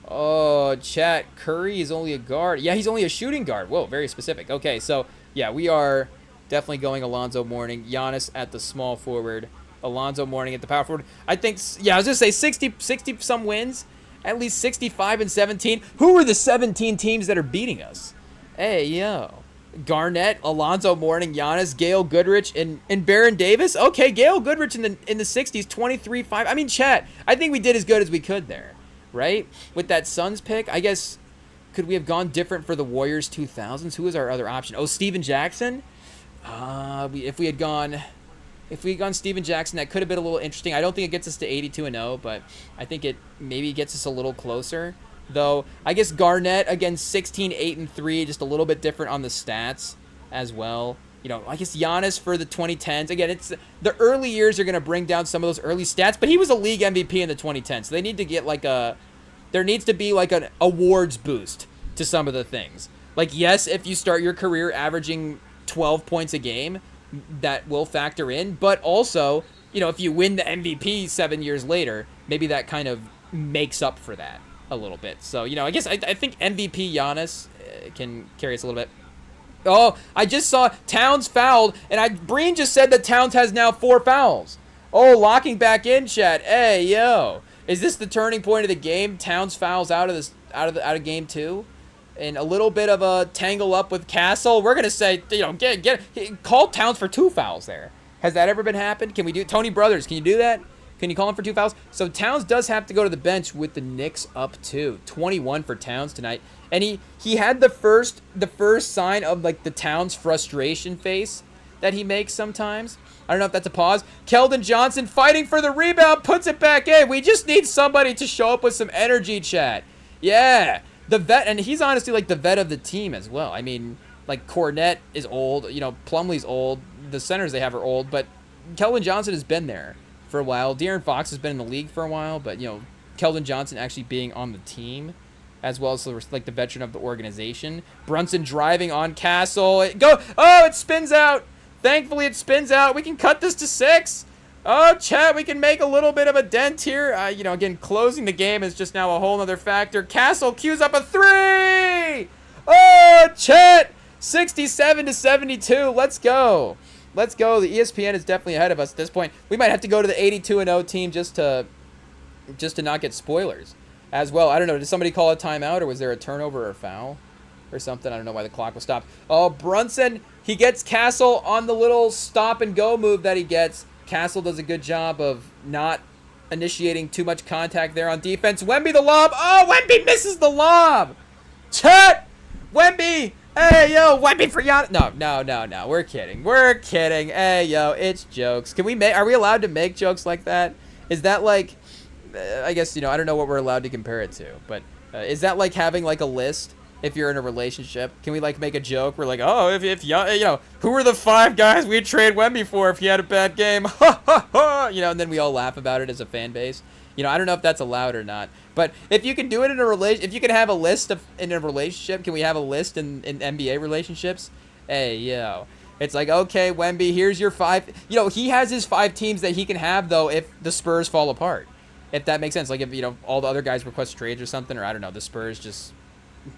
Oh, chat. Curry is only a guard. Yeah, he's only a shooting guard. Whoa, very specific. Okay, so, yeah, we are definitely going Alonzo Mourning. Giannis at the small forward. Alonzo Mourning at the power forward. I think, yeah, I was going to say 60-some wins. At least 65 and 17. Who are the 17 teams that are beating us? Hey, yo. Garnett, Alonzo Mourning, Giannis, Gail Goodrich, and Baron Davis. Okay, Gail Goodrich in the 60s, 23-5. I mean, chat, I think we did as good as we could there, right? With that Suns pick, I guess, could we have gone different for the Warriors 2000s? Who was our other option? Oh, Steven Jackson? If we had gone Steven Jackson, that could have been a little interesting. I don't think it gets us to 82-0, but I think it maybe gets us a little closer. Though, I guess Garnett, again, 16-8-3, just a little bit different on the stats as well. I guess Giannis for the 2010s. Again, it's the early years are going to bring down some of those early stats, but he was a league MVP in the 2010s. So they need to get there needs to be like an awards boost to some of the things. Like, yes, if you start your career averaging 12 points a game, that will factor in. But also, if you win the MVP 7 years later, maybe that kind of makes up for that a little bit. So, I guess I think MVP Giannis can carry us a little bit. Oh, I just saw Towns fouled, and Breen just said that Towns has now 4 fouls. Oh, locking back in, chat. Hey, yo. Is this the turning point of the game? Towns fouls out of game 2? And a little bit of a tangle up with Castle. We're going to say, call Towns for 2 fouls there. Has that ever been happened? Can we do Tony Brothers, can you do that? Can you call him for 2 fouls? So Towns does have to go to the bench with the Knicks up 2. 21 for Towns tonight. And he had the first sign of like the Towns frustration face that he makes sometimes. I don't know if that's a pause. Keldon Johnson fighting for the rebound, puts it back in. We just need somebody to show up with some energy, chat. Yeah. The vet, and he's honestly like the vet of the team as well. I mean, like Cornette is old, Plumlee's old, the centers they have are old, but Keldon Johnson has been there for a while. De'Aaron Fox has been in the league for a while, but Keldon Johnson actually being on the team as well as like the veteran of the organization. Brunson driving on Castle. It spins out. Thankfully, it spins out. We can cut this to 6. Oh, chat, we can make a little bit of a dent here. Again, closing the game is just now a whole other factor. Castle cues up a 3. Oh, chat, 67-72. Let's go. Let's go. The ESPN is definitely ahead of us at this point. We might have to go to the 82-0 team just to not get spoilers as well. I don't know. Did somebody call a timeout, or was there a turnover or a foul or something? I don't know why the clock was stopped. Oh, Brunson, he gets Castle on the little stop-and-go move that he gets. Castle does a good job of not initiating too much contact there on defense. Wemby the lob. Oh, Wemby misses the lob. Chat! Wemby! Hey, yo, Wemby for Giannis. No. We're kidding. Hey, yo, it's jokes. Are we allowed to make jokes like that? Is that like, I guess, I don't know what we're allowed to compare it to. But Is that like having like a list if you're in a relationship? Can we like make a joke? We're like, oh, if you know, who are the 5 guys we'd trade Wemby for if he had a bad game? Ha ha ha! You know, and then we all laugh about it as a fan base. You know, I don't know if that's allowed or not. But if you can do it in a if you can have a list in a relationship, can we have a list in NBA relationships? Hey, yo. It's like, okay, Wemby, here's your 5. You know, he has his 5 teams that he can have, though, if the Spurs fall apart. If that makes sense. Like, if, you know, all the other guys request trades or something, or I don't know, the Spurs just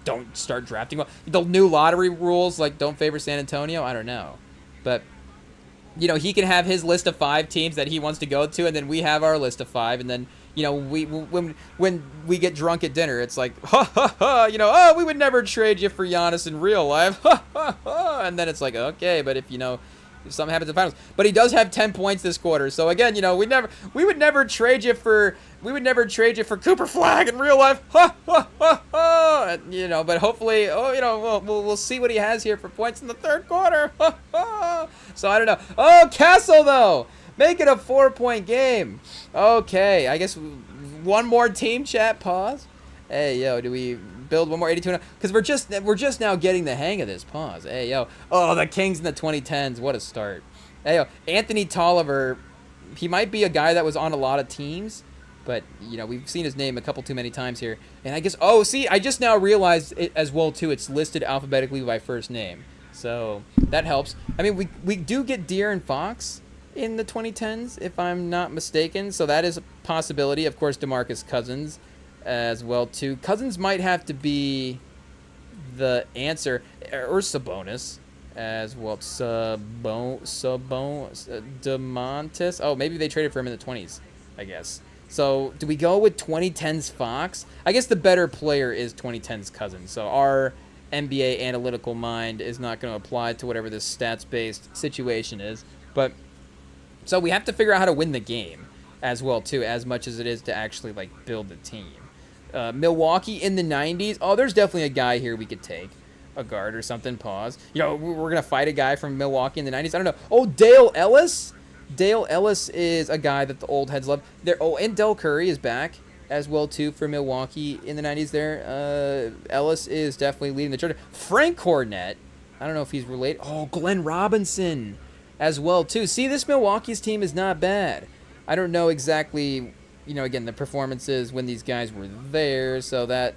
don't start drafting well. The new lottery rules, like, don't favor San Antonio. I don't know. But, you know, he can have his list of 5 teams that he wants to go to, and then we have our list of 5, and then, you know, when we get drunk at dinner, it's like, ha ha ha, you know, oh, we would never trade you for Giannis in real life, ha ha ha, and then it's like, okay, but if, you know, if something happens in the finals, but he does have 10 points this quarter, so again, you know, we would never trade you for Cooper Flagg in real life, ha ha ha ha, and, you know, but hopefully, oh, you know, we'll see what he has here for points in the 3rd quarter, ha ha. So I don't know. Oh, Castle though. Make it a 4-point game. Okay, I guess one more team chat. Pause. Hey, yo, do we build one more 82? Because we're just now getting the hang of this. Pause. Hey, yo. Oh, the Kings in the 2010s. What a start. Hey, yo, Anthony Tolliver. He might be a guy that was on a lot of teams, but you know we've seen his name a couple too many times here. And I guess see, I just now realized it as well too. It's listed alphabetically by first name, so that helps. I mean, we do get De'Aaron Fox in the 2010s, if I'm not mistaken. So that is a possibility. Of course, DeMarcus Cousins as well, too. Cousins might have to be the answer. Or Sabonis as well. DeMontis. Oh, maybe they traded for him in the 20s, I guess. So do we go with 2010's Fox? I guess the better player is 2010's Cousins. So our NBA analytical mind is not going to apply to whatever this stats-based situation is. But so we have to figure out how to win the game as well, too, as much as it is to actually, like, build the team. Milwaukee in the 90s. Oh, there's definitely a guy here we could take. A guard or something. Pause. You know, we're going to fight a guy from Milwaukee in the 90s. I don't know. Oh, Dale Ellis? Dale Ellis is a guy that the old heads love. Oh, and Del Curry is back as well, too, for Milwaukee in the 90s there. Ellis is definitely leading the charge. Frank Cornett. I don't know if he's related. Oh, Glenn Robinson as well, too. See, this Milwaukee's team is not bad. I don't know exactly, you know, again, the performances when these guys were there, so that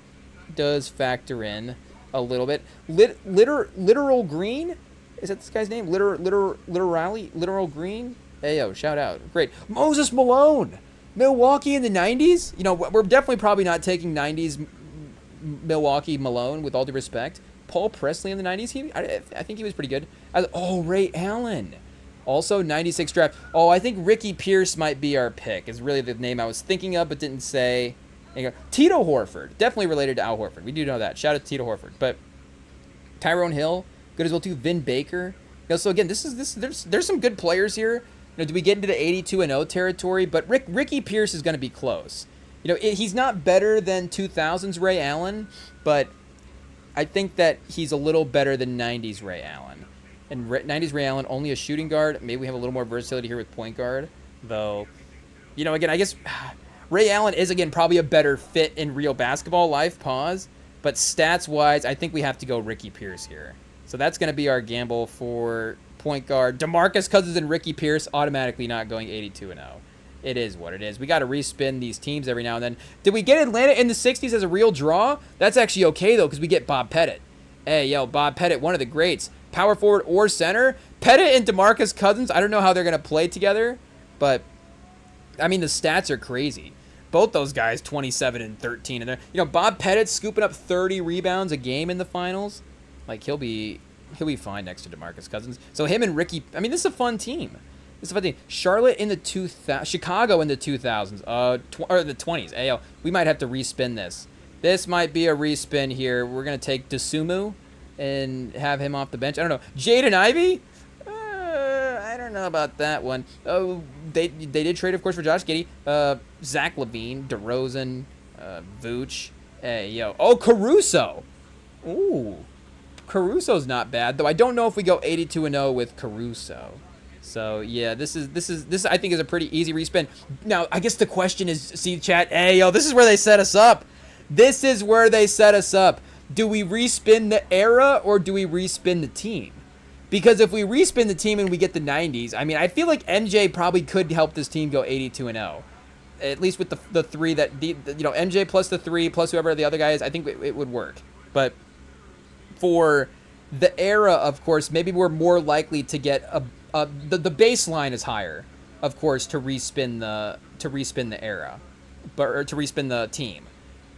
does factor in a little bit. Literal Green? Is that this guy's name? Literal Green? Hey, yo, shout out. Great. Moses Malone. Milwaukee in the 90s? You know, we're definitely probably not taking 90s Milwaukee Malone, with all due respect. Paul Presley in the 90s? I think he was pretty good. Ray Allen. Also, 96 draft. Oh, I think Ricky Pierce might be our pick, is really the name I was thinking of but didn't say. Tito Horford. Definitely related to Al Horford. We do know that. Shout out to Tito Horford. But Tyrone Hill, good as well too. Vin Baker. You know, so again, there's some good players here. You know, do we get into the 82-0 territory? But Ricky Pierce is going to be close. You know, he's not better than 2000s Ray Allen, but I think that he's a little better than 90s Ray Allen. And 90s Ray Allen, only a shooting guard. Maybe we have a little more versatility here with point guard. Though, you know, again, I guess Ray Allen is, again, probably a better fit in real basketball life. Pause. But stats-wise, I think we have to go Ricky Pierce here. So that's going to be our gamble for point guard. DeMarcus Cousins and Ricky Pierce automatically not going 82-0. It is what it is. We got to respin these teams every now and then. Did we get Atlanta in the 60s as a real draw? That's actually okay, though, because we get Bob Pettit. Hey, yo, Bob Pettit, one of the greats. Power forward or center. Pettit and DeMarcus Cousins, I don't know how they're going to play together, but, I mean, the stats are crazy. Both those guys, 27 and 13. And you know, Bob Pettit scooping up 30 rebounds a game in the finals. Like, he'll be fine next to DeMarcus Cousins. So him and Ricky, I mean, this is a fun team. Charlotte in the 2000s, Chicago in the 2000s, or the 20s. Ayo, we might have to respin this. This might be a respin here. We're going to take Dosunmu and have him off the bench. I don't know. Jaden Ivey? I don't know about that one. Oh, they did trade, of course, for Josh Giddey. Zach LaVine, DeRozan, Vooch. Hey, yo. Oh, Caruso. Ooh. Caruso's not bad, though I don't know if we go 82-0 with Caruso. So, yeah, this I think is a pretty easy respin. Now, I guess the question is, see, chat, hey, yo, this is where they set us up. This is where they set us up. Do we respin the era or do we respin the team? Because if we respin the team and we get the 90s, I mean, I feel like MJ probably could help this team go 82-0. At least with the three that, MJ plus the 3 plus whoever the other guy is, I think it would work. But for the era, of course, maybe we're more likely to get the baseline is higher, of course, to respin the era, or to respin the team.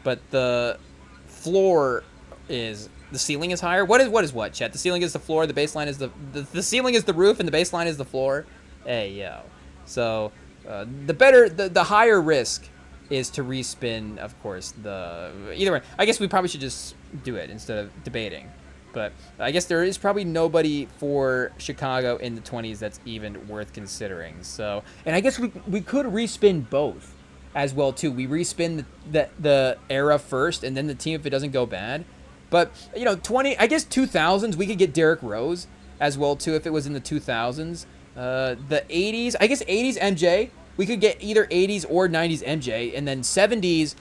But the floor is, the ceiling is higher. What is what, chat? The ceiling is the floor, the baseline is the ceiling is the roof, and the baseline is the floor. Hey, yo. So, the higher risk is to respin, of course, either way. I guess we probably should just do it instead of debating. But I guess there is probably nobody for Chicago in the 20s that's even worth considering. So, and I guess we could respin both as well, too. We respin the era first, and then the team if it doesn't go bad. But, 2000s, we could get Derrick Rose as well, too, if it was in the 2000s. The 80s, I guess 80s MJ. We could get either 80s or 90s MJ. And then 70s,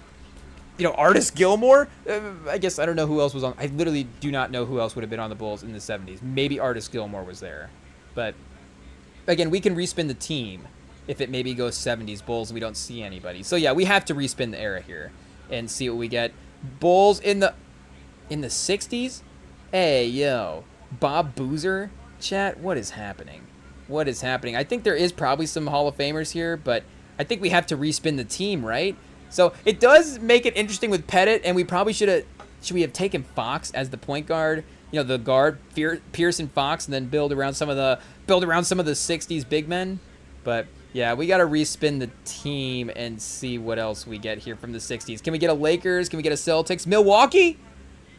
Artis Gilmore. I guess I don't know who else was on. I literally do not know who else would have been on the Bulls in the 70s. Maybe Artis Gilmore was there. But, again, we can respin the team if it maybe goes 70s Bulls and we don't see anybody. So, yeah, we have to respin the era here and see what we get. Bulls in the 60s? Hey, yo. Bob Boozer? Chat, what is happening? What is happening? I think there is probably some Hall of Famers here, but I think we have to respin the team, right? So it does make it interesting with Pettit, and we probably should we have taken Fox as the point guard, the guard, Pearson Fox, and then build around some of the 60s big men. But yeah, we got to respin the team and see what else we get here from the 60s. Can we get a Lakers? Can we get a Celtics? Milwaukee?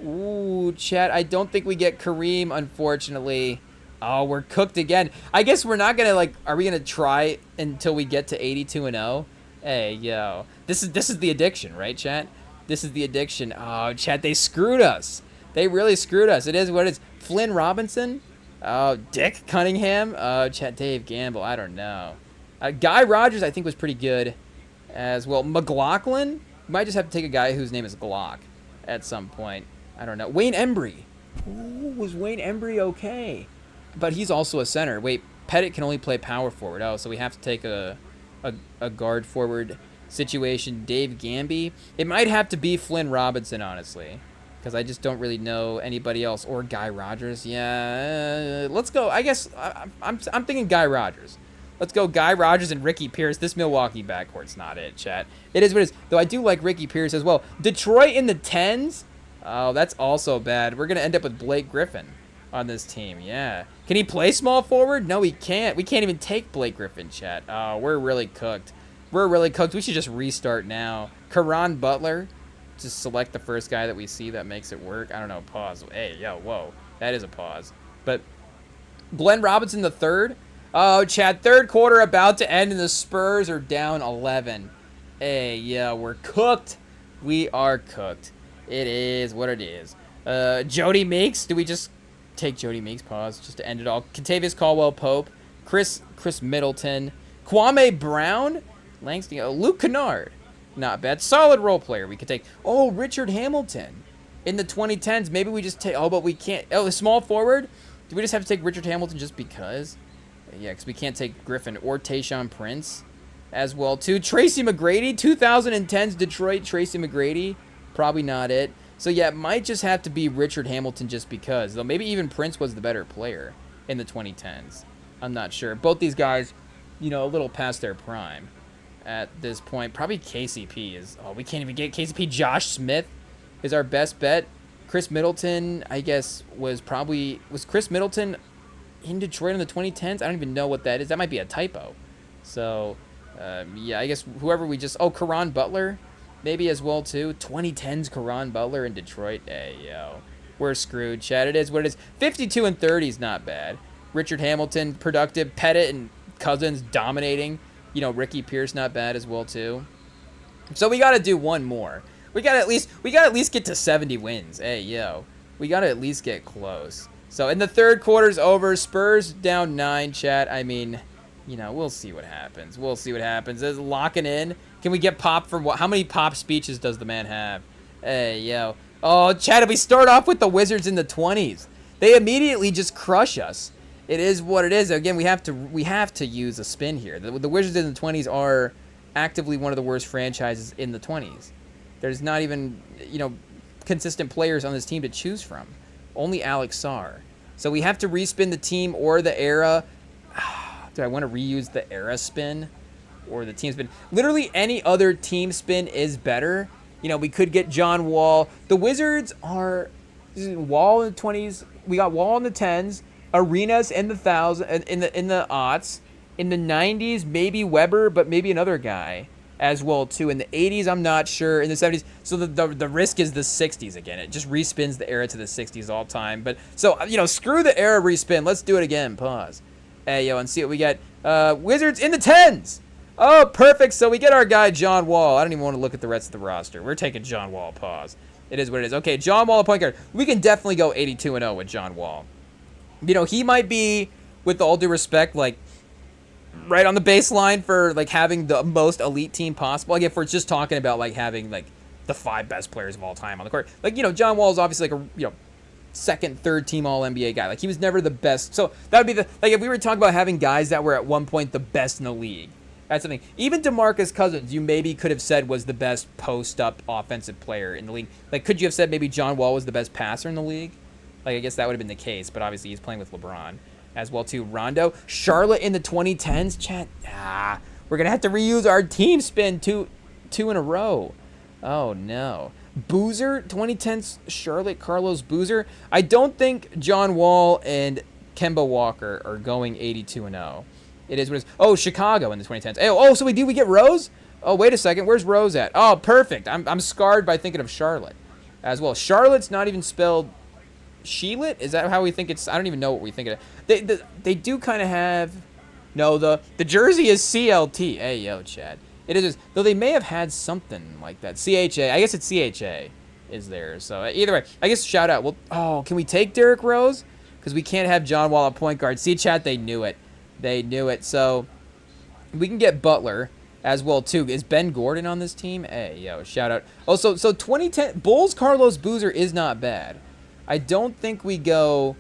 Ooh, chat, I don't think we get Kareem, unfortunately. Oh, we're cooked again. I guess we're not going to, are we going to try until we get to 82-0? Hey, yo. This is the addiction, right, chat? This is the addiction. Oh, chat, they screwed us. They really screwed us. It is what it is. Flynn Robinson? Oh, Dick Cunningham? Oh, chat, Dave Gamble. I don't know. Guy Rogers, I think, was pretty good as well. McLaughlin? You might just have to take a guy whose name is Glock at some point. I don't know. Wayne Embry. Ooh, was Wayne Embry okay? But he's also a center. Wait, Pettit can only play power forward. Oh, so we have to take a guard forward situation. Dave Gamby. It might have to be Flynn Robinson, honestly, because I just don't really know anybody else. Or Guy Rogers. Yeah, let's go. I guess I'm thinking Guy Rogers. Let's go Guy Rogers and Ricky Pierce. This Milwaukee backcourt's not it, chat. It is what it is. Though I do like Ricky Pierce as well. Detroit in the 10s? Oh, that's also bad. We're going to end up with Blake Griffin on this team, yeah. Can he play small forward? No, he can't. We can't even take Blake Griffin, chat. Oh, we're really cooked. We're really cooked. We should just restart now. Caron Butler. Just select the first guy that we see that makes it work. I don't know, pause. Hey, yo, whoa. That is a pause. But Glenn Robinson the third. Oh, chat, third quarter about to end, and the Spurs are down 11. Hey, yeah, we're cooked. We are cooked. It is what it is. Jody Meeks. Do we just take Jody Meeks? Pause. Just to end it all. Kentavious Caldwell-Pope. Chris Middleton. Kwame Brown. Langston. Luke Kennard. Not bad. Solid role player we could take. Oh, Richard Hamilton. In the 2010s, maybe we just take... Oh, but we can't... Oh, the small forward? Do we just have to take Richard Hamilton just because? Yeah, because we can't take Griffin or Tayshaun Prince as well, too. Tracy McGrady. 2010's Detroit Tracy McGrady. Probably not it. So, yeah, it might just have to be Richard Hamilton just because. Though maybe even Prince was the better player in the 2010s. I'm not sure. Both these guys, a little past their prime at this point. Probably KCP is... Oh, we can't even get KCP. Josh Smith is our best bet. Chris Middleton, I guess, was Chris Middleton in Detroit in the 2010s? I don't even know what that is. That might be a typo. So, yeah, I guess whoever we just... Oh, Caron Butler... Maybe as well, too. 2010's Caron Butler in Detroit. Hey, yo. We're screwed, chat. It is what it is. 52 and 30 is not bad. Richard Hamilton, productive. Pettit and Cousins dominating. Ricky Pierce, not bad as well, too. So we got to do one more. We got to at least get to 70 wins. Hey, yo. We got to at least get close. So in the third quarter's over. Spurs down 9, chat. I mean... we'll see what happens. We'll see what happens. Is locking in. Can we get pop from what? How many pop speeches does the man have? Hey, yo. Oh, Chad, if we start off with the Wizards in the 20s, they immediately just crush us. It is what it is. Again, we have to use a spin here. The Wizards in the 20s are actively one of the worst franchises in the 20s. There's not even, consistent players on this team to choose from. Only Alex Sarr. So we have to respin the team or the era. Do I want to reuse the era spin or the team spin? Literally any other team spin is better. We could get John Wall. The Wizards are Wall in the 20s. We got Wall in the 10s. Arenas in the in the aughts. In the 90s, maybe Weber, but maybe another guy as well too. In the 80s, I'm not sure. In the 70s, so the risk is the 60s again. It just respins the era to the 60s all time. But so screw the era respin. Let's do it again. Pause. Hey yo, and see what we get. Wizards in the 10s. Oh, perfect. So we get our guy John Wall. I don't even want to look at the rest of the roster. We're taking John Wall. Pause. It is what it is. Okay, John Wall, a point guard. We can definitely go 82-0 with John Wall. He might be, with all due respect, like right on the baseline for like having the most elite team possible. Like if we're just talking about like having like the 5 best players of all time on the court. Like John Wall is obviously like a second, third team All NBA guy. Like he was never the best. So that would be if we were talking about having guys that were at one point the best in the league. That's something. Even DeMarcus Cousins, you maybe could have said was the best post-up offensive player in the league. Like could you have said maybe John Wall was the best passer in the league? Like I guess that would have been the case, but obviously he's playing with LeBron as well too. Rondo, Charlotte in the 2010s. Chat. We're gonna have to reuse our team spin two in a row. Oh no. Boozer, 2010s Charlotte, Carlos Boozer. I don't think John Wall and Kemba Walker are going 82-0. It is what it is. Oh, Chicago in the 2010s. So we get Rose? Oh, wait a second. Where's Rose at? Oh, perfect. I'm scarred by thinking of Charlotte as well. Charlotte's not even spelled Sheelet? Is that how we think it's? I don't even know what we think of it. They do kind of have. No, the jersey is CLT. Hey, yo, Chad. It is, though they may have had something like that. CHA. I guess it's CHA is there. So either way, I guess shout out. Well, can we take Derrick Rose? Because we can't have John Wall at point guard. See, chat, they knew it. They knew it. So we can get Butler as well too. Is Ben Gordon on this team? Hey, yo, shout out. Oh, so 2010 Bulls Carlos Boozer is not bad. I don't think we get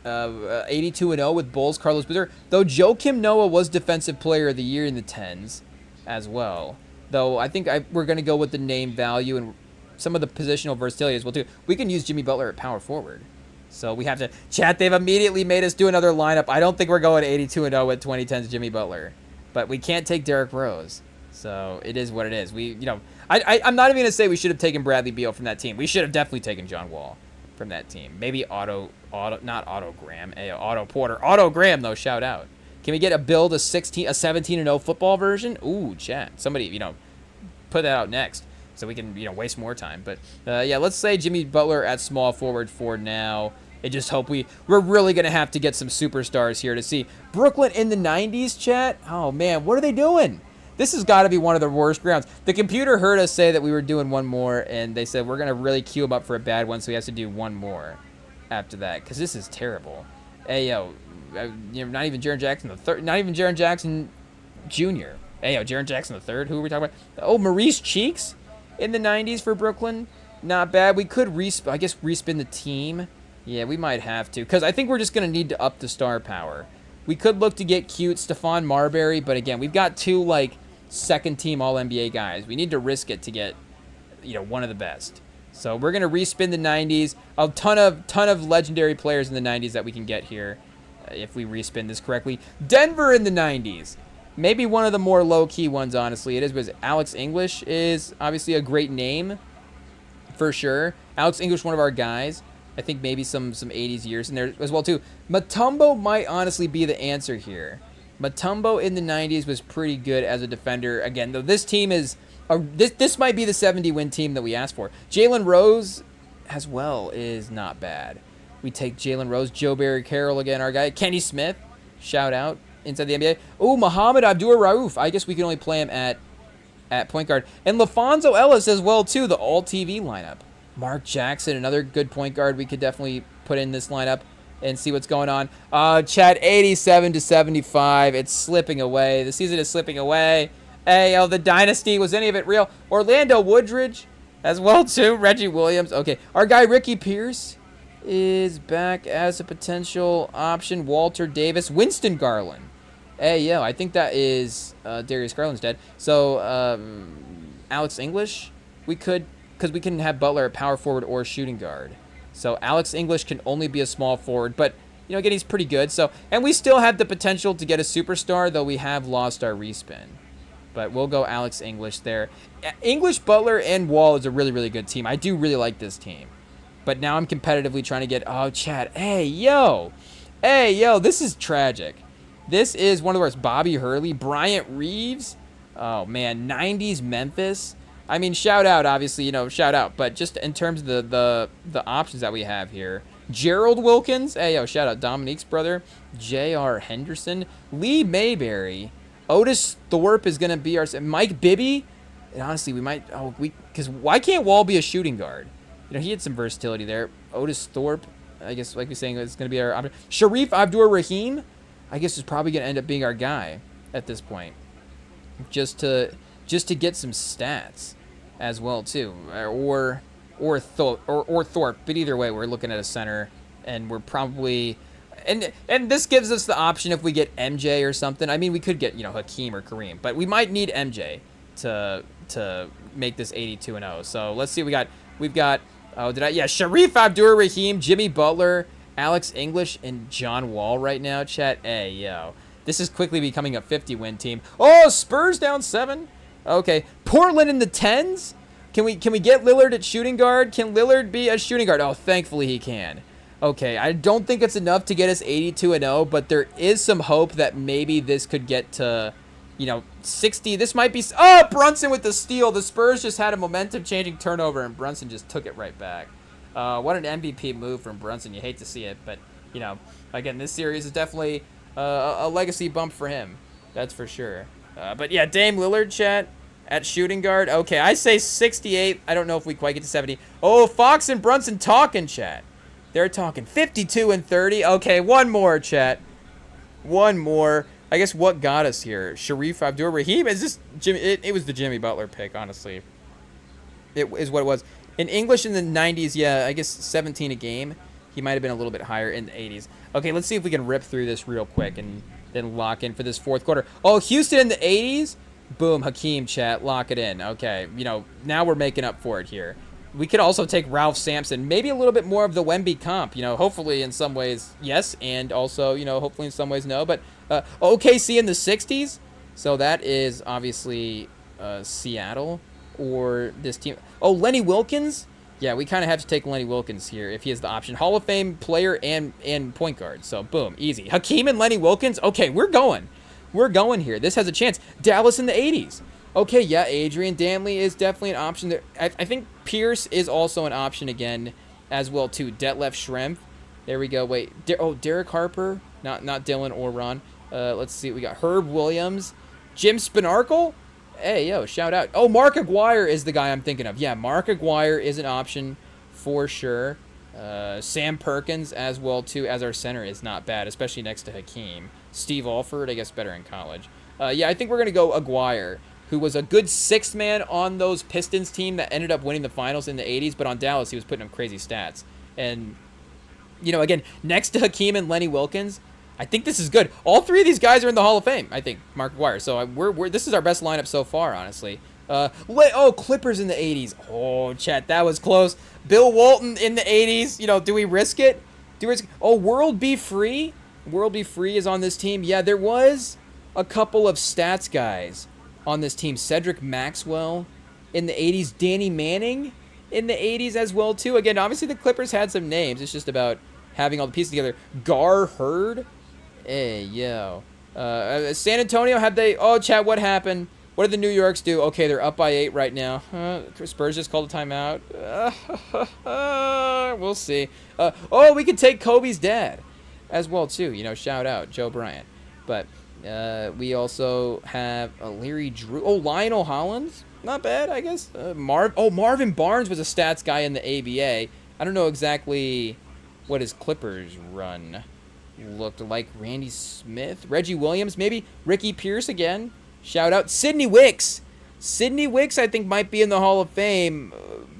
82-0 with Bulls Carlos Boozer, though Joakim Noah was Defensive Player of the Year in the 10s as well. Though I think we're going to go with the name value and some of the positional versatility as well too. We can use Jimmy Butler at power forward. So we have to chat. They've immediately made us do another lineup. I don't think we're going 82-0 with 2010's Jimmy Butler, but we can't take Derrick Rose. So it is what it is. I'm not even going to say we should have taken Bradley Beal from that team. We should have definitely taken John Wall from that team. Maybe not Otto Graham. Otto Porter. Otto Graham, though, shout out. Can we get a 17-0 football version? Ooh, chat. Somebody, put that out next so we can, waste more time. But, let's say Jimmy Butler at small forward for now. And just hope we're really going to have to get some superstars here to see. Brooklyn in the 90s, chat? Oh, man, what are they doing? This has got to be one of the worst rounds. The computer heard us say that we were doing one more, and they said we're going to really queue him up for a bad one, so he has to do one more after that, because this is terrible. Hey, yo, not even Jaren Jackson the third, not even Jaren Jackson Jr. Hey, yo, Jaren Jackson the third, who are we talking about? Oh, Maurice Cheeks in the 90s for Brooklyn. Not bad. We could, respin the team. Yeah, we might have to, because I think we're just going to need to up the star power. We could look to get cute Stephon Marbury, but again, we've got two, second team All-NBA guys. We need to risk it to get, one of the best. So we're going to respin the 90s. A ton of legendary players in the 90s that we can get here if we respin this correctly. Denver in the 90s. Maybe one of the more low-key ones, honestly. It is Alex English is obviously a great name for sure. Alex English, one of our guys. I think maybe some 80s years in there as well too. Mutombo might honestly be the answer here. Mutombo in the 90s was pretty good as a defender. Again, though, this team is this might be the 70-win team that we asked for. Jalen Rose as well is not bad. We take Jalen Rose, Joe Barry Carroll again, our guy. Kenny Smith, shout out inside the NBA. Oh, Muhammad Abdur-Rauf. I guess we can only play him at point guard. And LaFonso Ellis as well too, the all-TV lineup. Mark Jackson, another good point guard we could definitely put in this lineup and see what's going on. Chad, 87-75. It's slipping away. The season is slipping away. Hey, oh, the dynasty. Was any of it real? Orlando Woodridge as well, too. Reggie Williams. Okay. Our guy, Ricky Pierce, is back as a potential option. Walter Davis. Winston Garland. Hey, yo, I think that is Darius Garland's dead. So, Alex English, we could, because we can have Butler at power forward or shooting guard. So, Alex English can only be a small forward, but, you know, again, he's pretty good. So, and we still have the potential to get a superstar, though we have lost our respin. But we'll go Alex English there. English, Butler, and Wall is a really, really good team. I do really like this team. But now I'm competitively trying to get, oh, Chad, hey, yo, this is tragic. This is one of ours. Bobby Hurley, Bryant Reeves. Oh, man, 90s Memphis. I mean, shout out, obviously, you know, shout out. But just in terms of the options that we have here. Gerald Wilkins. Hey, yo, shout out. Dominique's brother. J.R. Henderson. Lee Mayberry. Otis Thorpe is going to be our... Mike Bibby. And honestly, we might... because why can't Wall be a shooting guard? You know, he had some versatility there. Otis Thorpe, I guess, like we're saying, is going to be our option. Sharif Abdur-Rahim, I guess, is probably going to end up being our guy at this point. Just to get some stats as well, too. Or Thorpe. But either way, we're looking at a center, and we're probably... And this gives us the option if we get MJ or something. I mean, we could get, you know, Hakeem or Kareem, but we might need MJ to make this 82-0. So let's see. We've got Sharif Abdur-Rahim, Jimmy Butler, Alex English, and John Wall right now. Chat. Hey, yo, this is quickly becoming a 50-win team. Oh, Spurs down 7. Okay, Portland in the 10s. Can we get Lillard at shooting guard? Can Lillard be a shooting guard? Oh, thankfully he can. Okay, I don't think it's enough to get us 82-0, but there is some hope that maybe this could get to, you know, 60. This might be... Oh, Brunson with the steal. The Spurs just had a momentum-changing turnover, and Brunson just took it right back. What an MVP move from Brunson. You hate to see it, but, you know, again, this series is definitely a legacy bump for him. That's for sure. But, yeah, Dame Lillard, chat, at shooting guard. Okay, I say 68. I don't know if we quite get to 70. Oh, Fox and Brunson talking, chat. They're talking 52 and 30. Okay, one more, chat. One more. I guess what got us here? Sharif Abdur-Rahim? Is this Jimmy? It was the Jimmy Butler pick, honestly. It is what it was. In English in the 90s, yeah, I guess 17 a game. He might have been a little bit higher in the 80s. Okay, let's see if we can rip through this real quick and then lock in for this fourth quarter. Oh, Houston in the 80s? Boom, Hakeem, chat. Lock it in. Okay, you know, now we're making up for it here. We could also take Ralph Sampson, maybe a little bit more of the Wemby comp, you know, hopefully in some ways, yes, and also, you know, hopefully in some ways, no, but OKC in the 60s, so that is obviously Seattle, or this team. Oh, Lenny Wilkins? Yeah, we kind of have to take Lenny Wilkins here if he has the option. Hall of Fame player and point guard, so boom, easy. Hakeem and Lenny Wilkins? Okay, we're going. We're going here. This has a chance. Dallas in the 80s. Okay, yeah, Adrian Dantley is definitely an option there. I think Pierce is also an option again as well, too. Detlef Schrempf. There we go. Wait. Derek Harper. Not Dylan or Ron. Let's see. We got Herb Williams. Jim Spinarkle. Hey, yo, shout out. Oh, Mark Aguirre is the guy I'm thinking of. Yeah, Mark Aguirre is an option for sure. Sam Perkins as well, too, as our center is not bad, especially next to Hakeem. Steve Alford, I guess better in college. Yeah, I think we're going to go Aguirre, who was a good sixth man on those Pistons team that ended up winning the finals in the 80s, but on Dallas, he was putting up crazy stats. And, you know, again, next to Hakeem and Lenny Wilkins, I think this is good. All three of these guys are in the Hall of Fame, I think, Mark Aguirre. So this is our best lineup so far, honestly. Clippers in the 80s. Oh, chat, that was close. Bill Walton in the 80s. You know, do we risk it? Oh, World Be Free? World Be Free is on this team. Yeah, there was a couple of stats guys on this team. Cedric Maxwell in the 80s. Danny Manning in the 80s as well, too. Again, obviously the Clippers had some names. It's just about having all the pieces together. Gar Hurd. Hey, yo. San Antonio, had they... Oh, chat, what happened? What did the New Yorks do? Okay, they're up by 8 right now. Spurs just called a timeout. We'll see. We could take Kobe's dad as well, too. You know, shout out, Joe Bryant. But we also have Larry Drew. Oh, Lionel Hollins. Not bad, I guess. Marvin Barnes was a stats guy in the ABA. I don't know exactly what his Clippers run looked like. Randy Smith. Reggie Williams, maybe. Ricky Pierce again. Shout out. Sidney Wicks. Sidney Wicks, I think, might be in the Hall of Fame,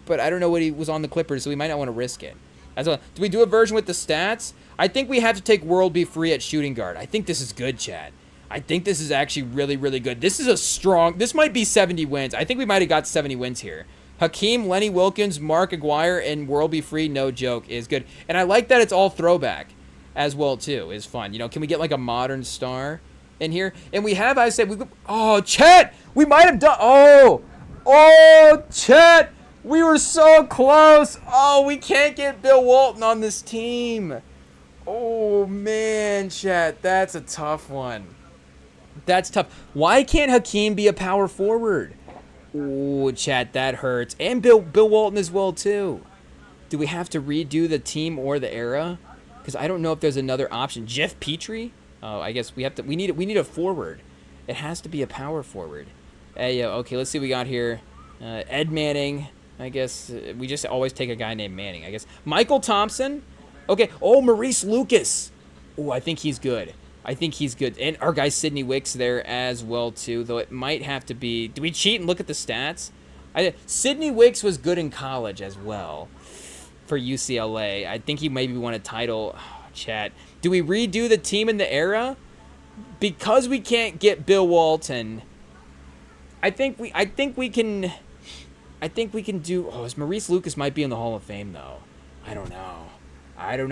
but I don't know what he was on the Clippers, so we might not want to risk it. As well. Do we do a version with the stats? I think we have to take World Be Free at shooting guard. I think this is good, Chad. I think this is actually really, really good. This is a strong... This might be 70 wins. I think we might have got 70 wins here. Hakeem, Lenny Wilkins, Mark Aguirre, and World Be Free, no joke, is good. And I like that it's all throwback as well, too, is fun. You know, can we get, like, a modern star in here? And we have, I said... Oh, Chet! We might have done... Oh, Chet! We were so close! Oh, we can't get Bill Walton on this team. Oh, man, Chet, that's a tough one. That's tough. Why can't Hakeem be a power forward? Oh, chat, that hurts. And Bill Walton as well, too. Do we have to redo the team or the era? Because I don't know if there's another option. Jeff Petrie? Oh, I guess we have to. We need a forward. It has to be a power forward. Okay, let's see what we got here. Ed Manning. I guess we just always take a guy named Manning, I guess. Michael Thompson. Okay. Oh, Maurice Lucas. Oh, I think he's good. And our guy Sidney Wicks there as well, too, though it might have to be... Do we cheat and look at the stats? Sidney Wicks was good in college as well for UCLA. I think he maybe won a title. Oh, chat. Do we redo the team in the era? Because we can't get Bill Walton, I think we can do... Oh, Maurice Lucas might be in the Hall of Fame, though. I don't know.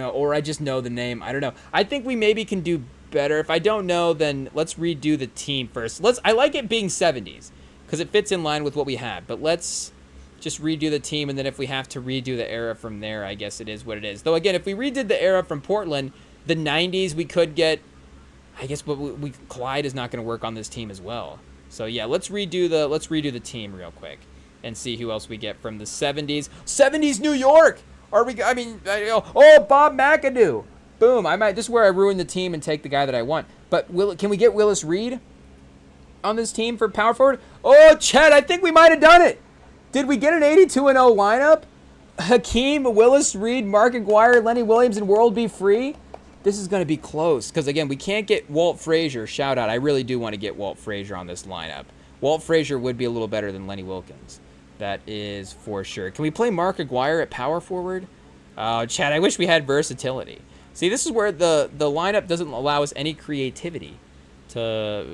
Or I just know the name. I don't know. I think we maybe can do better. If I don't know, then let's redo the team first. I like it being 70s because it fits in line with what we have. But let's just redo the team, and then if we have to redo the era from there, I guess it is what it is. Though again, if we redid the era from Portland, the 90s, we could get... I guess, but Clyde is not going to work on this team as well. So yeah, let's redo the team real quick and see who else we get from the 70s. 70s New York. Bob McAdoo. Boom. This is where I ruin the team and take the guy that I want. But can we get Willis Reed on this team for power forward? Oh, Chet, I think we might have done it. Did we get an 82-0 lineup? Hakeem, Willis Reed, Mark Aguirre, Lenny Williams, and World Be Free? This is going to be close because, again, we can't get Walt Frazier. Shout out. I really do want to get Walt Frazier on this lineup. Walt Frazier would be a little better than Lenny Wilkins. That is for sure. Can we play Mark Aguirre at power forward? Oh, Chad, I wish we had versatility. See, this is where the lineup doesn't allow us any creativity to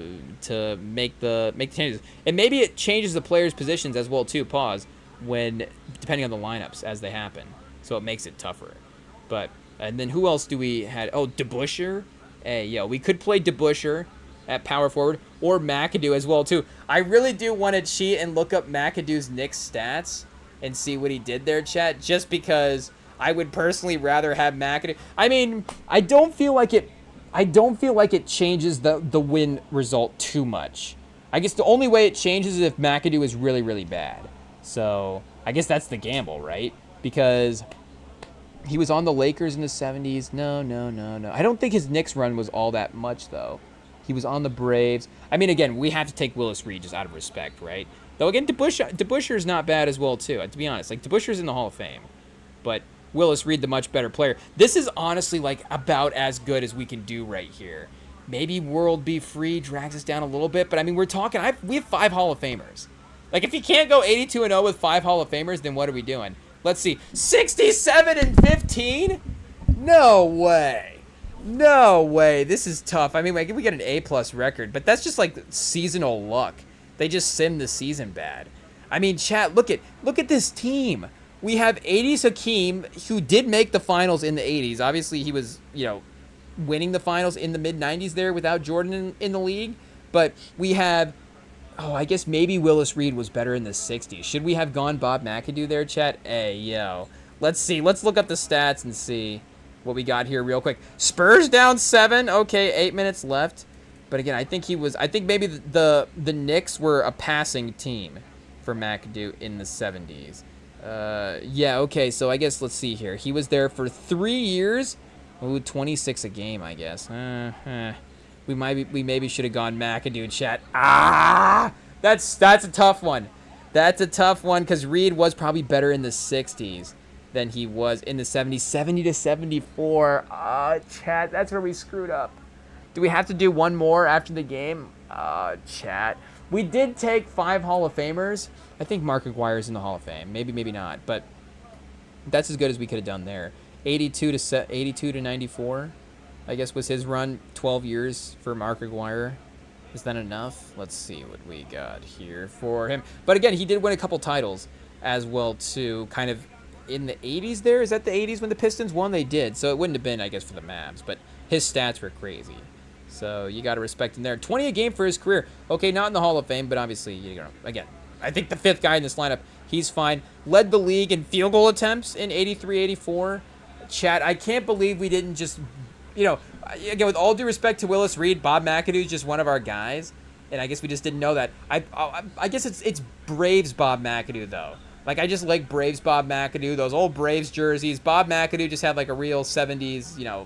make the changes. And maybe it changes the players' positions as well, too, depending on the lineups as they happen. So it makes it tougher. And then who else do we had? Oh, DeBusschere. We could play DeBusschere at power forward or McAdoo as well, too. I really do want to cheat and look up McAdoo's Knicks stats and see what he did there, chat, just because I would personally rather have McAdoo. I mean, I don't feel like it changes the win result too much. I guess the only way it changes is if McAdoo is really, really bad. So I guess that's the gamble, right? Because he was on the Lakers in the 70s. No. I don't think his Knicks run was all that much, though. He was on the Braves. I mean, again, we have to take Willis Reed just out of respect, right? Though, again, DeBusschere's not bad as well, too. To be honest, like, DeBusschere's in the Hall of Fame. But Willis Reed, the much better player. This is honestly, like, about as good as we can do right here. Maybe World Be Free drags us down a little bit. But, I mean, we have 5 Hall of Famers. Like, if you can't go 82-0 with 5 Hall of Famers, then what are we doing? Let's see. 67-15? No way. This is tough. I mean, like, we get an A+ record, but that's just like seasonal luck. They just sim the season bad. I mean, chat, look at this team. We have 80s Hakeem, who did make the finals in the 80s. Obviously, he was, winning the finals in the mid-90s there without Jordan in the league. But we have... Oh, I guess maybe Willis Reed was better in the 60s. Should we have gone Bob McAdoo there, chat? Let's see. Let's look up the stats and see what we got here real quick. Spurs down 7. Okay, 8 minutes left. But again, I think maybe the Knicks were a passing team for McAdoo in the 70s. Okay, so I guess let's see here. He was there for 3 years. Ooh, 26 a game, I guess. We maybe should have gone McAdoo, chat. That's a tough one. That's a tough one because Reed was probably better in the 60s than he was in the 70s. 70-74. Chat, that's where we screwed up. Do we have to do one more after the game? Chat. We did take 5 Hall of Famers. I think Mark Aguirre's in the Hall of Fame. Maybe, maybe not. But that's as good as we could have done there. 82 to 94, I guess, was his run. 12 years for Mark Aguirre. Is that enough? Let's see what we got here for him. But again, he did win a couple titles as well, too. Kind of in the 80s there. Is that the 80s when the Pistons won? They did. So it wouldn't have been, I guess, for the Mavs. But his stats were crazy. So you got to respect him there. 20 a game for his career. Okay, not in the Hall of Fame, but obviously, you know, again, I think the 5th guy in this lineup, he's fine. Led the league in field goal attempts in 83-84. Chat, I can't believe we didn't just, you know, again, with all due respect to Willis Reed, Bob McAdoo is just one of our guys, and I guess we just didn't know that. I guess it's Braves Bob McAdoo, though. Like, I just like Braves Bob McAdoo, those old Braves jerseys. Bob McAdoo just had, like, a real 70s, you know,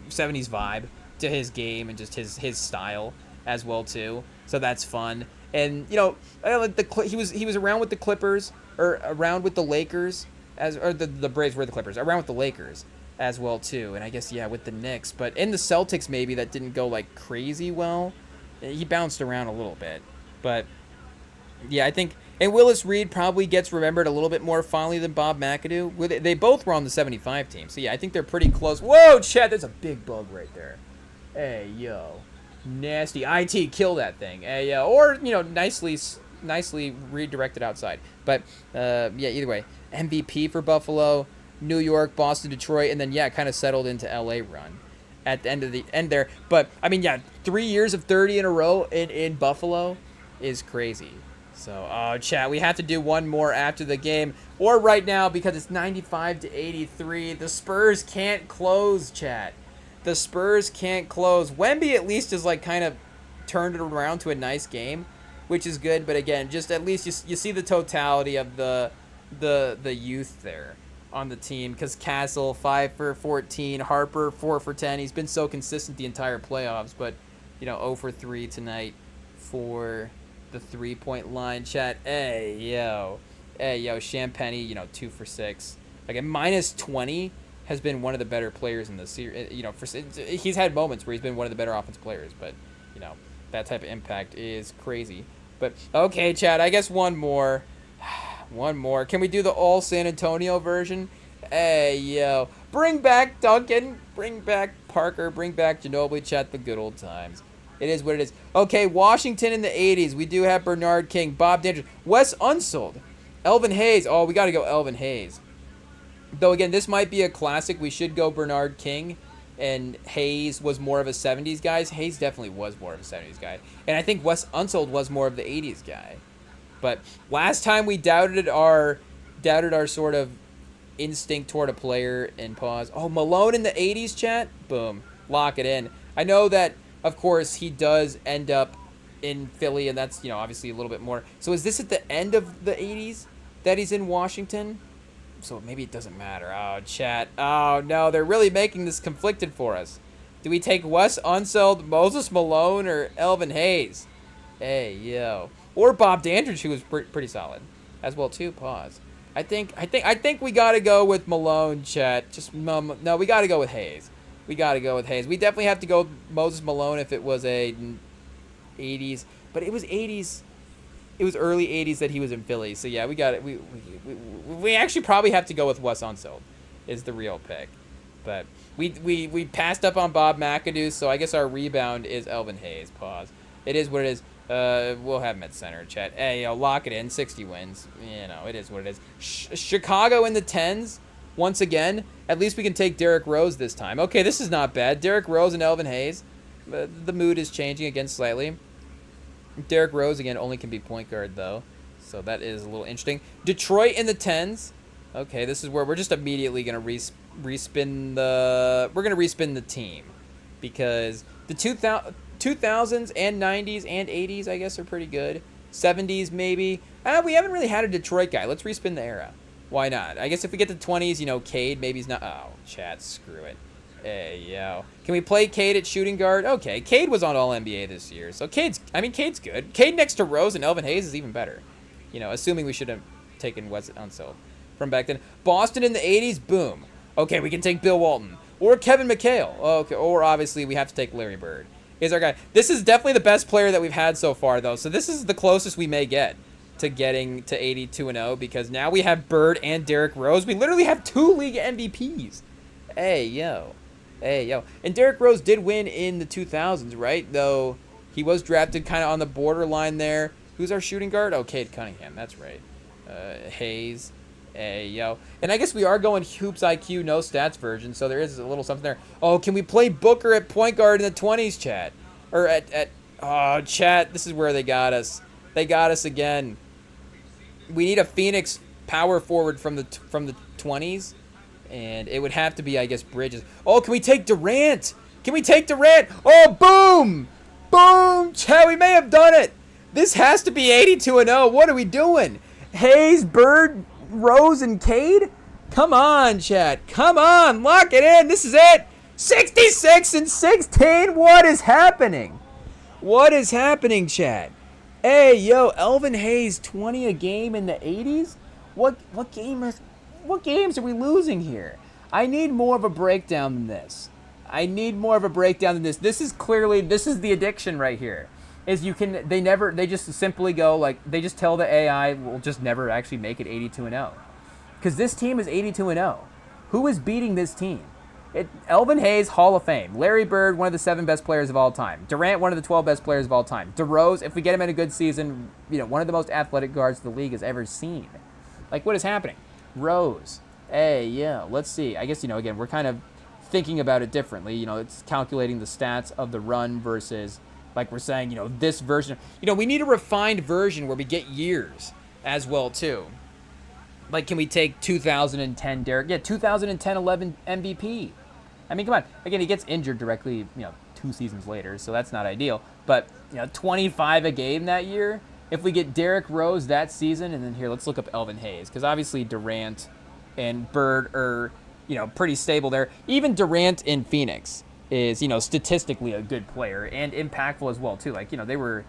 70s vibe to his game and just his style as well, too. So that's fun. And, you know, he was around with the Clippers, or around with the Lakers, or the Braves were the Clippers, around with the Lakers as well, too. And I guess, yeah, with the Knicks. But in the Celtics, maybe, that didn't go, like, crazy well. He bounced around a little bit. But, yeah, I think... And Willis Reed probably gets remembered a little bit more fondly than Bob McAdoo. They both were on the 75 team. So, yeah, I think they're pretty close. Whoa, Chad, there's a big bug right there. Hey, yo. Nasty. IT, kill that thing. Hey, yo. Or, you know, nicely redirected outside. But, yeah, either way. MVP for Buffalo, New York, Boston, Detroit, and then, yeah, kind of settled into LA run at the end there. But, I mean, yeah, 3 years of 30 in a row in Buffalo is crazy. So, chat, we have to do one more after the game, or right now, because it's 95-83. The Spurs can't close, chat. The Spurs can't close. Wemby at least is, like, kind of turned it around to a nice game, which is good. But again, just at least you see the totality of the youth there on the team, because Castle 5 for 14, Harper 4 for 10. He's been so consistent the entire playoffs, but you know, 0 for 3 tonight for the 3-point line. Chat, hey yo, Champagny, you know, 2 for 6. Again, minus 20 has been one of the better players in the series. You know, he's had moments where he's been one of the better offensive players, but you know, that type of impact is crazy. But okay, Chad, I guess one more. One more. Can we do the all San Antonio version? Hey, yo. Bring back Duncan. Bring back Parker. Bring back Ginobili. Chat, the good old times. It is what it is. Okay, Washington in the 80s. We do have Bernard King, Bob Dandridge, Wes Unseld, Elvin Hayes. Oh, we got to go Elvin Hayes. Though, again, this might be a classic. We should go Bernard King, and Hayes was more of a 70s guy. Hayes definitely was more of a 70s guy. And I think Wes Unseld was more of the 80s guy. But last time we doubted our sort of instinct toward a player and pause. Oh, Malone in the 80s, chat? Boom. Lock it in. I know that, of course, he does end up in Philly, and that's, you know, obviously a little bit more. So is this at the end of the 80s that he's in Washington? So maybe it doesn't matter. Oh, chat. Oh, no, they're really making this conflicted for us. Do we take Wes Unseld, Moses Malone, or Elvin Hayes? Hey, yo. Or Bob Dandridge, who was pretty solid as well, too. Pause. I think we got to go with Malone, chat. No, we got to go with Hayes. We definitely have to go Moses Malone if it was a 80s. But it was 80s. It was early 80s that he was in Philly. So, yeah, we got it. We actually probably have to go with Wes Unseld is the real pick. But we passed up on Bob McAdoo, so I guess our rebound is Elvin Hayes. Pause. It is what it is. We'll have him at center, chat. Hey, I'll lock it in. 60 wins. You know, it is what it is. Chicago in the 10s. Once again, at least we can take Derrick Rose this time. Okay, this is not bad. Derrick Rose and Elvin Hayes. The mood is changing again slightly. Derrick Rose, again, only can be point guard, though. So that is a little interesting. Detroit in the 10s. Okay, this is where we're just immediately going to respin the team. Because the 2000s and 90s and 80s, I guess, are pretty good. 70s, maybe. We haven't really had a Detroit guy. Let's respin the era. Why not? I guess if we get to 20s, you know, Cade, maybe he's not. Oh, chat, screw it. Hey, yo. Can we play Cade at shooting guard? Okay, Cade was on All-NBA this year. So Cade's good. Cade next to Rose and Elvin Hayes is even better. You know, assuming we should have taken Wes Unseld from back then. Boston in the 80s, boom. Okay, we can take Bill Walton. Or Kevin McHale. Okay, or obviously we have to take Larry Bird. He's our guy. This is definitely the best player that we've had so far, though. So this is the closest we may get to getting to 82-0 because now we have Bird and Derrick Rose. We literally have 2 league MVPs. Hey, yo. Hey, yo. And Derrick Rose did win in the 2000s, right? Though he was drafted kind of on the borderline there. Who's our shooting guard? Oh, Cade Cunningham. That's right. Hayes. Hey, yo. And I guess we are going Hoops IQ, no stats version, so there is a little something there. Oh, can we play Booker at point guard in the 20s, chat? Or oh, chat, this is where they got us. They got us again. We need a Phoenix power forward from the 20s, and it would have to be, I guess, Bridges. Oh, can we take Durant? Can we take Durant? Oh, boom! Boom! Chat, we may have done it. This has to be 82-0. What are we doing? Hayes, Bird, Rose, and Cade? Come on, chat. Come on. Lock it in. This is it. 66-16. What is happening? What is happening, chat? Hey, yo, Elvin Hayes, 20 a game in the 80s? What games are we losing here? I need more of a breakdown than this. This is the addiction right here. They just simply go, like, they just tell the AI, we'll just never actually make it 82-0. Because this team is 82-0. Who is beating this team? Elvin Hayes, Hall of Fame. Larry Bird, one of the 7 best players of all time. Durant, one of the 12 best players of all time. DeRozan, if we get him in a good season, one of the most athletic guards the league has ever seen. Like, what is happening? Rose. Hey, yeah, let's see. I guess, again, we're kind of thinking about it differently. It's calculating the stats of the run versus, like we're saying, this version. We need a refined version where we get years as well, too. Like, can we take 2010 Derrick? Yeah, 2010-11 MVP. I mean, come on. Again, he gets injured directly, 2 seasons later, so that's not ideal. But, 25 a game that year. If we get Derrick Rose that season, and then here, let's look up Elvin Hayes, because obviously Durant and Bird are, pretty stable there. Even Durant in Phoenix is, statistically a good player and impactful as well, too. Like, they were,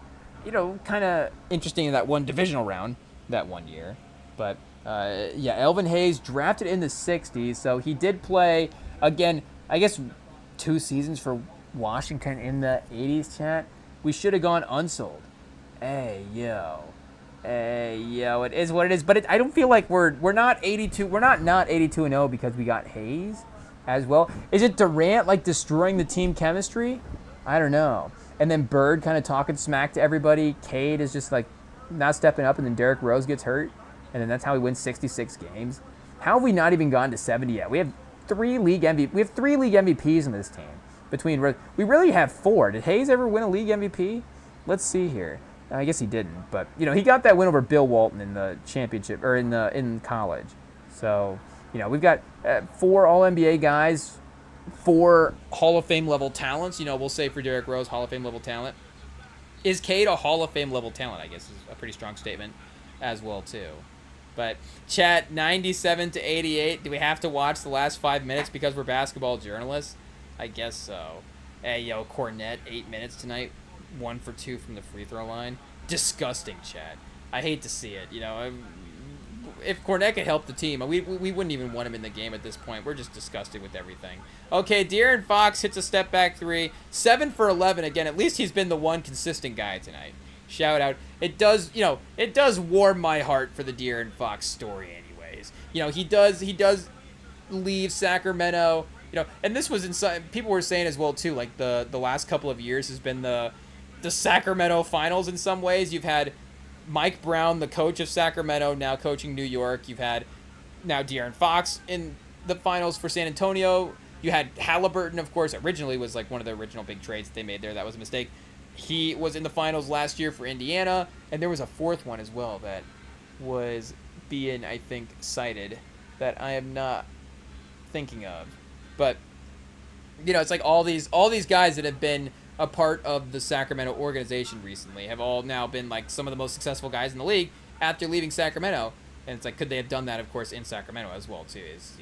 kind of interesting in that one divisional round that one year. But, yeah, Elvin Hayes drafted in the 60s, so he did play, again, I guess 2 seasons for Washington in the 80s, chat. We should have gone unsold. Hey, yo, it is what it is. But I don't feel like we're not 82. We're not 82-0 because we got Hayes as well. Is it Durant like destroying the team chemistry? I don't know. And then Bird kind of talking smack to everybody. Cade is just like not stepping up, and then Derrick Rose gets hurt, and then that's how he wins 66 games. How have we not even gone to 70 yet? We have 3 league MVPs in this team. We really have 4. Did Hayes ever win a league MVP? Let's see here. I guess he didn't, but he got that win over Bill Walton in the championship or in college. So we've got 4 All-NBA guys, 4 Hall of Fame level talents. We'll say for Derrick Rose, Hall of Fame level talent. Is Cade a Hall of Fame level talent? I guess is a pretty strong statement as well too. But chat 97-88. Do we have to watch the last 5 minutes because we're basketball journalists? I guess so. Hey yo, Cornette, 8 minutes tonight. 1 for 2 from the free throw line. Disgusting, chat. I hate to see it. If Cornette could help the team, we wouldn't even want him in the game at this point. We're just disgusted with everything. Okay, De'Aaron Fox hits a step back 3. 7 for 11. Again, at least he's been the one consistent guy tonight. Shout out. It does warm my heart for the De'Aaron Fox story anyways. He does leave Sacramento, and this was inside. People were saying as well too, like the last couple of years has been the Sacramento finals in some ways. You've had Mike Brown, the coach of Sacramento, now coaching New York. You've had now De'Aaron Fox in the finals for San Antonio. You had Halliburton, of course, originally was like one of the original big trades that they made there. That was a mistake. He was in the finals last year for Indiana, and there was a 4th one as well that was being, I think, cited that I am not thinking of. But, it's like all these guys that have been a part of the Sacramento organization recently have all now been like some of the most successful guys in the league after leaving Sacramento. And it's like, could they have done that, of course, in Sacramento as well, too, is,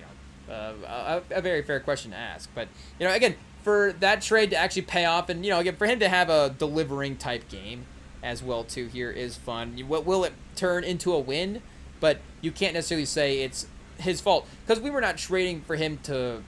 a very fair question to ask. But, again, for that trade to actually pay off and, again, for him to have a delivering type game as well, too, here is fun. What will it turn into a win? But you can't necessarily say it's his fault because we were not trading for him to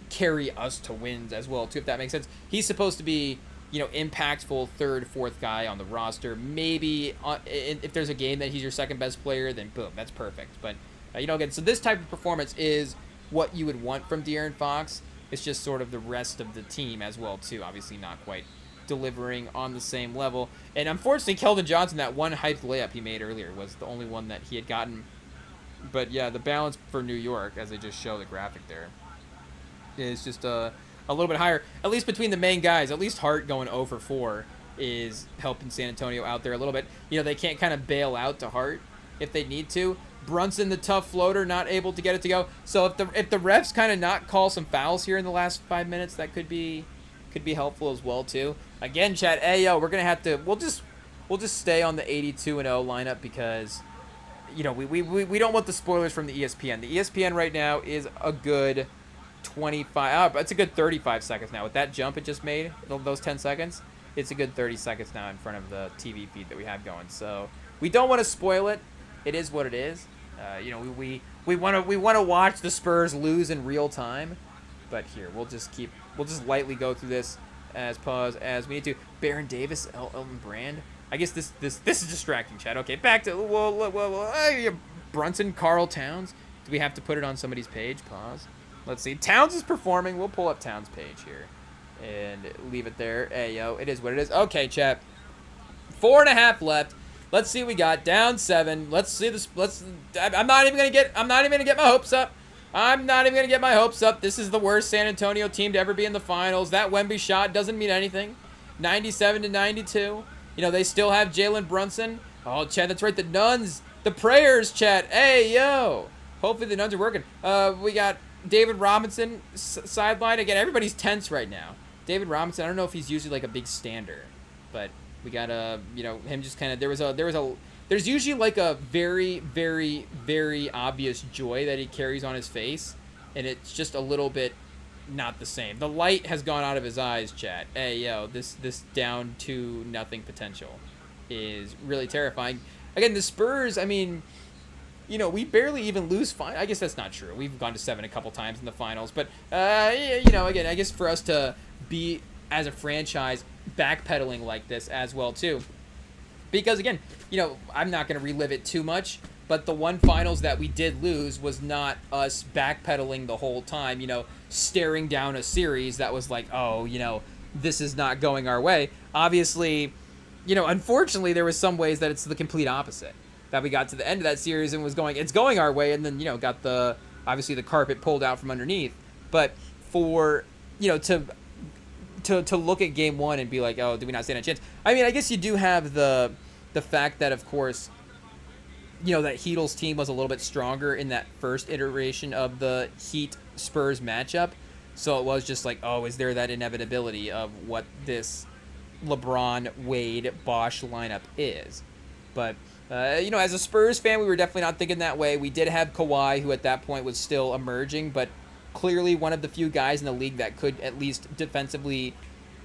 carry us to wins as well, too, if that makes sense. He's supposed to be, impactful third, fourth guy on the roster. Maybe if there's a game that he's your second best player, then boom, that's perfect. But, again, so this type of performance is what you would want from De'Aaron Fox. It's just sort of the rest of the team as well, too. Obviously not quite delivering on the same level. And unfortunately, Keldon Johnson, that one hyped layup he made earlier was the only one that he had gotten. But, yeah, the balance for New York, as they just show the graphic there, is just a little bit higher, at least between the main guys. At least Hart going 0 for 4 is helping San Antonio out there a little bit. They can't kind of bail out to Hart if they need to. Brunson, the tough floater, not able to get it to go. So if the refs kind of not call some fouls here in the last 5 minutes, that could be helpful as well too. Again, chat, we're gonna have to we'll just stay on the 82-0 lineup because we don't want the spoilers from the ESPN. The ESPN right now is a good 25. It's a good 35 seconds now with that jump it just made. Those 10 seconds. It's a good 30 seconds now in front of the TV feed that we have going. So we don't want to spoil it. It is what it is. We want to watch the Spurs lose in real time, but here we'll just lightly go through this as we need to. Baron Davis, Elton Brand. I guess this is distracting, Chad. Okay, back to Brunson, Karl Towns. Do we have to put it on somebody's page? Pause. Let's see. Towns is performing. We'll pull up Towns' page here and leave it there. It is what it is. Okay, chat. 4.5 left. Let's see what we got. Down 7. Let's see this. I'm not even gonna get my hopes up. This is the worst San Antonio team to ever be in the finals. That Wemby shot doesn't mean anything. 97-92. They still have Jalen Brunson. Oh, Chad, that's right. The nuns, the prayers, Chad. Hopefully the nuns are working. We got David Robinson sideline again. Everybody's tense right now. David Robinson. I don't know if he's usually like a big stander, but. We got him just kind of there's usually like a very, very, very obvious joy that he carries on his face, and it's just a little bit not the same. The light has gone out of his eyes, chat. This down to nothing potential is really terrifying. Again, the Spurs, we barely even lose I guess that's not true. We've gone to 7 a couple times in the finals, but again, I guess for us to be as a franchise backpedaling like this as well too, because again, I'm not going to relive it too much, but the one finals that we did lose was not us backpedaling the whole time, staring down a series that was like, this is not going our way. Obviously, unfortunately there was some ways that it's the complete opposite, that we got to the end of that series and it's going our way, and then got obviously the carpet pulled out from underneath. But for to look at game 1 and be like, do we not stand a chance? I guess you do have the fact that, of course, that Heatles team was a little bit stronger in that first iteration of the Heat-Spurs matchup. So it was just like, is there that inevitability of what this LeBron, Wade, Bosh lineup is? But, as a Spurs fan, we were definitely not thinking that way. We did have Kawhi, who at that point was still emerging, but clearly one of the few guys in the league that could at least defensively,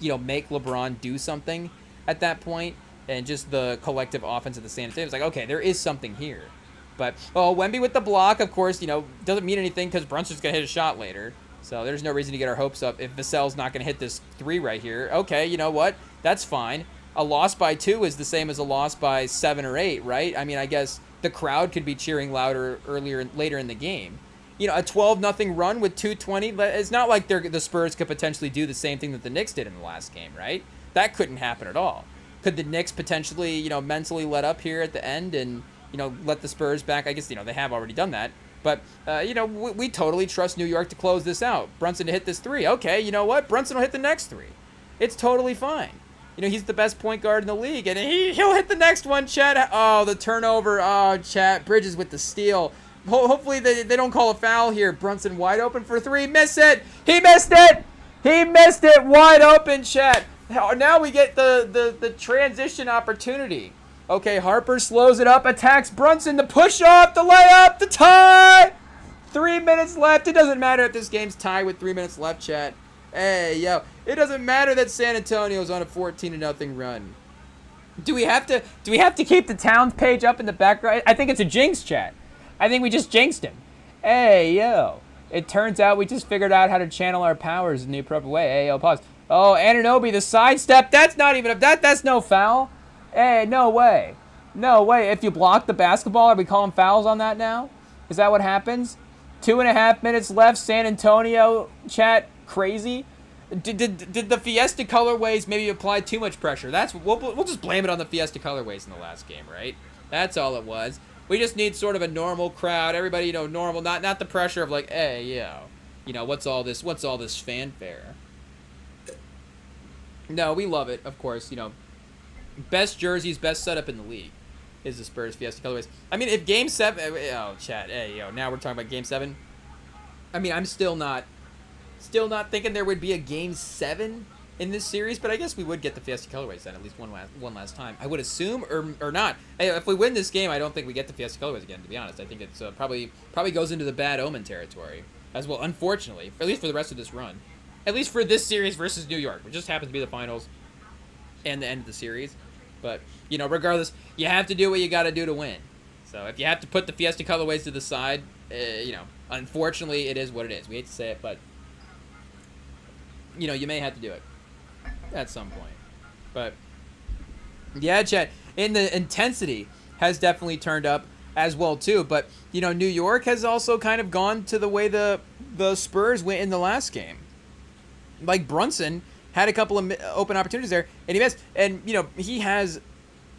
make LeBron do something at that point. And just the collective offense of the San Antonio, it's like, okay, there is something here. But, Wemby with the block, of course, doesn't mean anything because Brunson's going to hit a shot later. So there's no reason to get our hopes up if Vassell's not going to hit this 3 right here. Okay, you know what? That's fine. A loss by 2 is the same as a loss by 7 or 8, right? I guess the crowd could be cheering louder later in the game. A 12-0 run with 2:20. It's not like the Spurs could potentially do the same thing that the Knicks did in the last game, right? That couldn't happen at all. Could the Knicks potentially, mentally let up here at the end and, let the Spurs back? I guess, they have already done that. But, we totally trust New York to close this out. Brunson to hit this 3. Okay, you know what? Brunson will hit the next 3. It's totally fine. He's the best point guard in the league, and he'll hit the next one, Chet. Oh, the turnover. Oh, Chet. Bridges with the steal. Hopefully they don't call a foul here. Brunson wide open for 3. Miss it. He missed it. He missed it. Wide open, Chet. Now we get the transition opportunity. Okay, Harper slows it up, attacks Brunson, the push-off, the layup, the tie. 3 minutes left. It doesn't matter if this game's tied with 3 minutes left, Chet. It doesn't matter that San Antonio's on a 14-0 run. Do we have to keep the Towns page up in the background? I think it's a jinx, Chat. I think we just jinxed him. It turns out we just figured out how to channel our powers in the appropriate way. Hey, yo, pause. Oh, Anunoby, the sidestep. That's not even that's no foul. Hey, no way. No way. If you block the basketball, are we calling fouls on that now? Is that what happens? 2.5 minutes left. San Antonio, chat, crazy. Did the Fiesta colorways maybe apply too much pressure? We'll just blame it on the Fiesta colorways in the last game, right? That's all it was. We just need sort of a normal crowd. Everybody, you know, normal, not the pressure of like, hey, yo, you know, what's all this fanfare? No, we love it, of course, you know. Best jerseys, best setup in the league is the Spurs Fiesta colorways. I mean, if Game 7... Oh, chat. Hey, yo, now we're talking about Game 7. I mean, I'm still not thinking there would be a Game 7 in this series, but I guess we would get the Fiesta colorways then, at least one last time. I would assume, or not. Hey, if we win this game, I don't think we get the Fiesta colorways again, to be honest. I think it's probably goes into the bad omen territory as well, unfortunately, at least for the rest of this run. At least for this series versus New York, which just happens to be the finals and the end of the series. But, you know, regardless, you have to do what you got to do to win. So if you have to put the Fiesta colorways to the side, you know, unfortunately, it is what it is. We hate to say it, but, you know, you may have to do it at some point. But, yeah, chat, and the intensity has definitely turned up as well, too. But, you know, New York has also kind of gone to the way the Spurs went in the last game. Like, Brunson had a couple of open opportunities there, and he missed. And, you know, he has,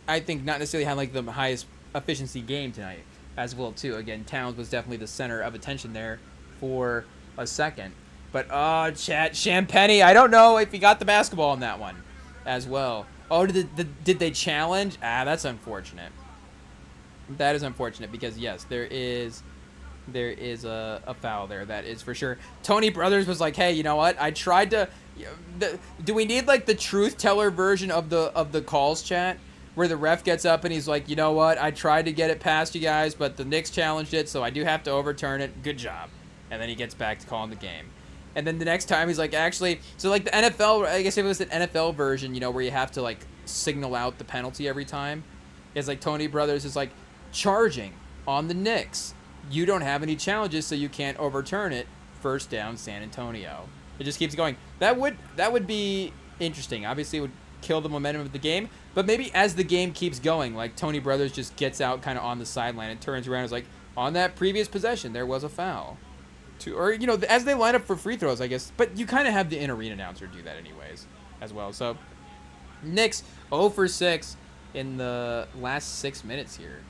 I think, not necessarily had, like, the highest efficiency game tonight as well, too. Again, Towns was definitely the center of attention there for a second. But, chat, Champagny, I don't know if he got the basketball in that one as well. Oh, did they challenge? Ah, that's unfortunate. That is unfortunate because, yes, there is a foul there. That is for sure. Tony Brothers was like, hey, you know what? I tried to... do we need, like, the truth teller version of the calls, chat? Where the ref gets up and he's like, you know what? I tried to get it past you guys, but the Knicks challenged it, so I do have to overturn it. Good job. And then he gets back to calling the game. And then the next time he's like, actually... So, like, the NFL... I guess if it was an NFL version, you know, where you have to, like, signal out the penalty every time. It's like Tony Brothers is like, charging on the Knicks. You don't have any challenges, so you can't overturn it. First down, San Antonio. It just keeps going. That would be interesting. Obviously, it would kill the momentum of the game. But maybe as the game keeps going, like Tony Brothers just gets out kind of on the sideline and turns around and is like, on that previous possession, there was a foul. Or, you know, as they line up for free throws, I guess. But you kind of have the in-arena announcer do that anyways as well. So, Knicks 0 for 6 in the last 6 minutes here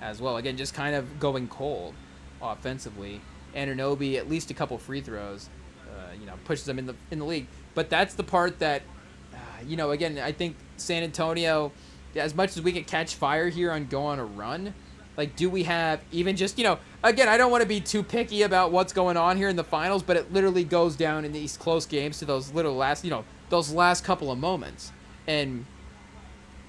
as well. Again, just kind of going cold offensively. Anunoby, at least a couple free throws, you know, pushes them in the league. But that's the part that, you know, again, I think San Antonio, as much as we can catch fire here and go on a run, like, do we have even just, you know, again, I don't want to be too picky about what's going on here in the finals, but it literally goes down in these close games to those little last, you know, those last couple of moments. And,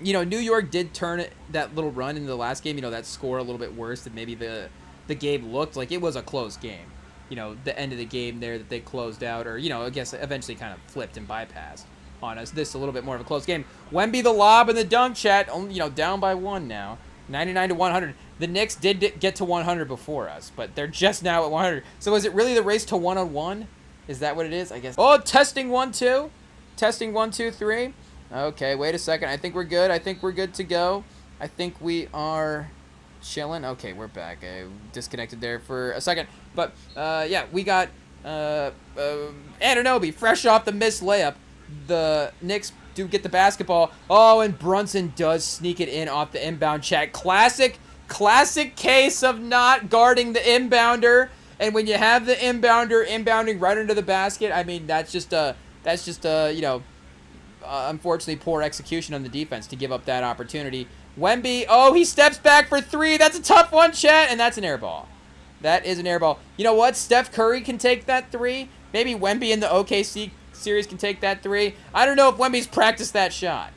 you know, New York did turn that little run in the last game, you know, that score a little bit worse than maybe the game looked. Like, it was a close game. You know, the end of the game there that they closed out, or, you know, I guess eventually kind of flipped and bypassed on us. This is a little bit more of a close game. Wemby the lob and the dunk, chat, you know, down by 1 now. 99 to 100. The Knicks did get to 100 before us, but they're just now at 100. So is it really the race to 1-on-1? Is that what it is? I guess. Oh, testing 1 2. Testing 1 2 3. Okay, wait a second. I think we're good. I think we're good to go. I think we are chilling. Okay, we're back. I disconnected there for a second. But, yeah, we got Anunoby, fresh off the missed layup. The Knicks do get the basketball. Oh, and Brunson does sneak it in off the inbound, chat. Classic case of not guarding the inbounder. And when you have the inbounder inbounding right under the basket, I mean, that's just you know, unfortunately poor execution on the defense to give up that opportunity. Wemby, oh, he steps back for 3. That's a tough one, chat, and that's an air ball. That is an air ball. You know what? Steph Curry can take that 3. Maybe Wemby in the OKC series can take that 3. I don't know if Wemby's practiced that shot.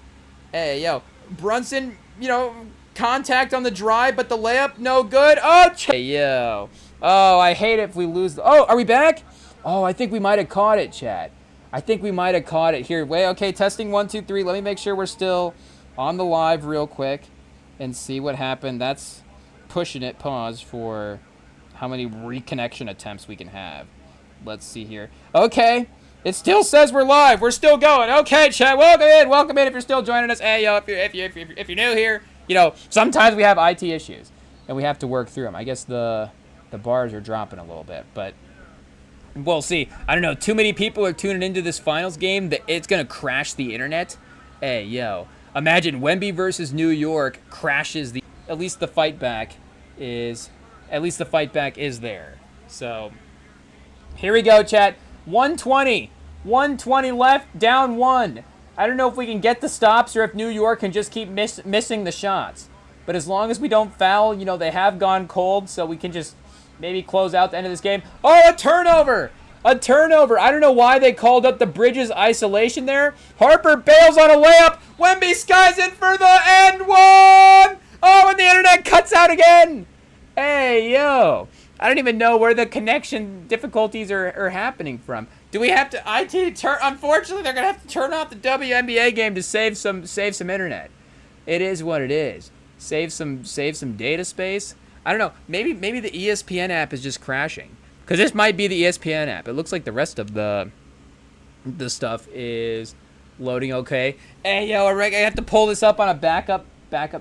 Hey, yo. Brunson, you know, contact on the drive, but the layup, no good. Oh, hey, yo. Oh, I hate it if we lose. Oh, are we back? Oh, I think we might have caught it, chat. I think we might have caught it. Here, wait, okay, testing 1 2 3. Let me make sure we're still on the live real quick and see what happened. That's pushing it. Pause for how many reconnection attempts we can have. Let's see here. Okay. It still says we're live. We're still going. Okay, chat. Welcome in. Welcome in if you're still joining us. Hey, yo, if you're new here, you know, sometimes we have IT issues, and we have to work through them. I guess the bars are dropping a little bit, but we'll see. I don't know. Too many people are tuning into this finals game that it's going to crash the internet. Hey, yo. Imagine Wemby versus New York crashes the... At least the fight back is there. So, here we go, chat. 120 left, down 1. I don't know if we can get the stops or if New York can just keep missing the shots. But as long as we don't foul, you know, they have gone cold, so we can just maybe close out the end of this game. Oh, a turnover! A turnover. I don't know why they called up the Bridges isolation there. Harper bails on a layup. Wemby skies in for the end one! Oh, and the internet cuts out again! Hey, yo. I don't even know where the connection difficulties are happening from. Do we have to unfortunately, they're going to have to turn off the WNBA game to save some internet. It is what it is. Save some data space. I don't know. Maybe the ESPN app is just crashing. Because this might be the ESPN app. It looks like the rest of the stuff is loading okay. Hey, yo, I have to pull this up on a backup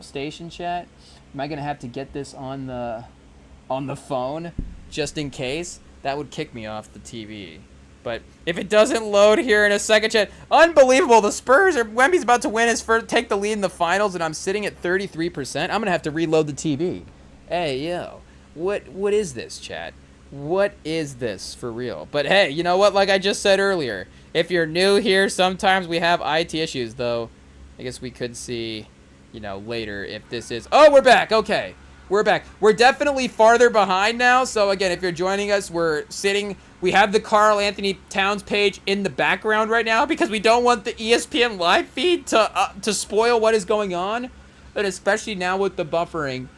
station, chat. Am I going to have to get this on the phone just in case? That would kick me off the TV. But if it doesn't load here in a second, chat, unbelievable. The Spurs Wemby's about to win his first, take the lead in the finals, and I'm sitting at 33%. I'm going to have to reload the TV. Hey, yo, what is this, chat? What is this for real? But hey, you know what? Like I just said earlier, if you're new here, sometimes we have IT issues, though. I guess we could see, you know, later if this is... Oh, we're back. Okay. We're back. We're definitely farther behind now. So again, if you're joining us, we have the Karl Anthony Towns page in the background right now because we don't want the ESPN live feed to spoil what is going on. But especially now with the buffering,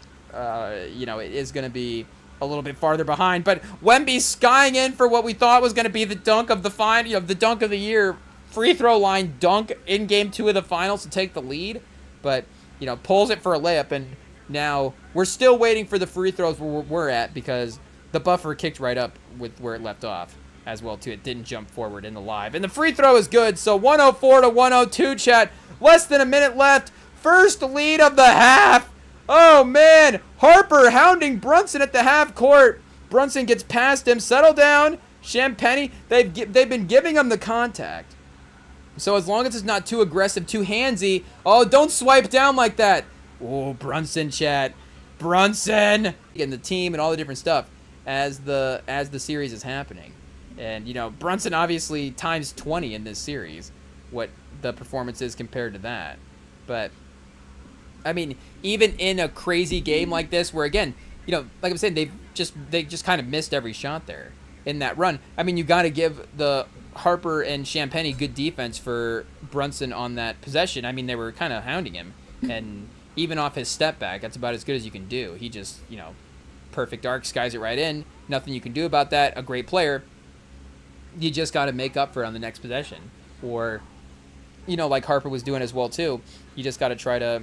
you know, it is going to be a little bit farther behind. But Wemby skying in for what we thought was going to be the dunk of the dunk of the year, free throw line dunk in game 2 of the finals to take the lead. But, you know, pulls it for a layup, and now we're still waiting for the free throws where we're at because the buffer kicked right up with where it left off as well, too. It didn't jump forward in the live. And the free throw is good, so 104 to 102, chat. Less than a minute left. First lead of the half. Oh, man. Harper hounding Brunson at the half court. Brunson gets past him. Settle down. Champagnie, they've been giving him the contact. So as long as it's not too aggressive, too handsy. Oh, don't swipe down like that. Oh, Brunson, chat. Brunson! Getting the team and all the different stuff as the series is happening. And, you know, Brunson obviously times 20 in this series, what the performance is compared to that. But, I mean, even in a crazy game like this where, again, you know, like I'm saying, they just kind of missed every shot there in that run. I mean, you got to give the Harper and Champagnie good defense for Brunson on that possession. I mean, they were kind of hounding him. And even off his step back, that's about as good as you can do. He just, you know, perfect arc, skies it right in. Nothing you can do about that. A great player. You just got to make up for it on the next possession. Or, you know, like Harper was doing as well, too. You just got to try to,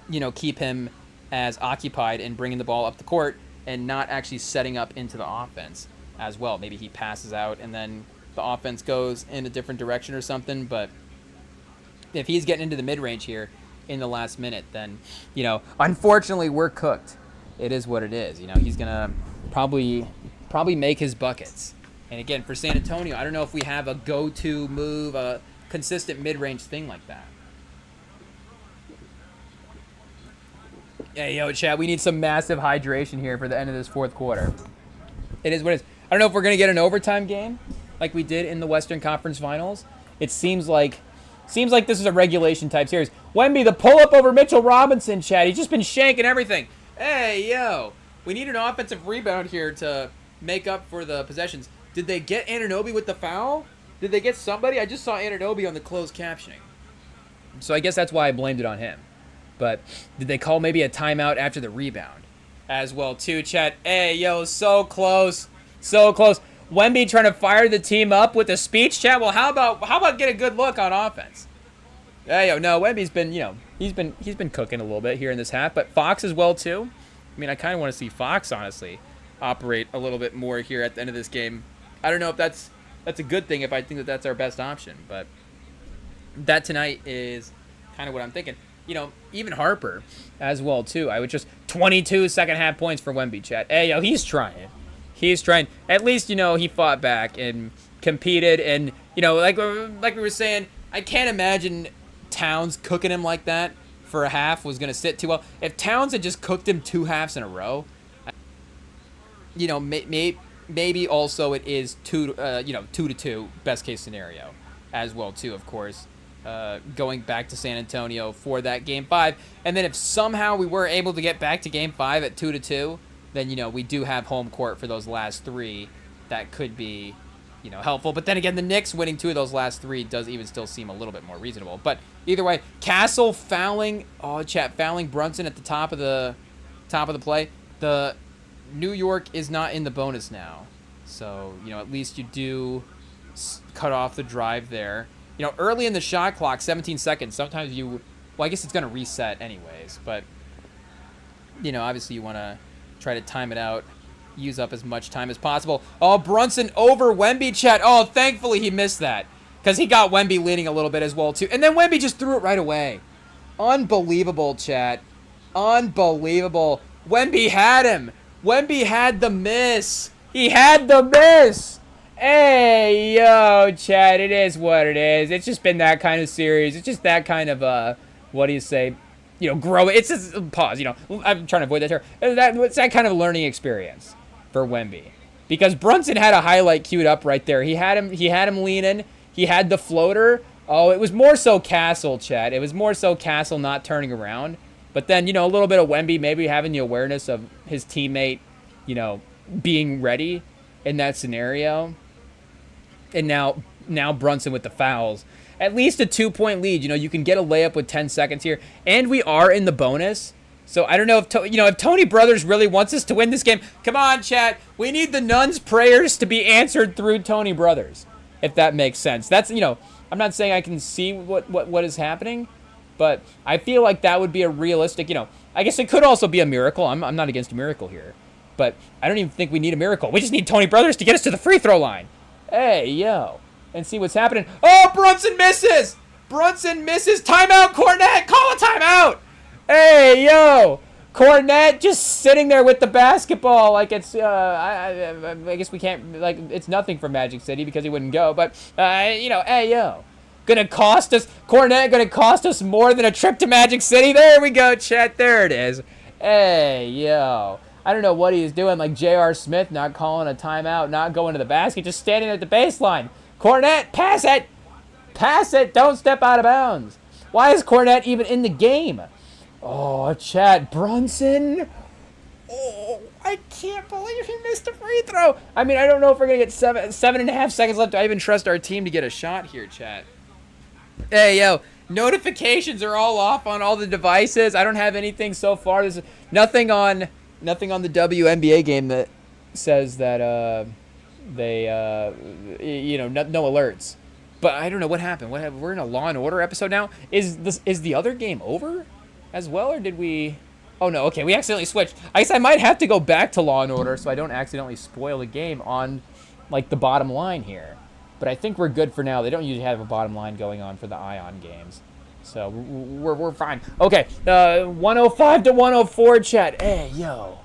you know, keep him as occupied and bringing the ball up the court and not actually setting up into the offense as well. Maybe he passes out and then the offense goes in a different direction or something. But if he's getting into the mid-range here in the last minute, then, you know, unfortunately we're cooked. It is what it is. You know, he's gonna probably make his buckets. And again, for San Antonio, I don't know if we have a go-to move, a consistent mid-range thing like that. Hey, yo, chat, we need some massive hydration here for the end of this fourth quarter. It is what it is. I don't know if we're gonna get an overtime game like we did in the Western Conference Finals. It seems like this is a regulation type series. Wemby, the pull-up over Mitchell Robinson, chat. He's just been shanking everything. Hey, yo. We need an offensive rebound here to make up for the possessions. Did they get Anunoby with the foul? Did they get somebody? I just saw Anunoby on the closed captioning. So I guess that's why I blamed it on him. But did they call maybe a timeout after the rebound as well, too, chat? Hey, yo, so close. So close. Wemby trying to fire the team up with a speech, chat. Well, how about get a good look on offense? Hey, yo, no, Wemby's been, you know, he's been cooking a little bit here in this half, but Fox as well too. I mean, I kind of want to see Fox honestly operate a little bit more here at the end of this game. I don't know if that's a good thing, if I think that that's our best option. But that tonight is kind of what I'm thinking. You know, even Harper as well, too. I would just 22 second half points for Wemby, chat. Hey, yo, he's trying. He's trying. At least, you know, he fought back and competed. And, you know, like we were saying, I can't imagine Towns cooking him like that for a half was going to sit too well. If Towns had just cooked him 2 halves in a row, you know, maybe also it is 2-2, best case scenario as well, too, of course. Going back to San Antonio for that Game 5. And then if somehow we were able to get back to Game 5 at 2-2, then, you know, we do have home court for those last 3. That could be, you know, helpful. But then again, the Knicks winning 2 of those last 3 does even still seem a little bit more reasonable. But either way, Castle fouling Brunson at the top of the play. The New York is not in the bonus now. So, you know, at least you do cut off the drive there. You know, early in the shot clock, 17 seconds, sometimes well, I guess it's going to reset anyways. But, you know, obviously you want to try to time it out, use up as much time as possible. Oh, Brunson over Wemby, chat. Oh, thankfully he missed that because he got Wemby leaning a little bit as well, too. And then Wemby just threw it right away. Unbelievable, chat. Unbelievable. Wemby had him. Wemby had the miss. He had the miss. Hey, yo, Chad, it is what it is. It's just been that kind of series. It's just that kind of, what do you say, you know, grow. It's just, pause, you know, I'm trying to avoid that term. It's that kind of learning experience for Wemby. Because Brunson had a highlight queued up right there. He had him leaning. He had the floater. Oh, it was more so Castle, Chad. It was more so Castle not turning around. But then, you know, a little bit of Wemby maybe having the awareness of his teammate, you know, being ready in that scenario. And now Brunson with the fouls. At least a 2-point lead. You know, you can get a layup with 10 seconds here. And we are in the bonus. So I don't know if, if Tony Brothers really wants us to win this game. Come on, chat. We need the nuns' prayers to be answered through Tony Brothers. If that makes sense. That's, you know, I'm not saying I can see what is happening. But I feel like that would be a realistic, you know, I guess it could also be a miracle. I'm not against a miracle here. But I don't even think we need a miracle. We just need Tony Brothers to get us to the free throw line. Hey, yo. And see what's happening. Oh, Brunson misses. Brunson misses. Timeout, Cornette. Call a timeout. Hey, yo. Cornette just sitting there with the basketball like it's, I guess we can't, like, it's nothing for Magic City because he wouldn't go. But, you know, hey, yo. Gonna cost us, Cornette gonna cost us more than a trip to Magic City. There we go, chat. There it is. Hey, yo. I don't know what he's doing, like J.R. Smith not calling a timeout, not going to the basket, just standing at the baseline. Cornette, pass it! Pass it! Don't step out of bounds. Why is Cornette even in the game? Oh, chat, Brunson. Oh, I can't believe he missed a free throw. I mean, I don't know if we're going to get 7.5 seconds left. Do I even trust our team to get a shot here, chat? Hey, yo. Notifications are all off on all the devices. I don't have anything so far. There's nothing on the WNBA game that says that you know, no alerts. But I don't know what happened. We're in a Law and Order episode now. Is the other game over as well, or did we? Oh no, okay, we accidentally switched. I guess I might have to go back to Law and Order so I don't accidentally spoil the game on like the bottom line here. But I think we're good for now. They don't usually have a bottom line going on for the Ion games. So we're fine. Okay, 105 to 104, chat. Hey, yo.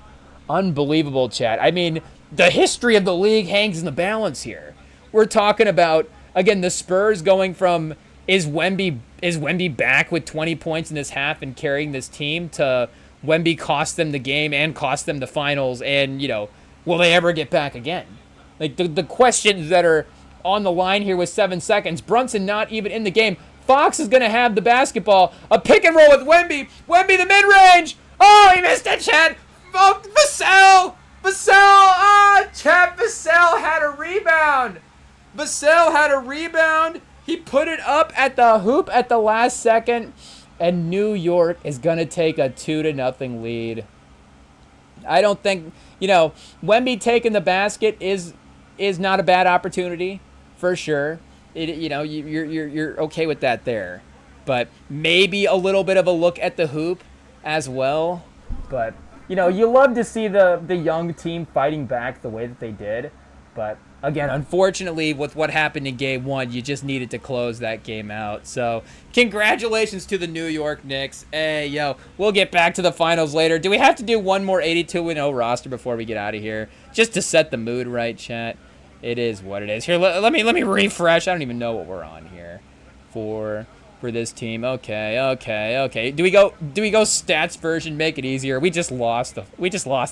Unbelievable, chat. I mean, the history of the league hangs in the balance here. We're talking about, again, the Spurs going from, is Wemby back with 20 points in this half and carrying this team, to Wemby cost them the game and cost them the finals, and, you know, will they ever get back again? Like, the questions that are on the line here with 7 seconds. Brunson not even in the game. Fox is going to have the basketball. A pick and roll with Wemby. Wemby, the mid-range. Oh, he missed it, Chad. Oh, Vassell. Chad Vassell had a rebound. He put it up at the hoop at the last second. And New York is going to take a 2-0 lead. I don't think, you know, Wemby taking the basket is not a bad opportunity, for sure. You're okay with that there. But maybe a little bit of a look at the hoop as well. But, you know, you love to see the young team fighting back the way that they did. But Again, unfortunately, with what happened in game one, you just needed to close that game out. So, congratulations to the New York Knicks. Hey, yo, we'll get back to the finals later. Do we have to do one more 82-0 roster before we get out of here? Just to set the mood right, chat. It is what it is. Here, let me refresh. I don't even know what we're on here for this team. Okay. Do we go stats version? Make it easier. We just lost the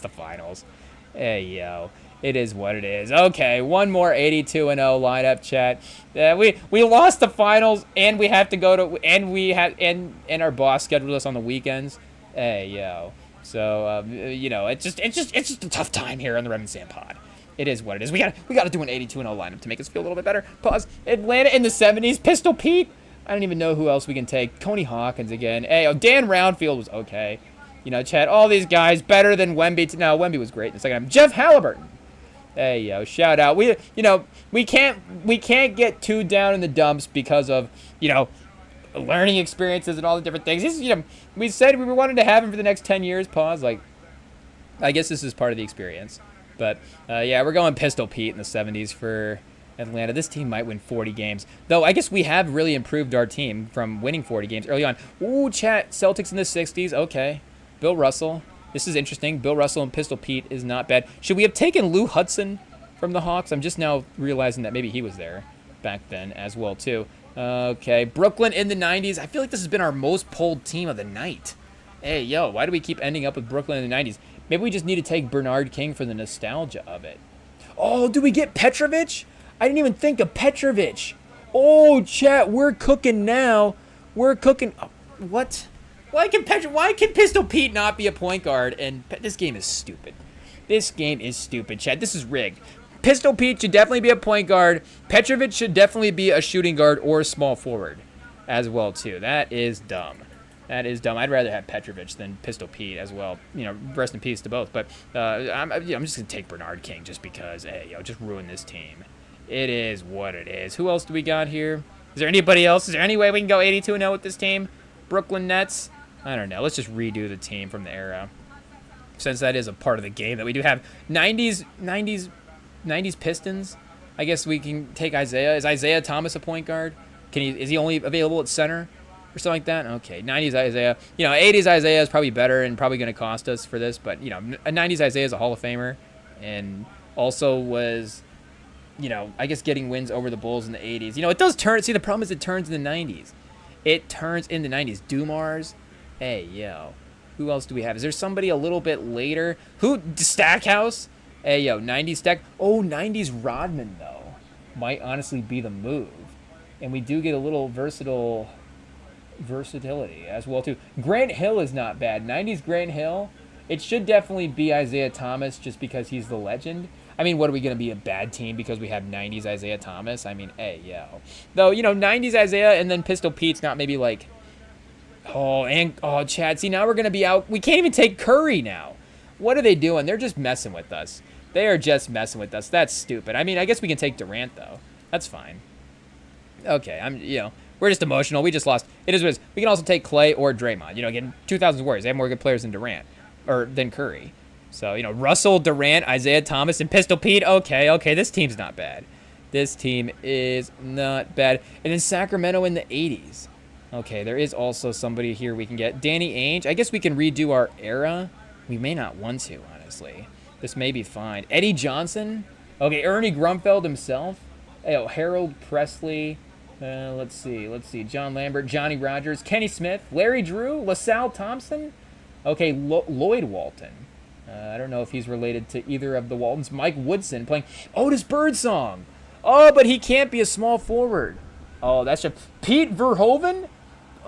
finals. Hey, yo. It is what it is. Okay, one more 82-0 lineup, chat. We lost the finals, and we have to go to, and our boss scheduled us on the weekends. Hey, yo. So it's just a tough time here on the REMINGTOM pod. It is what it is. We got to do an 82-0 lineup to make us feel a little bit better. Pause. Atlanta in the 70s. Pistol Pete. I don't even know who else we can take. Coney Hawkins again. Hey, Dan Roundfield was okay. Chat. All these guys better than Wemby. No, Wemby was great in the second half. Jeff Halliburton. Hey, yo, shout out. We can't get too down in the dumps because of, learning experiences and all the different things. We said we wanted to have him for the next 10 years. Pause. Like, I guess this is part of the experience. But, yeah, we're going Pistol Pete in the 70s for Atlanta. This team might win 40 games. Though, I guess we have really improved our team from winning 40 games early on. Ooh, chat. Celtics in the 60s. Okay. Bill Russell. This is interesting. Bill Russell and Pistol Pete is not bad. Should we have taken Lou Hudson from the Hawks? I'm just now realizing that maybe he was there back then as well, too. Okay, Brooklyn in the 90s. I feel like this has been our most pulled team of the night. Hey, yo, why do we keep ending up with Brooklyn in the 90s? Maybe we just need to take Bernard King for the nostalgia of it. Oh, do we get Petrovic? I didn't even think of Petrovic. Oh, chat, we're cooking now. We're cooking. Oh, what? Why can Pistol Pete not be a point guard? And this game is stupid. This game is stupid, Chad. This is rigged. Pistol Pete should definitely be a point guard. Petrovic should definitely be a shooting guard or a small forward as well, too. That is dumb. That is dumb. I'd rather have Petrovic than Pistol Pete as well. Rest in peace to both. But I'm just going to take Bernard King just because, hey, just ruin this team. It is what it is. Who else do we got here? Is there anybody else? Is there any way we can go 82-0 with this team? Brooklyn Nets? I don't know. Let's just redo the team from the era, since that is a part of the game that we do have. 90s Pistons. I guess we can take Isaiah. Is Isaiah Thomas a point guard? Is he only available at center or something like that? Okay, 90s Isaiah. 80s Isaiah is probably better and probably going to cost us for this, but a 90s Isaiah is a Hall of Famer and also was, I guess getting wins over the Bulls in the 80s. It does turn. See, the problem is it turns in the 90s. It turns in the 90s. Dumars. Hey, yo. Who else do we have? Is there somebody a little bit later? Stackhouse? Hey, yo, 90s Stack. Oh, 90s Rodman, though. Might honestly be the move. And we do get a little versatility as well, too. Grant Hill is not bad. 90s Grant Hill. It should definitely be Isaiah Thomas just because he's the legend. I mean, what are we going to be, a bad team because we have 90s Isaiah Thomas? I mean, hey, yo. Though, 90s Isaiah and then Pistol Pete's not maybe like... Chad, see, now we're going to be out. We can't even take Curry now. What are they doing? They're just messing with us. They are just messing with us. That's stupid. I mean, I guess we can take Durant, though. That's fine. Okay, we're just emotional. We just lost. It is what it is. We can also take Clay or Draymond. Again, 2000s Warriors. They have more good players than Durant, or than Curry. So, Russell, Durant, Isaiah Thomas, and Pistol Pete. Okay, this team's not bad. This team is not bad. And then Sacramento in the 80s. Okay, there is also somebody here we can get. Danny Ainge. I guess we can redo our era. We may not want to, honestly. This may be fine. Eddie Johnson. Okay, Ernie Grunfeld himself. Harold Presley. Let's see. John Lambert, Johnny Rogers, Kenny Smith, Larry Drew, LaSalle Thompson. Okay, Lloyd Walton. I don't know if he's related to either of the Waltons. Mike Woodson playing Otis Birdsong. Oh, but he can't be a small forward. Oh, that's Pete Verhoeven,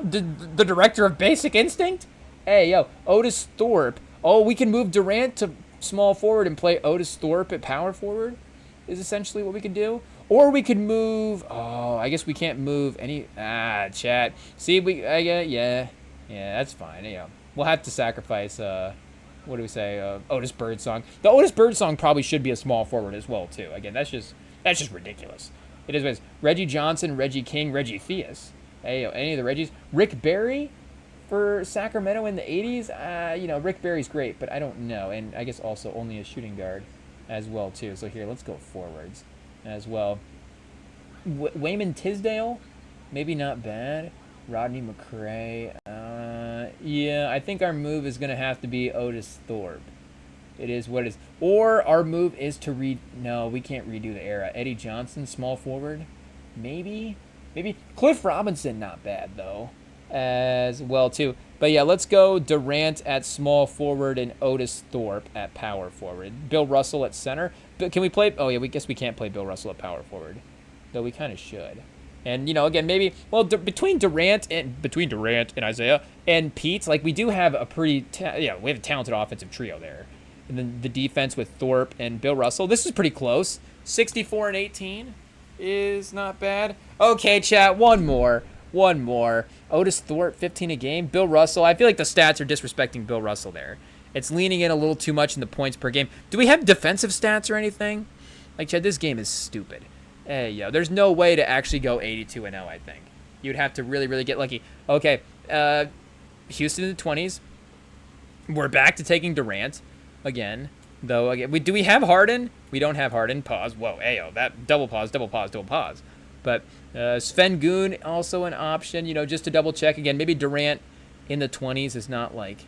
the director of Basic Instinct. Hey, yo, Otis Thorpe. Oh, we can move Durant to small forward and play Otis Thorpe at power forward is essentially what we could do. Or we could move, I guess we can't move any, chat. See, yeah, that's fine. We'll have to sacrifice, what do we say, Otis Birdsong. The Otis Birdsong probably should be a small forward as well, too. Again, that's just ridiculous. It is what it is. Reggie Johnson, Reggie King, Reggie Theus. Hey, any of the Reggies. Rick Barry for Sacramento in the 80s. Rick Barry's great, but I don't know. And I guess also only a shooting guard as well, too. So here, let's go forwards. as well. Wayman Tisdale, maybe not bad. Rodney McRae. Yeah, I think our move is going to have to be Otis Thorpe. It is what it is. Or our move is to No, we can't redo the era. Eddie Johnson, small forward. Maybe. Cliff Robinson, not bad, though. As well, too. But, yeah, let's go Durant at small forward and Otis Thorpe at power forward. Bill Russell at center. But can we play... Oh, yeah, we guess we can't play Bill Russell at power forward. Though we kind of should. And, again, maybe... Well, between Durant and Isaiah and Pete, like, we do have a pretty... we have a talented offensive trio there. And then the defense with Thorpe and Bill Russell. This is pretty close. 64 and 18 is not bad. Okay, chat, one more. Otis Thorpe, 15 a game. Bill Russell. I feel like the stats are disrespecting Bill Russell there. It's leaning in a little too much in the points per game. Do we have defensive stats or anything? Like, Chad, this game is stupid. Hey, yo, there's no way to actually go 82-0, I think. You'd have to really, really get lucky. Okay, Houston in the 20s. We're back to taking Durant again. Though, again, do we have Harden? We don't have Harden. Pause. Whoa, ayo, that double pause. But Sven Goon, also an option, just to double check. Again, maybe Durant in the 20s is not, like,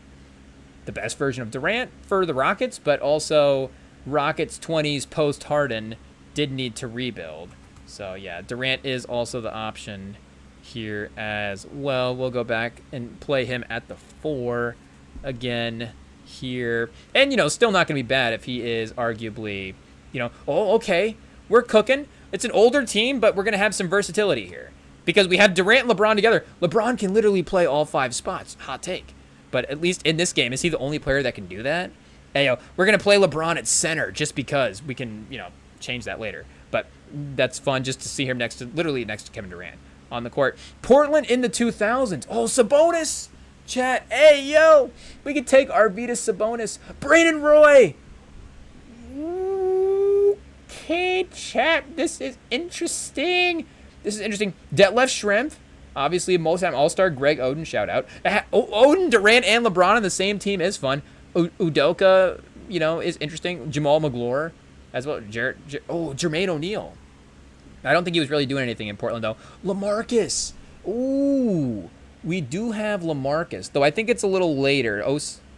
the best version of Durant for the Rockets, but also Rockets 20s post-Harden did need to rebuild. So, yeah, Durant is also the option here as well. We'll go back and play him at the 4 again here. And, still not going to be bad if he is arguably, okay, we're cooking. It's an older team, but we're going to have some versatility here. Because we have Durant and LeBron together. LeBron can literally play all 5 spots. Hot take. But at least in this game, is he the only player that can do that? Hey, we're going to play LeBron at center just because we can, change that later. But that's fun just to see him literally next to Kevin Durant on the court. Portland in the 2000s. Oh, Sabonis. Chat. Hey, yo. We could take Arvydas Sabonis. Brandon Roy. Okay, chat. This is interesting. Detlef Schrempf. Obviously, most-time All-Star Greg Oden, shout out. Oden, Durant, and LeBron on the same team is fun. Udoka, is interesting. Jamal McGlure as well. Jermaine O'Neal. I don't think he was really doing anything in Portland, though. LaMarcus. Ooh, we do have LaMarcus, though I think it's a little later.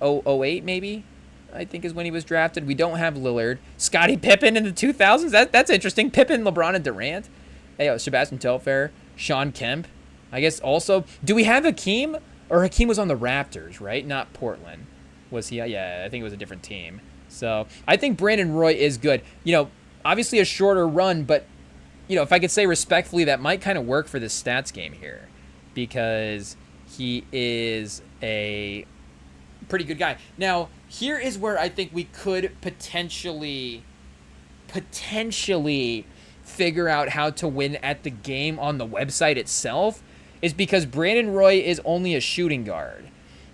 08, maybe, I think is when he was drafted. We don't have Lillard. Scottie Pippen in the 2000s. That's interesting. Pippen, LeBron, and Durant. Hey, Sebastian Telfair. Sean Kemp. I guess also, do we have Hakeem? Or Hakeem was on the Raptors, right? Not Portland. Was he? Yeah, I think it was a different team. So I think Brandon Roy is good. Obviously a shorter run, but, if I could say respectfully, that might kind of work for this stats game here. Because he is a pretty good guy. Now, here is where I think we could potentially figure out how to win at the game on the website itself. Is because Brandon Roy is only a shooting guard.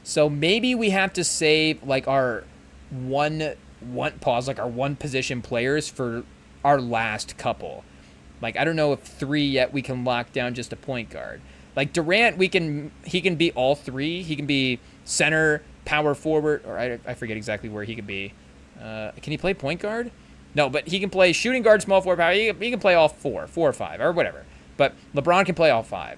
So maybe we have to save like our one position players for our last couple. Like, I don't know if 3 yet we can lock down just a point guard. Like Durant, he can be all 3. He can be center, power forward, or I forget exactly where he could be. Can he play point guard? No, but he can play shooting guard, small forward, power. He can play all 4 or 5, or whatever. But LeBron can play all 5.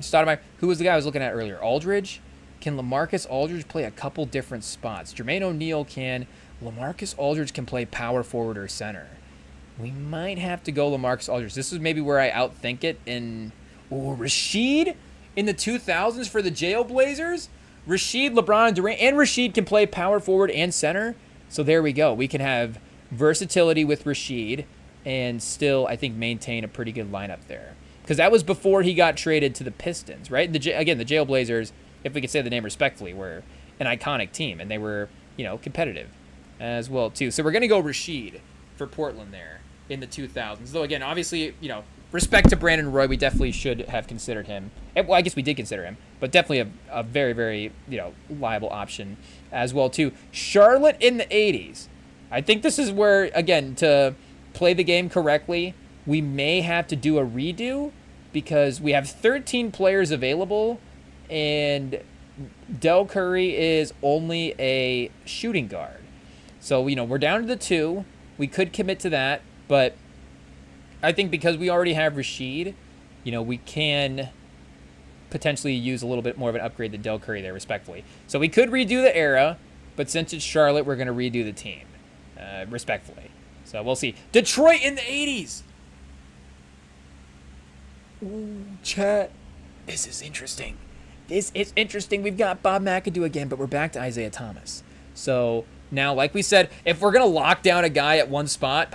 Stoudemire, who was the guy I was looking at earlier? Aldridge? Can LaMarcus Aldridge play a couple different spots? Jermaine O'Neal can. LaMarcus Aldridge can play power forward or center. We might have to go LaMarcus Aldridge. This is maybe where I outthink it. Rasheed in the 2000s for the Jailblazers? Rasheed, LeBron, Durant, and Rasheed can play power forward and center. So there we go. We can have versatility with Rasheed and still, I think, maintain a pretty good lineup there. Because that was before he got traded to the Pistons, right? The Jailblazers, if we could say the name respectfully, were an iconic team, and they were, competitive as well, too. So we're going to go Rasheed for Portland there in the 2000s. Though, again, obviously, respect to Brandon Roy, we definitely should have considered him. Well, I guess we did consider him, but definitely a very, very, liable option as well, too. Charlotte in the 80s. I think this is where, again, to play the game correctly, we may have to do a redo because we have 13 players available and Del Curry is only a shooting guard. So, we're down to the 2. We could commit to that, but I think because we already have Rashid, you know, we can potentially use a little bit more of an upgrade than Del Curry there, respectfully. So we could redo the era, but since it's Charlotte, we're going to redo the team, respectfully. So we'll see. Detroit in the 80s. Ooh, chat. This is interesting. This is interesting. We've got Bob McAdoo again, but we're back to Isaiah Thomas. So now, like we said, if we're going to lock down a guy at one spot,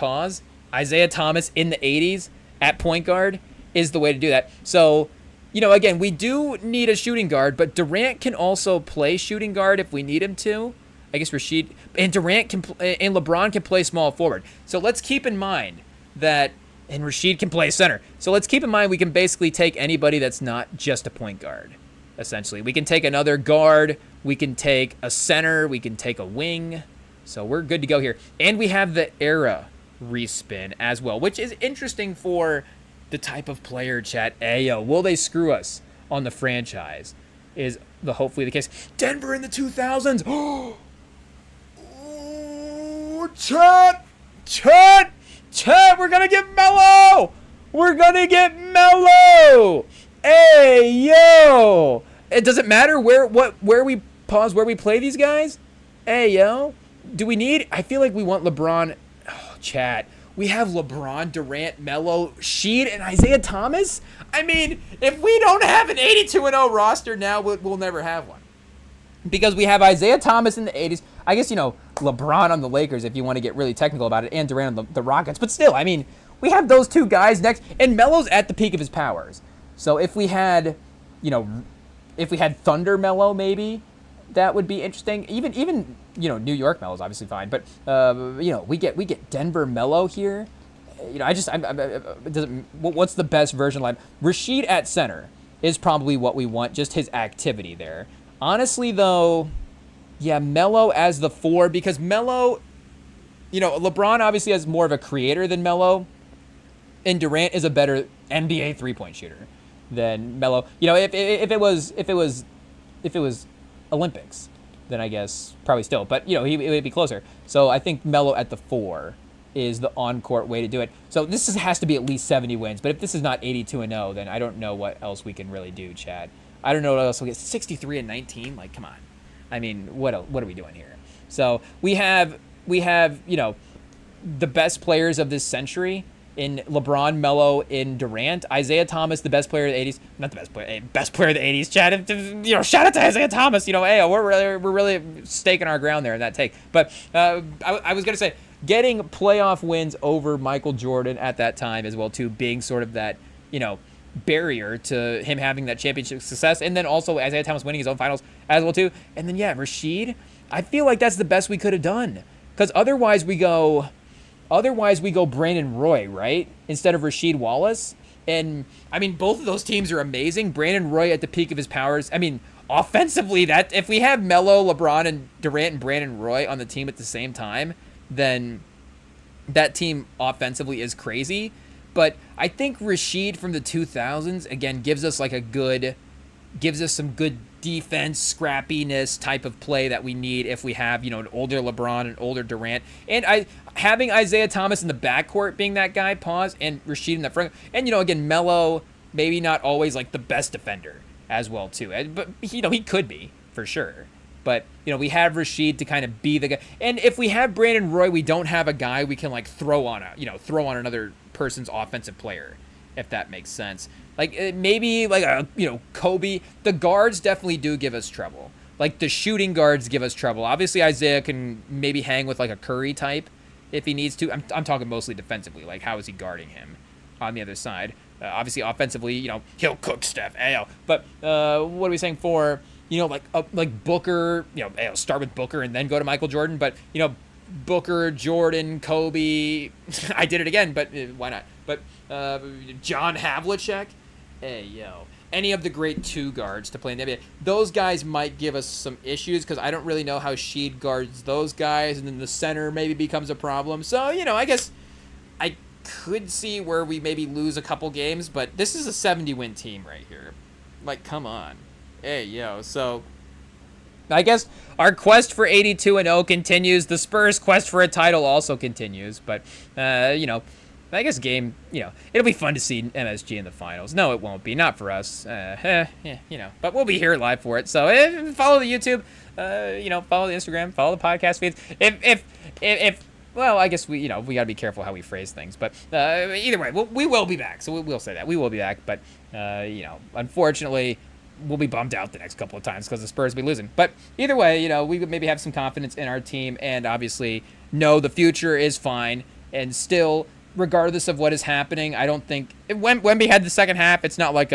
Isaiah Thomas in the 80s at point guard is the way to do that. So, you know, again, we do need a shooting guard, but Durant can also play shooting guard if we need him to. I guess Rashid and Durant can and LeBron can play small forward. So let's keep in mind that, and Rashid can play center. So let's keep in mind we can basically take anybody that's not just a point guard, essentially. We can take another guard. We can take a center. We can take a wing. So we're good to go here. And we have the era respin as well, which is interesting for the type of player, chat. Ayo, will they screw us on the franchise? Is hopefully the case. Denver in the 2000s. Oh, chat, we're going to get Melo. We're going to get Melo. Hey, yo. It doesn't matter where we play these guys. Hey, yo. Do we need, I feel like we want LeBron. Oh, chat. We have LeBron, Durant, Melo, Sheed, and Isaiah Thomas? I mean, if we don't have an 82-0 roster now, we'll never have one. Because we have Isaiah Thomas in the 80s. I guess, you know, LeBron on the Lakers, if you want to get really technical about it, and Durant on the Rockets. But still, I mean, we have those two guys next, and Melo's at the peak of his powers. So if we had, you know, Thunder Melo, maybe, that would be interesting. Even you know, New York Melo's obviously fine, but you know, we get Denver Melo here. You know, it doesn't. What's the best version line? Rashid at center is probably what we want. Just his activity there. Honestly, though, yeah, Melo as the 4, because Melo, you know, LeBron obviously has more of a creator than Melo, and Durant is a better NBA 3-point shooter than Melo. You know, if it was Olympics, then I guess probably still. But, you know, it would be closer. So I think Melo at the 4 is the on-court way to do it. So this has to be at least 70 wins. But if this is not 82-0, then I don't know what else we can really do, Chad. I don't know what else we'll get. 63-19? Like, come on. I mean, what are we doing here? So we have, you know, the best players of this century in LeBron, Melo, in Durant. Isaiah Thomas, the best player of the 80s. Not the best player of the 80s, Chad. You know, shout out to Isaiah Thomas. You know, hey, we're really staking our ground there in that take. But I was going to say, getting playoff wins over Michael Jordan at that time as well, too, being sort of that, you know, barrier to him having that championship success. And then also Isaiah Thomas winning his own finals as well, too. And then, yeah, Rashid, I feel like that's the best we could have done. Because otherwise we go Brandon Roy, right? Instead of Rasheed Wallace. And, I mean, both of those teams are amazing. Brandon Roy at the peak of his powers. I mean, offensively, that if we have Melo, LeBron, and Durant and Brandon Roy on the team at the same time, then that team offensively is crazy. But I think Rashid from the 2000s, again, gives us some good defense, scrappiness type of play that we need if we have, you know, an older LeBron, an older Durant. And having Isaiah Thomas in the backcourt being that guy, and Rashid in the front. And, you know, again, Melo, maybe not always like the best defender as well, too. But, you know, he could be, for sure. But, you know, we have Rashid to kind of be the guy. And if we have Brandon Roy, we don't have a guy we can, like, throw on another person's offensive player, if that makes sense. Like, maybe, like, you know, Kobe. The guards definitely do give us trouble. Like, the shooting guards give us trouble. Obviously, Isaiah can maybe hang with, like, a Curry type if he needs to. I'm talking mostly defensively. Like, how is he guarding him on the other side? Obviously, offensively, you know, he'll cook Steph. Ayo. But what are we saying for, you know, like Booker, you know, start with Booker and then go to Michael Jordan. But, you know, Booker, Jordan, Kobe. I did it again, but why not? But John Havlicek. Hey, yo. Any of the great 2 guards to play in the NBA. Those guys might give us some issues because I don't really know how Sheed guards those guys. And then the center maybe becomes a problem. So, you know, I guess I could see where we maybe lose a couple games. But this is a 70-win team right here. Like, come on. Hey, yo. So I guess our quest for 82-0 continues. The Spurs' quest for a title also continues. But, you know, I guess game, it'll be fun to see MSG in the finals. No, it won't be. Not for us. But we'll be here live for it. So follow the YouTube, follow the Instagram, follow the podcast feeds. Well, I guess we gotta be careful how we phrase things. But either way, we will be back. So we'll say that. We will be back. But, unfortunately, we'll be bummed out the next couple of times because the Spurs will be losing. But either way, we would maybe have some confidence in our team and obviously know the future is fine. And still, regardless of what is happening, I don't think Wemby had the second half. It's not like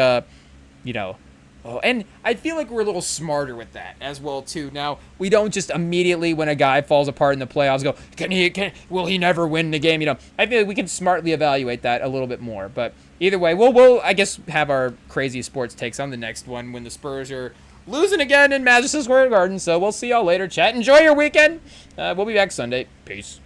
and I feel like we're a little smarter with that as well too. Now we don't just immediately when a guy falls apart in the playoffs go, will he never win the game? I feel like we can smartly evaluate that a little bit more. But either way, we'll I guess have our crazy sports takes on the next one when the Spurs are losing again in Madison Square Garden. So we'll see y'all later, chat. Enjoy your weekend. We'll be back Sunday. Peace.